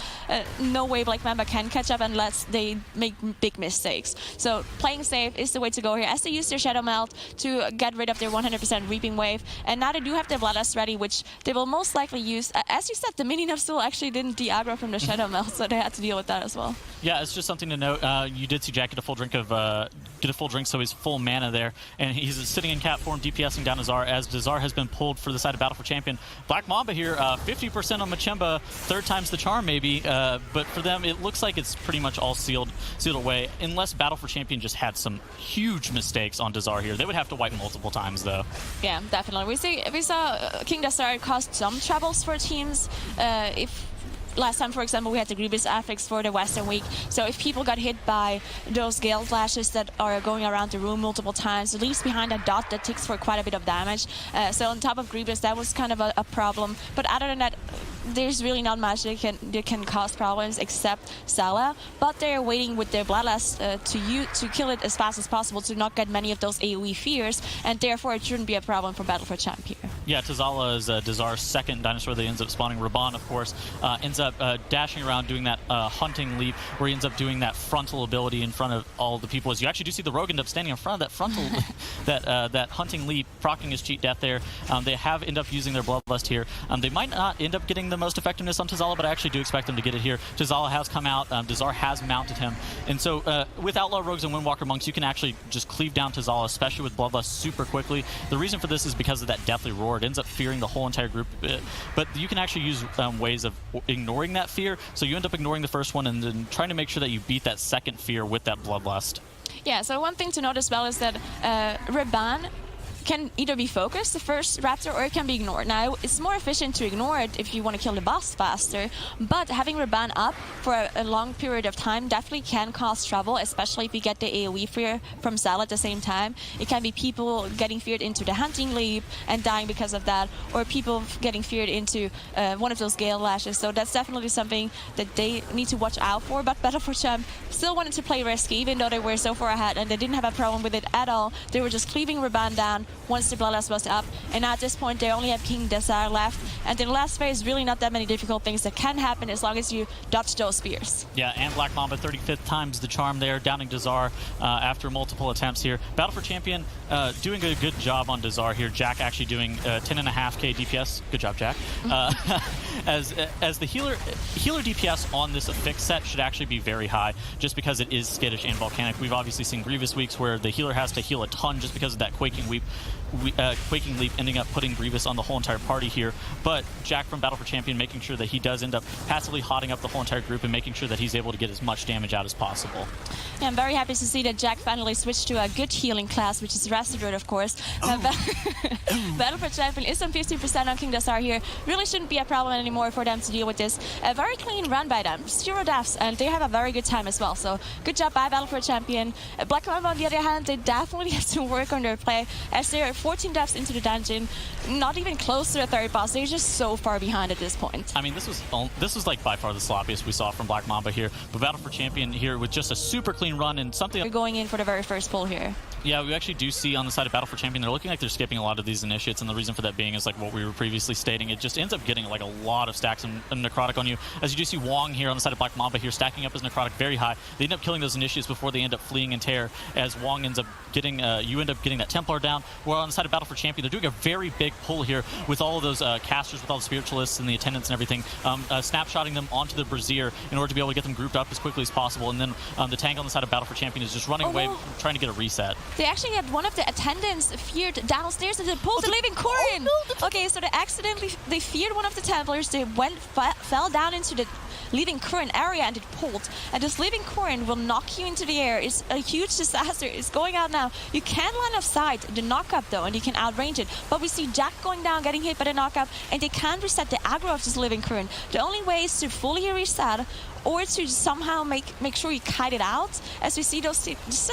no way Black Mamba can catch up unless they make big mistakes. So playing safe is the way to go here as they use their Shadow Melt to get rid of their 100% Reaping Wave. And now they do have their Bloodlust ready, which they will most likely use. As you said, the minion of Zul actually didn't de-aggro from the Shadow Melt, so they had to deal with that as well. Yeah, it's just something to note. You did see Jack get a full drink, so he's full mana there, and he's sitting in cat form, DPSing down Dazor, as Dazor has been pulled for the side of Battle for Champion. Black Mamba here, 50% on Machemba, third time's the charm maybe, but for them it looks like it's pretty much all sealed away, unless Battle for Champion just had some huge mistakes on Dazor here. They would have to wipe multiple times though. Yeah, definitely. We saw King Dazor caused some troubles for teams. If last time, for example, we had the Grievous affix for the Western week. So if people got hit by those Gale Flashes that are going around the room multiple times, it leaves behind a dot that ticks for quite a bit of damage. So on top of Grievous, that was kind of a problem. But other than that, there's really not much that can cause problems except Sala. But they're waiting with their Bloodlust to kill it as fast as possible to not get many of those AoE fears, and therefore it shouldn't be a problem for Battle for Champ here. Yeah, Tazala is Dazar's second dinosaur that ends up spawning. Raban, of course, ends up dashing around doing that hunting leap where he ends up doing that frontal ability in front of all the people. As you actually do see the rogue end up standing in front of that frontal, that hunting leap, proccing his cheat death there. They have end up using their Bloodlust here. They might not end up getting the most effectiveness on Tazala, but I actually do expect them to get it here. Tazala has come out, Dazar has mounted him, and so with Outlaw Rogues and Windwalker Monks, you can actually just cleave down Tazala, especially with Bloodlust, super quickly. The reason for this is because of that Deathly Roar. It ends up fearing the whole entire group, but you can actually use ways of ignoring that fear, so you end up ignoring the first one and then trying to make sure that you beat that second fear with that Bloodlust. Yeah, so one thing to note as well is that Raban can either be focused, the first Raptor, or it can be ignored. Now, it's more efficient to ignore it if you want to kill the boss faster, but having Raban up for a long period of time definitely can cause trouble, especially if you get the AoE fear from Zal at the same time. It can be people getting feared into the hunting leap and dying because of that, or people getting feared into one of those Gale Lashes. So that's definitely something that they need to watch out for, but Battle for Champ still wanted to play risky, even though they were so far ahead, and they didn't have a problem with it at all. They were just cleaving Raban down once the Bloodlust was up, and at this point they only have King Dazor left, and in the last phase really not that many difficult things that can happen as long as you dodge those spears. Yeah, and Black Mamba 35th times the charm there, downing Dazor after multiple attempts here. Battle for Champion doing a good job on Dazor here. Jack actually doing 10.5k DPS. Good job, Jack. As the healer DPS on this affix set should actually be very high, just because it is skittish and volcanic. We've obviously seen Grievous weeks where the healer has to heal a ton just because of that Quaking Leap. Quaking Leap ending up putting Grievous on the whole entire party here, but Jack from Battle for Champion making sure that he does end up passively hotting up the whole entire group and making sure that he's able to get as much damage out as possible. Yeah, I'm very happy to see that Jack finally switched to a good healing class, which is Underrot, of course. Battle for Champion is on 50% on King Dazor here. Really shouldn't be a problem anymore for them to deal with this. A very clean run by them, 0 deaths, and they have a very good time as well. So good job by Battle for Champion. Black Mamba, on the other hand, they definitely have to work on their play, as they're 14 deaths into the dungeon, not even close to the third boss. They're just so far behind at this point. I mean, this was like by far the sloppiest we saw from Black Mamba here, but Battle for Champion here with just a super clean run and something. You're going in for the very first pull here. Yeah, we actually do see on the side of Battle for Champion, they're looking like they're skipping a lot of these initiates, and the reason for that being is like what we were previously stating. It just ends up getting like a lot of stacks and necrotic on you. As you do see Wong here on the side of Black Mamba here, stacking up his necrotic very high. They end up killing those initiates before they end up fleeing in tear, as Wong ends up getting, you end up getting that Templar down. While on the side of Battle for Champion, they're doing a very big pull here with all of those casters, with all the spiritualists and the attendants and everything, snapshotting them onto the Brazier in order to be able to get them grouped up as quickly as possible. And then the tank on the side of Battle for Champion is just running away, trying to get a reset. They actually had one of the attendants feared downstairs and they pulled the living core in. Okay, so they feared one of the Templars. They fell down into the living current area and it pulled. And this living current will knock you into the air. It's a huge disaster. It's going out now. You can line of sight the knockup though, and you can outrange it. But we see Jack going down, getting hit by the knockup, and they can't reset the aggro of this living current. The only way is to fully reset, or to somehow make sure you kite it out, as we see those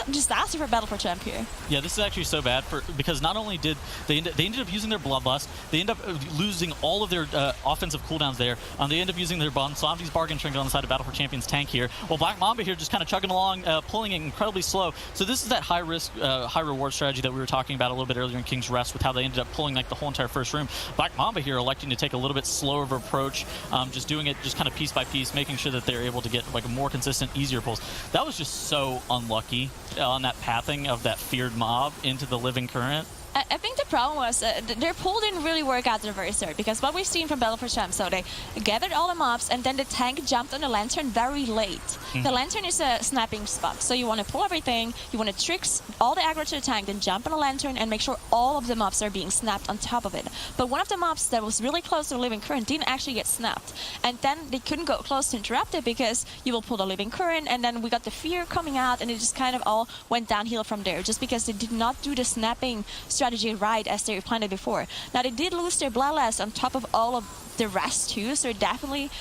disaster for Battle for Champ here. Yeah, this is actually so bad because not only did they ended up using their Bloodlust, they end up losing all of their offensive cooldowns there. They end up using their Somni's Bargain Trinket on the side of Battle for Champion's tank here. While Black Mamba here just kind of chugging along, pulling it incredibly slow. So this is that high risk, high reward strategy that we were talking about a little bit earlier in King's Rest, with how they ended up pulling like the whole entire first room. Black Mamba here electing to take a little bit slower of an approach, just doing it just kind of piece by piece, making sure that they're able to get like a more consistent, easier pulls. That was just so unlucky on that pathing of that feared mob into the living current. I think the problem was their pull didn't really work out the very start, because what we've seen from Battle for Champ, so they gathered all the mobs and then the tank jumped on the lantern very late. The lantern is a snapping spot, so you want to pull everything, you want to trick all the aggro to the tank, then jump on the lantern and make sure all of the mobs are being snapped on top of it. But one of the mobs that was really close to the living current didn't actually get snapped, and then they couldn't go close to interrupt it because you will pull the living current, and then we got the fear coming out, and it just kind of all went downhill from there, just because they did not do the snapping strategy right as they planned it before. Now they did lose their Bloodlust on top of all of the rest too, so definitely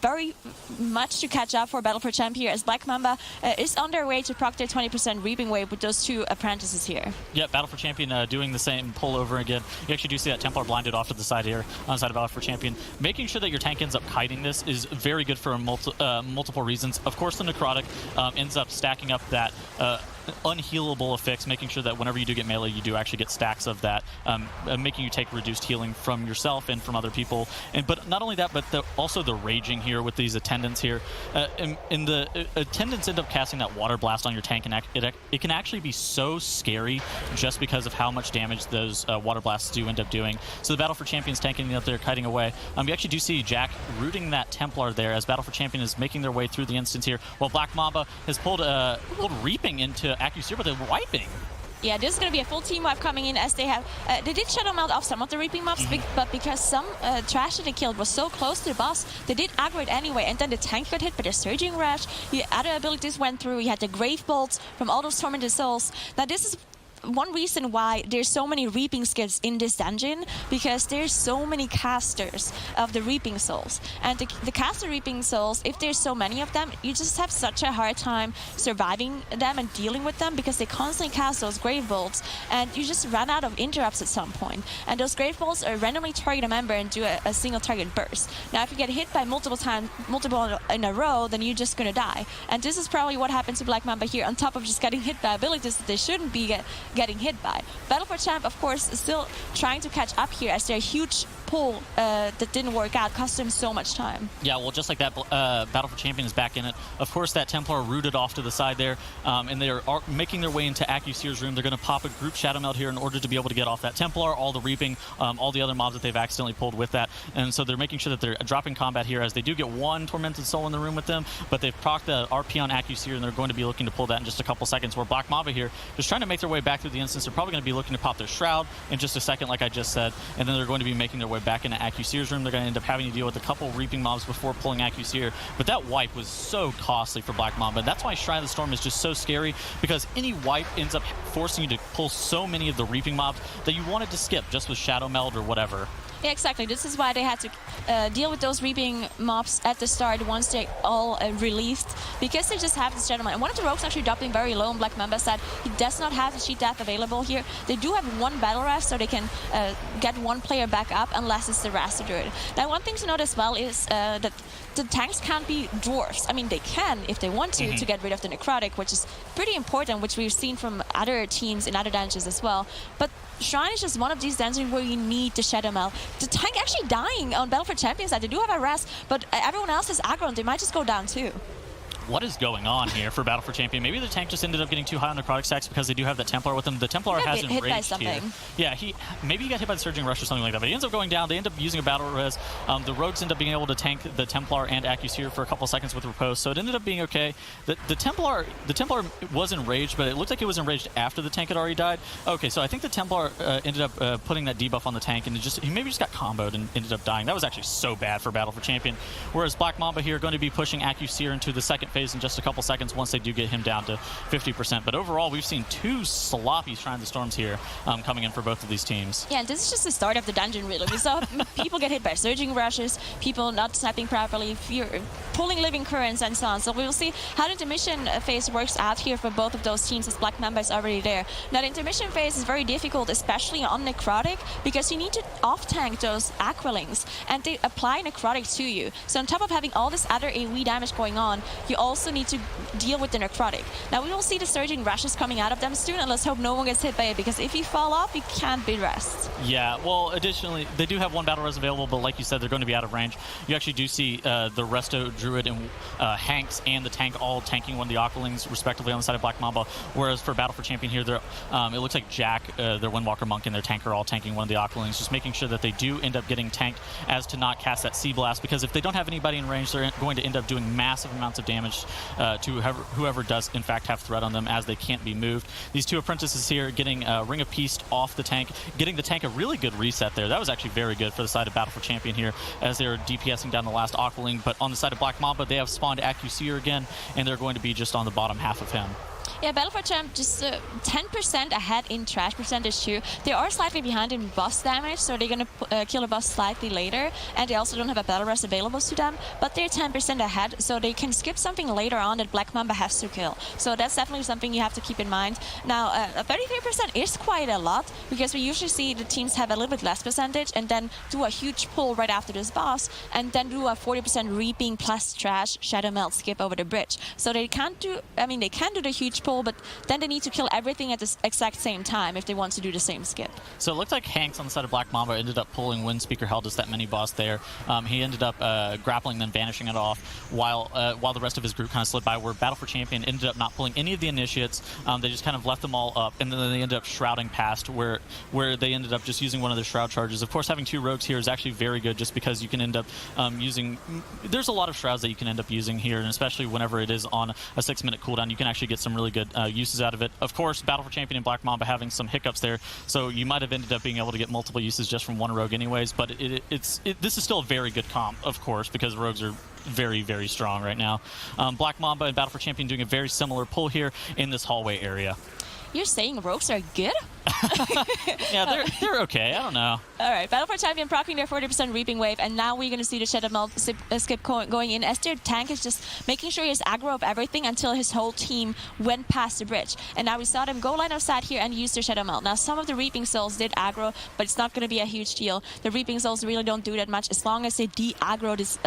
very much to catch up for Battle for Champ here, as Black Mamba is on their way to proc their 20% Reaping Wave with those two apprentices here. Yeah, Battle for Champion doing the same pull over again. You actually do see that Templar blinded off to the side here on the side of Battle for Champion. Making sure that your tank ends up kiting this is very good for multiple reasons. Of course, the Necrotic ends up stacking up that unhealable affix, making sure that whenever you do get melee, you do actually get stacks of that, making you take reduced healing from yourself and from other people. But not only that, but also the raging here with these attendants here. And the attendants end up casting that water blast on your tank, and it can actually be so scary just because of how much damage those water blasts do end up doing. So the Battle for Champions tanking up there, kiting away. You actually do see Jack rooting that Templar there as Battle for Champion is making their way through the instance here, while Black Mamba has pulled Reaping into Accuseer, but they're wiping. Yeah, this is going to be a full team wipe coming in, as they have... they did shadow melt off some of the Reaping mobs, but because some trash that they killed was so close to the boss, they did aggro it anyway, and then the tank got hit by the Surging Rash. Other abilities went through. You had the Grave Bolts from all those Tormented Souls. Now this is one reason why there's so many Reaping skips in this dungeon, because there's so many casters of the Reaping Souls. And the caster Reaping Souls, if there's so many of them, you just have such a hard time surviving them and dealing with them, because they constantly cast those Grave Bolts, and you just run out of interrupts at some point. And those Grave Bolts randomly target a member and do a single target burst. Now, if you get hit by multiple in a row, then you're just gonna die. And this is probably what happened to Black Mamba here, on top of just getting hit by abilities that they shouldn't be getting hit by. Battle for Champ, of course, is still trying to catch up here, as their huge pull that didn't work out cost them so much time. Yeah, well, just like that, Battle for Champion is back in it. Of course, that Templar rooted off to the side there, and they're making their way into Accuseer's room. They're going to pop a group Shadow Meld here in order to be able to get off that Templar, all the Reaping, all the other mobs that they've accidentally pulled with that. And so they're making sure that they're dropping combat here, as they do get one Tormented Soul in the room with them, but they've procced the RP on Accuseer, and they're going to be looking to pull that in just a couple seconds, where Black Mamba here just trying to make their way back through the instance. They're probably going to be looking to pop their Shroud in just a second, like I just said, and then they're going to be making their way back into Accuseer's room. They're going to end up having to deal with a couple Reaping mobs before pulling Accuseer, but that wipe was so costly for Black Mamba. That's why Shrine of the Storm is just so scary, because any wipe ends up forcing you to pull so many of the Reaping mobs that you wanted to skip just with Shadow Meld or whatever. Yeah, exactly. This is why they had to deal with those reaping mobs at the start once they all released, because they just have this Shadow Melt. And one of the rogues actually dropping very low on Black Mamba side. He does not have the Sheet Death available here. They do have one battle rest, so they can get one player back up unless it's the Raster Druid. Now, one thing to note as well is that the tanks can't be dwarfs. I mean, they can if they want to get rid of the Necrotic, which is pretty important, which we've seen from other teams in other dungeons as well. But Shrine is just one of these dungeons where you need the Shadow Melt. The tank actually dying on Battle for Champions side. They do have a rest, but everyone else is aggro and they might just go down too. What is going on here for Battle for Champion? Maybe the tank just ended up getting too high on necrotic stacks because they do have that Templar with them. The Templar has enraged here. Yeah, maybe he got hit by the Surging Rush or something like that, but he ends up going down. They end up using a battle res. The rogues end up being able to tank the Templar and Accuseer for a couple seconds with Repose, so it ended up being okay. The Templar was enraged, but it looked like it was enraged after the tank had already died. Okay, so I think the Templar ended up putting that debuff on the tank, and he maybe just got comboed and ended up dying. That was actually so bad for Battle for Champion. Whereas Black Mamba here going to be pushing Accuseer into the second phase in just a couple seconds once they do get him down to 50%. But overall, we've seen two sloppy Shrine of the Storms here coming in for both of these teams. Yeah, this is just the start of the dungeon, really. We saw people get hit by Surging Rushes, people not sniping properly, pulling Living Currents and so on. So we will see how the intermission phase works out here for both of those teams, as Black Mamba is already there. Now, the intermission phase is very difficult, especially on Necrotic, because you need to off-tank those Aquilings, and they apply Necrotic to you. So on top of having all this other AoE damage going on, you also need to deal with the Necrotic. Now, we will see the Surging Rushes coming out of them soon, and let's hope no one gets hit by it, because if you fall off, you can't be rest. Yeah, well, additionally, they do have one battle res available, but like you said, they're going to be out of range. You actually do see the Resto Druid and Hanks and the tank all tanking one of the Aquilings, respectively, on the side of Black Mamba, whereas for Battle for Champion here, it looks like Jack, their Windwalker Monk, and their tank are all tanking one of the Aquilings, just making sure that they do end up getting tanked as to not cast that Sea Blast, because if they don't have anybody in range, they're going to end up doing massive amounts of damage to whoever does, in fact, have threat on them, as they can't be moved. These two apprentices here getting Ring of Peace off the tank, getting the tank a really good reset there. That was actually very good for the side of Battle for Champion here, as they're DPSing down the last Aqualing. But on the side of Black Mamba, they have spawned Accuseer again, and they're going to be just on the bottom half of him. Yeah, Battle for Champ just 10% ahead in trash percentage too. They are slightly behind in boss damage, so they're going to kill a boss slightly later, and they also don't have a battle rest available to them, but they're 10% ahead, so they can skip something later on that Black Mamba has to kill. So that's definitely something you have to keep in mind. Now, 33% is quite a lot, because we usually see the teams have a little bit less percentage and then do a huge pull right after this boss, and then do a 40% reaping plus trash Shadow Melt skip over the bridge. So they can't do, they can do the huge pull, but then they need to kill everything at the exact same time if they want to do the same skip. So it looked like Hanks on the side of Black Mamba ended up pulling Windspeaker Heldus, that mini boss there. He ended up grappling, then vanishing it off, while the rest of his group kind of slid by, where Battle for Champion ended up not pulling any of the initiates. They just kind of left them all up, and then they ended up shrouding past, where they ended up just using one of their shroud charges. Of course, having two rogues here is actually very good, just because you can end up using... There's a lot of shrouds that you can end up using here, and especially whenever it is on a 6-minute cooldown, you can actually get some really good uses out of it. Of course, Battle for Champion and Black Mamba having some hiccups there, so you might have ended up being able to get multiple uses just from one rogue anyways, but this is still a very good comp, of course, because rogues are very, very strong right now. Black Mamba and Battle for Champion doing a very similar pull here in this hallway area. You're saying rogues are good? Yeah, they're okay. I don't know. All right, Battle for Champion proccing their 40% reaping wave, and now we're going to see the Shadow Melt skip going in, as their tank is just making sure he's aggro of everything until his whole team went past the bridge. And now we saw them go line of sight here and use their Shadow Melt. Now, some of the Reaping Souls did aggro, but it's not going to be a huge deal. The Reaping Souls really don't do that much as long as they de-aggro this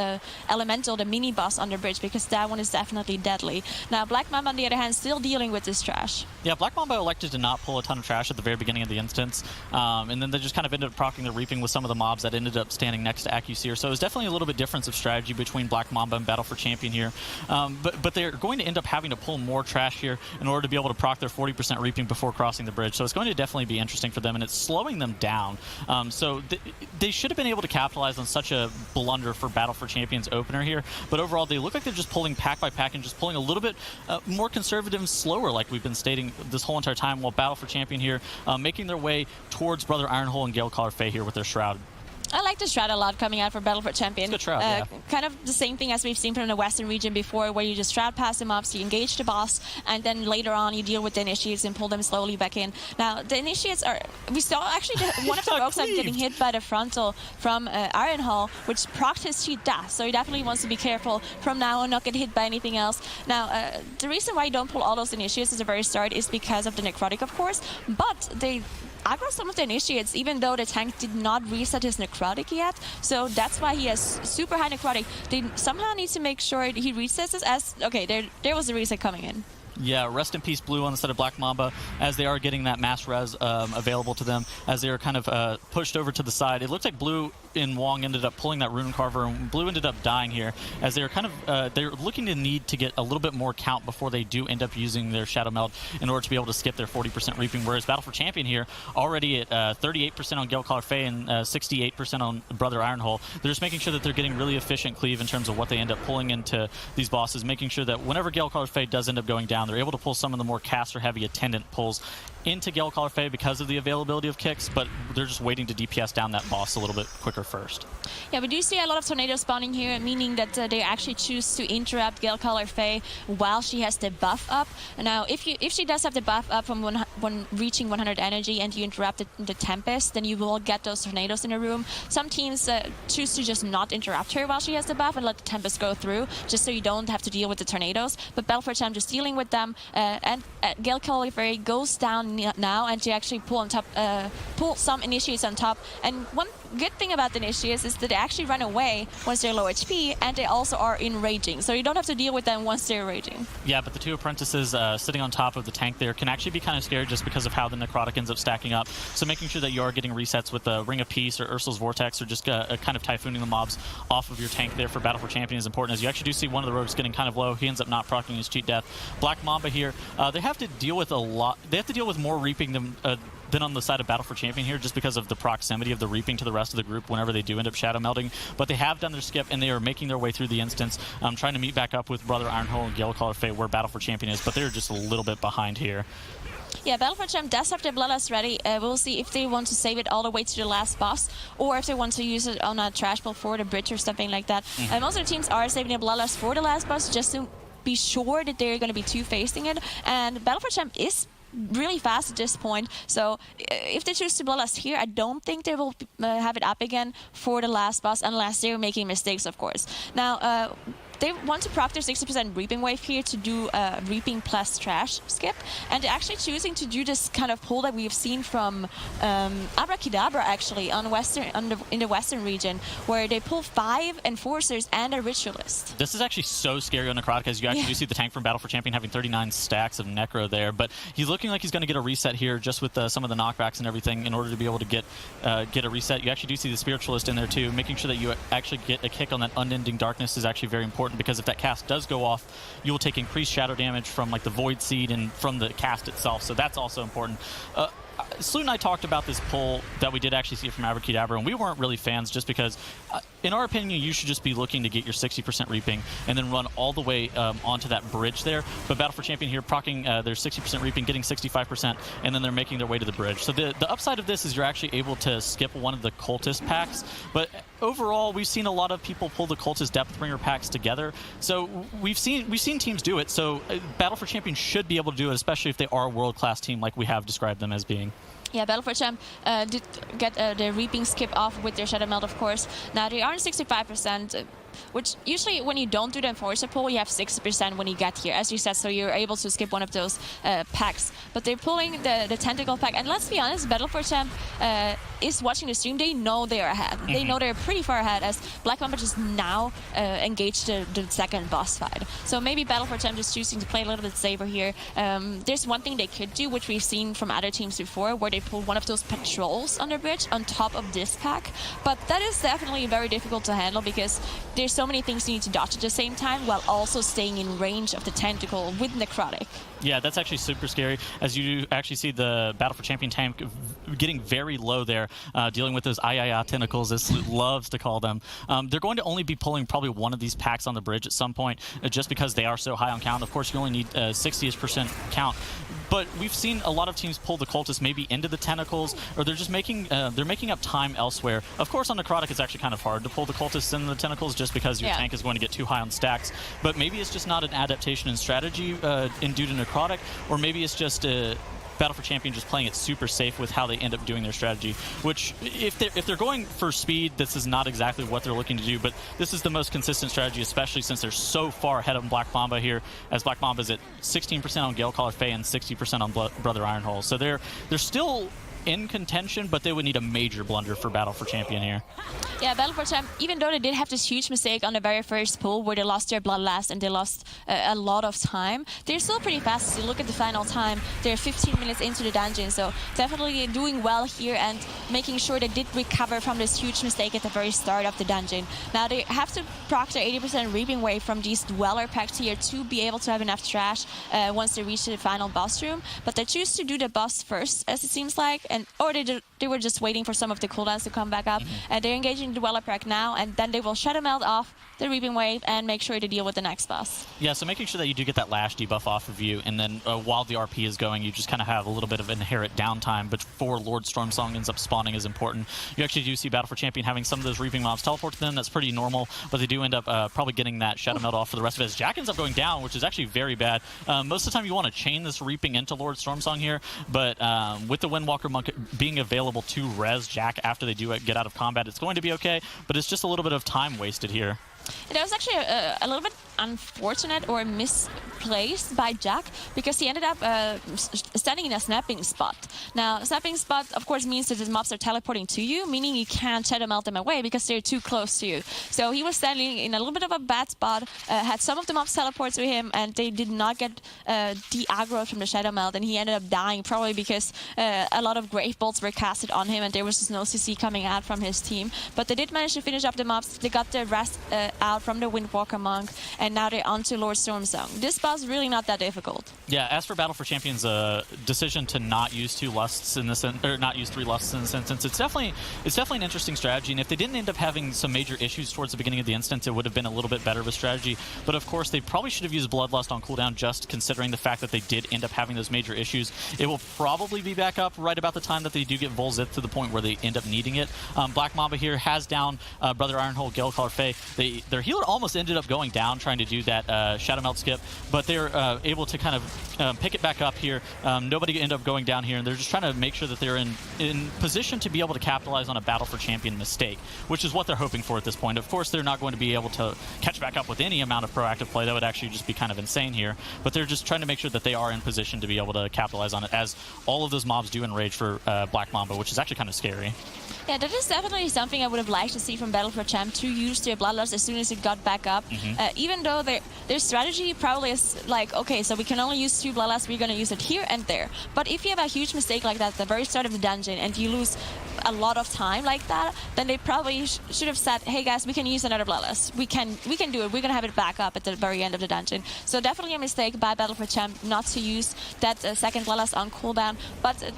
Elemental, the mini boss on the bridge, because that one is definitely deadly. Now, Black Mamba, on the other hand, still dealing with this trash. Yeah, Black Mamba elected to not pull a ton of trash at the very beginning of the instance, and then they just kind of ended up proccing the Reaping with some of the mobs that ended up standing next to Accuseer. So it was definitely a little bit difference of strategy between Black Mamba and Battle for Champion here. But they're going to end up having to pull more trash here in order to be able to proc their 40% Reaping before crossing the bridge. So it's going to definitely be interesting for them, and it's slowing them down. So they should have been able to capitalize on such a blunder for Battle for Champion's opener here. But overall, they look like they're just pulling pack by pack and just pulling a little bit more conservative and slower, like we've been stating this whole entire time, while Battle for Champion here making their way towards Brother Ironhole and Galecaller Fae here with their Shroud. I like the strat a lot coming out for Battle for Champion. It's a good strat, yeah. Kind of the same thing as we've seen from the Western region before, where you just strat past the mobs, you engage the boss, and then later on you deal with the initiates and pull them slowly back in. Now, the initiates are... We saw actually one of the rogues getting hit by the frontal from Iron Hall, which procced his cheat dash, so he definitely wants to be careful from now on, not get hit by anything else. Now, the reason why you don't pull all those initiates at the very start is because of the necrotic, of course, but they aggro some of the initiates, even though the tank did not reset his necrotic yet. So that's why he has super high necrotic. They somehow need to make sure he resets this as... Okay, there was a reset coming in. Yeah, rest in peace Blue on the side of Black Mamba, as they are getting that mass res available to them, as they are kind of pushed over to the side. It looked like Blue and Wong ended up pulling that Rune Carver, and Blue ended up dying here, as they're kind of they're looking to need to get a little bit more count before they do end up using their Shadow Meld in order to be able to skip their 40% reaping, whereas Battle for Champion here, already at 38% on Gale Caller Faye and 68% on Brother Ironhole. They're just making sure that they're getting really efficient cleave in terms of what they end up pulling into these bosses, making sure that whenever Gale Caller Faye does end up going down, they're able to pull some of the more caster-heavy attendant pulls into Gale Caller Faye because of the availability of kicks, but they're just waiting to DPS down that boss a little bit quicker first. Yeah, we do see a lot of tornadoes spawning here, meaning that they actually choose to interrupt Gale Caller Faye while she has the buff up. Now, if she does have the buff up from when reaching 100 energy and you interrupt the Tempest, then you will get those tornadoes in the room. Some teams choose to just not interrupt her while she has the buff and let the Tempest go through, just so you don't have to deal with the tornadoes. But Battle for Champ just dealing with them, and Gale Caller Faye goes down now, and she actually pull some initiates on top. And one good thing about the initiates is that they actually run away once they're low HP, and they also are enraging, so you don't have to deal with them once they're raging. Yeah, but the two apprentices sitting on top of the tank there can actually be kind of scary just because of how the necrotic ends up stacking up. So making sure that you are getting resets with the Ring of Peace or Ursul's Vortex, or just kind of typhooning the mobs off of your tank there for Battle for Champion is important, as you actually do see one of the rogues getting kind of low. He ends up not proccing his cheat death. Black Mamba here, they have to deal with a lot. They have to deal with more reaping than on the side of Battle for Champion here, just because of the proximity of the reaping to the rest of the group whenever they do end up shadow melding. But they have done their skip, and they are making their way through the instance, trying to meet back up with Brother Ironhole and Gale Caller Faye where Battle for Champion is, but they're just a little bit behind here. Yeah, Battle for Champ does have their Bloodlust ready. We'll see if they want to save it all the way to the last boss, or if they want to use it on a trash ball for the bridge or something like that. Most of the teams are saving their Bloodlust for the last boss, just to be sure that they're going to be two-facing it. And Battle for Champ is really fast at this point, so if they choose to Bloodlust here, I don't think they will have it up again for the last boss, unless they're making mistakes, of course. Now, they want to proc their 60% Reaping Wave here to do Reaping plus Trash skip, and they're actually choosing to do this kind of pull that we've seen from Abracadabra, actually, in the Western region, where they pull 5 Enforcers and a Ritualist. This is actually so scary on Necrotic, as you actually do see the tank from Battle for Champion having 39 stacks of Necro there, but he's looking like he's going to get a reset here just with some of the knockbacks and everything in order to be able to get a reset. You actually do see the Spiritualist in there too, making sure that you actually get a kick on that Unending Darkness is actually very important, because if that cast does go off, you will take increased shadow damage from like the Void Seed and from the cast itself, so that's also important. Sloot and I talked about this pull that we did actually see from Abracadabra, and we weren't really fans just because, in our opinion, you should just be looking to get your 60% reaping and then run all the way onto that bridge there. But Battle for Champion here, proccing their 60% reaping, getting 65%, and then they're making their way to the bridge. So the upside of this is you're actually able to skip one of the Cultist packs, but overall, we've seen a lot of people pull the Cultist Depthbringer packs together. So we've seen teams do it. So Battle for Champion should be able to do it, especially if they are a world-class team like we have described them as being. Yeah, Battle for Champ did get the Reaping skip off with their Shadow Meld, of course. Now, they are on 65%, which usually when you don't do the Enforcer pull, you have 60% when you get here, as you said, so you're able to skip one of those packs. But they're pulling the Tentacle pack, and let's be honest, Battle for Champ is watching the stream. They know they're ahead. They know they're pretty far ahead, as Black Mamba just now engaged the second boss fight. So maybe Battle for Champ just choosing to play a little bit safer here. There's one thing they could do, which we've seen from other teams before, where they pull one of those patrols on the bridge on top of this pack. But that is definitely very difficult to handle, because there's so many things you need to dodge at the same time while also staying in range of the tentacle with Necrotic. Yeah, that's actually super scary, as you actually see the Battle for Champion tank getting very low there, dealing with those tentacles, as Sloot loves to call them. They're going to only be pulling probably one of these packs on the bridge at some point, just because they are so high on count. Of course, you only need 60% count. but we've seen a lot of teams pull the cultists maybe into the tentacles, or they're just making up time elsewhere. Of course, on Necrotic, it's actually kind of hard to pull the cultists in the tentacles just because your tank is going to get too high on stacks. But maybe it's just not an adaptation in strategy due to Necrotic, or maybe it's just Battle for Champion just playing it super safe with how they end up doing their strategy, which if they're going for speed, this is not exactly what they're looking to do, but this is the most consistent strategy, especially since they're so far ahead of Black Mamba here, as Black Mamba is at 16% on Gale Caller Faye and 60% on Brother Ironhole. So they're still in contention, but they would need a major blunder for Battle for Champion here. Yeah, Battle for Champ, even though they did have this huge mistake on the very first pull where they lost their Bloodlust and they lost a lot of time, they're still pretty fast. If you look at the final time, they're 15 minutes into the dungeon, so definitely doing well here and making sure they did recover from this huge mistake at the very start of the dungeon. Now they have to proc their 80% Reaping Wave from these Dweller packs here to be able to have enough trash once they reach the final boss room, but they choose to do the boss first, as it seems like, or they were just waiting for some of the cooldowns to come back up. And they're engaging the Dweller pack now, and then they will Shadow Melt off the Reaping Wave and make sure to deal with the next boss. Yeah, so making sure that you do get that lash debuff off of you, and then while the RP is going, you just kind of have a little bit of inherent downtime before Lord Stormsong ends up spawning is important. You actually do see Battle for Champion having some of those Reaping mobs teleport to them. That's pretty normal, but they do end up probably getting that Shadow Melt off for the rest of it. As Jack ends up going down, which is actually very bad. Most of the time you want to chain this Reaping into Lord Stormsong here, but with the Windwalker Monk being available to res Jack after they do get out of combat, it's going to be okay, but it's just a little bit of time wasted here. That was actually a little bit unfortunate or misplaced by Jack, because he ended up standing in a snapping spot. Now, snapping spot, of course, means that the mobs are teleporting to you, meaning you can't Shadow Melt them away because they're too close to you. So he was standing in a little bit of a bad spot, had some of the mobs teleport to him, and they did not get de-aggroed from the Shadow Melt, and he ended up dying, probably because a lot of Grave Bolts were casted on him, and there was just no CC coming out from his team. But they did manage to finish up the mobs. They got the rest out from the Windwalker Monk, and now they're on to Lord Stormsong. This boss is really not that difficult. Yeah, as for Battle for Champions' decision to not use 2 lusts in this, or not use 3 lusts in this instance, it's definitely an interesting strategy. And if they didn't end up having some major issues towards the beginning of the instance, it would have been a little bit better of a strategy. But of course, they probably should have used Bloodlust on cooldown, just considering the fact that they did end up having those major issues. It will probably be back up right about the time that they do get Vol Zip to the point where they end up needing it. Black Mamba here has down Brother Ironhole, Gale Caller Faye. Their healer almost ended up going down trying to do that Shadow Melt skip, but they're able to kind of pick it back up here. Nobody ended up going down here, and they're just trying to make sure that they're in position to be able to capitalize on a Battle for Champion mistake, which is what they're hoping for at this point. Of course, they're not going to be able to catch back up with any amount of proactive play. That would actually just be kind of insane here, but they're just trying to make sure that they are in position to be able to capitalize on it, as all of those mobs do enrage for Black Mamba, which is actually kind of scary. Yeah, that is definitely something I would have liked to see from Battle for Champ, to use their Bloodlust as soon as it got back up. Even though their strategy probably is like, okay, so we can only use 2 Bloodlusts, we're going to use it here and there. But if you have a huge mistake like that at the very start of the dungeon and you lose a lot of time like that, then they probably should have said, hey guys, we can use another Bloodlust. We can do it. We're going to have it back up at the very end of the dungeon. So definitely a mistake by Battle for Champ not to use that second Bloodlust on cooldown. But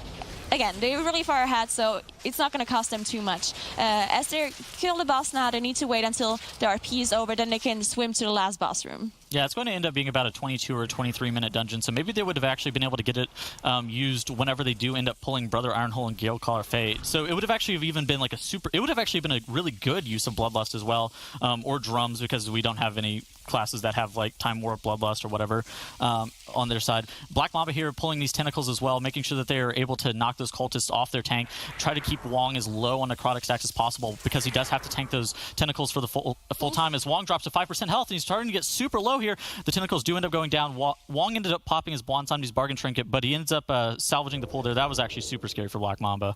again, they're really far ahead, so it's not going to cost them too much. As they kill the boss now, they need to wait until the RP is over, then they can swim to the last boss room. Yeah, it's going to end up being about a 22 or 23-minute dungeon, so maybe they would have actually been able to get it used whenever they do end up pulling Brother Ironhole and Gale Caller Faye. So it would have actually even been like it would have actually been a really good use of Bloodlust as well, or Drums, because we don't have any classes that have like Time Warp, Bloodlust, or whatever on their side. Black Mamba here pulling these tentacles as well, making sure that they are able to knock those cultists off their tank, try to keep Wong as low on necrotic stacks as possible, because he does have to tank those tentacles for the full time. As Wong drops to 5% health, and he's starting to get super low here. The tentacles do end up going down. Wong ended up popping his Bonsami's Bargain Trinket, but he ends up salvaging the pull there. That was actually super scary for Black Mamba.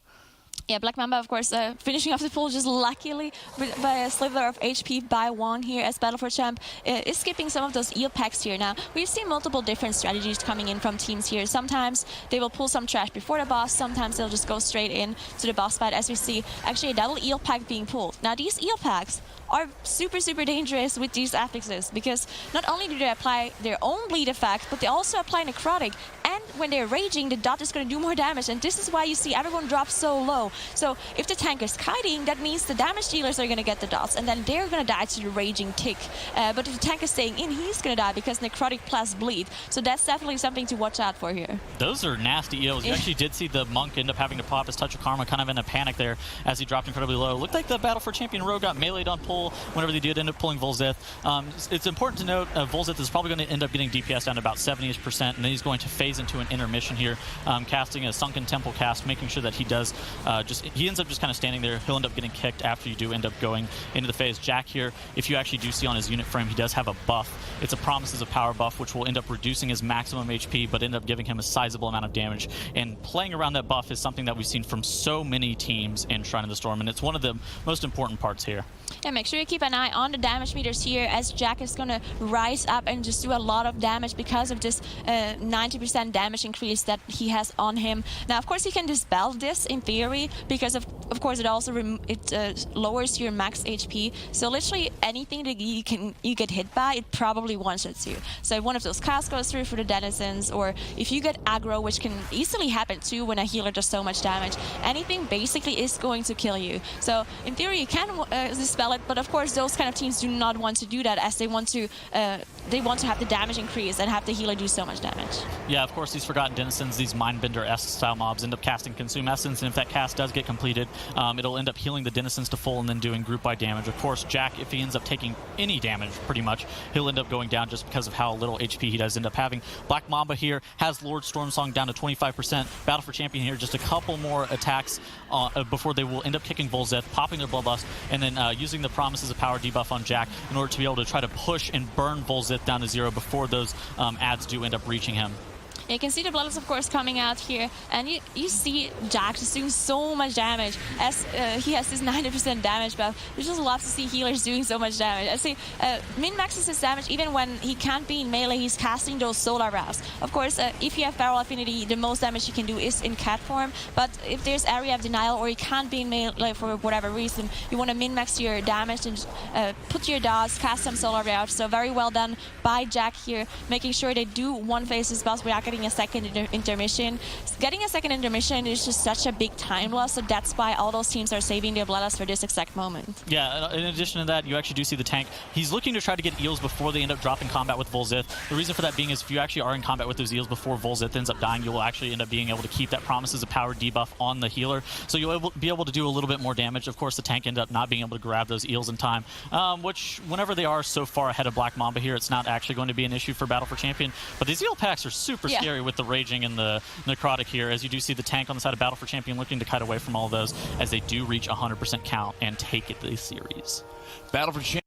Yeah, Black Mamba, of course, finishing off the pool just luckily by a sliver of HP by Wong here, as Battle for Champ is skipping some of those eel packs here. Now, we've seen multiple different strategies coming in from teams here. Sometimes they will pull some trash before the boss, sometimes they'll just go straight in to the boss fight, as we see actually a double eel pack being pulled. Now, these eel packs are super, super dangerous with these affixes, because not only do they apply their own bleed effect, but they also apply necrotic. And when they're raging, the dot is going to do more damage, and this is why you see everyone drop so low. So if the tank is kiting, that means the damage dealers are going to get the dots, and then they're going to die to the raging tick. But if the tank is staying in, he's going to die because necrotic plus bleed. So that's definitely something to watch out for here. Those are nasty EOs. You actually did see the Monk end up having to pop his Touch of Karma kind of in a panic there as he dropped incredibly low. Looked like the Battle for Champion row got meleeed on pull whenever they did end up pulling Volzith. It's important to note Volzith is probably going to end up getting DPS down to about 70%, and then he's going to phase into an intermission here, casting a Sunken Temple cast, making sure that he does he ends up just kind of standing there. He'll end up getting kicked after you do end up going into the phase. Jack here, if you actually do see on his unit frame, he does have a buff. It's a Promises of Power buff, which will end up reducing his maximum HP, but end up giving him a sizable amount of damage. And playing around that buff is something that we've seen from so many teams in Shrine of the Storm, and it's one of the most important parts here. Yeah, make sure you keep an eye on the damage meters here, as Jack is going to rise up and just do a lot of damage because of this 90% damage increase that he has on him. Now, of course, he can dispel this in theory, because of course it also lowers your max HP. So literally anything that you get hit by, it probably one-shots you. So if one of those casts goes through for the denizens, or if you get aggro, which can easily happen too when a healer does so much damage, anything basically is going to kill you. So in theory, you can dispel it, but of course those kind of teams do not want to do that, as they want to have the damage increase and have the healer do so much damage. Yeah, of course, these Forgotten Denizens, these Mindbender-esque style mobs end up casting Consume Essence, and if that cast does get completed, it'll end up healing the Denizens to full and then doing group-wide damage. Of course, Jack, if he ends up taking any damage, pretty much, he'll end up going down just because of how little HP he does end up having. Black Mamba here has Lord Stormsong down to 25%. Battle for Champion here, just a couple more attacks before they will end up kicking Volzith, popping their Bloodlust, and then using the Promises of Power debuff on Jack in order to be able to try to push and burn Volzith down to 0 before those ads do end up reaching him. You can see the Bloodlust, of course, coming out here, and you see Jack just doing so much damage, as he has this 90% damage buff. We just love to see healers doing so much damage. I say min-maxes his damage even when he can't be in melee. He's casting those Solar Wraths. Of course, if you have Feral Affinity, the most damage you can do is in cat form, but if there's Area of Denial or you can't be in melee for whatever reason, you want to min-max your damage and put your dots, cast some Solar Wraths. So very well done by Jack here, making sure they do one-phase his boss without getting a second intermission. Getting a second intermission is just such a big time loss, so that's why all those teams are saving their Bloodlust for this exact moment. Yeah, in addition to that, you actually do see the tank. He's looking to try to get eels before they end up dropping combat with Volzith. The reason for that being is if you actually are in combat with those eels before Volzith ends up dying, you will actually end up being able to keep that Promises of Power debuff on the healer, so you'll be able to do a little bit more damage. Of course, the tank ended up not being able to grab those eels in time, which whenever they are so far ahead of Black Mamba here, it's not actually going to be an issue for Battle for Champion. But these eel packs are super scary with the Raging and the Necrotic here, as you do see the tank on the side of Battle for Champion looking to cut away from all of those as they do reach 100% count and take it this series. Battle for Champion.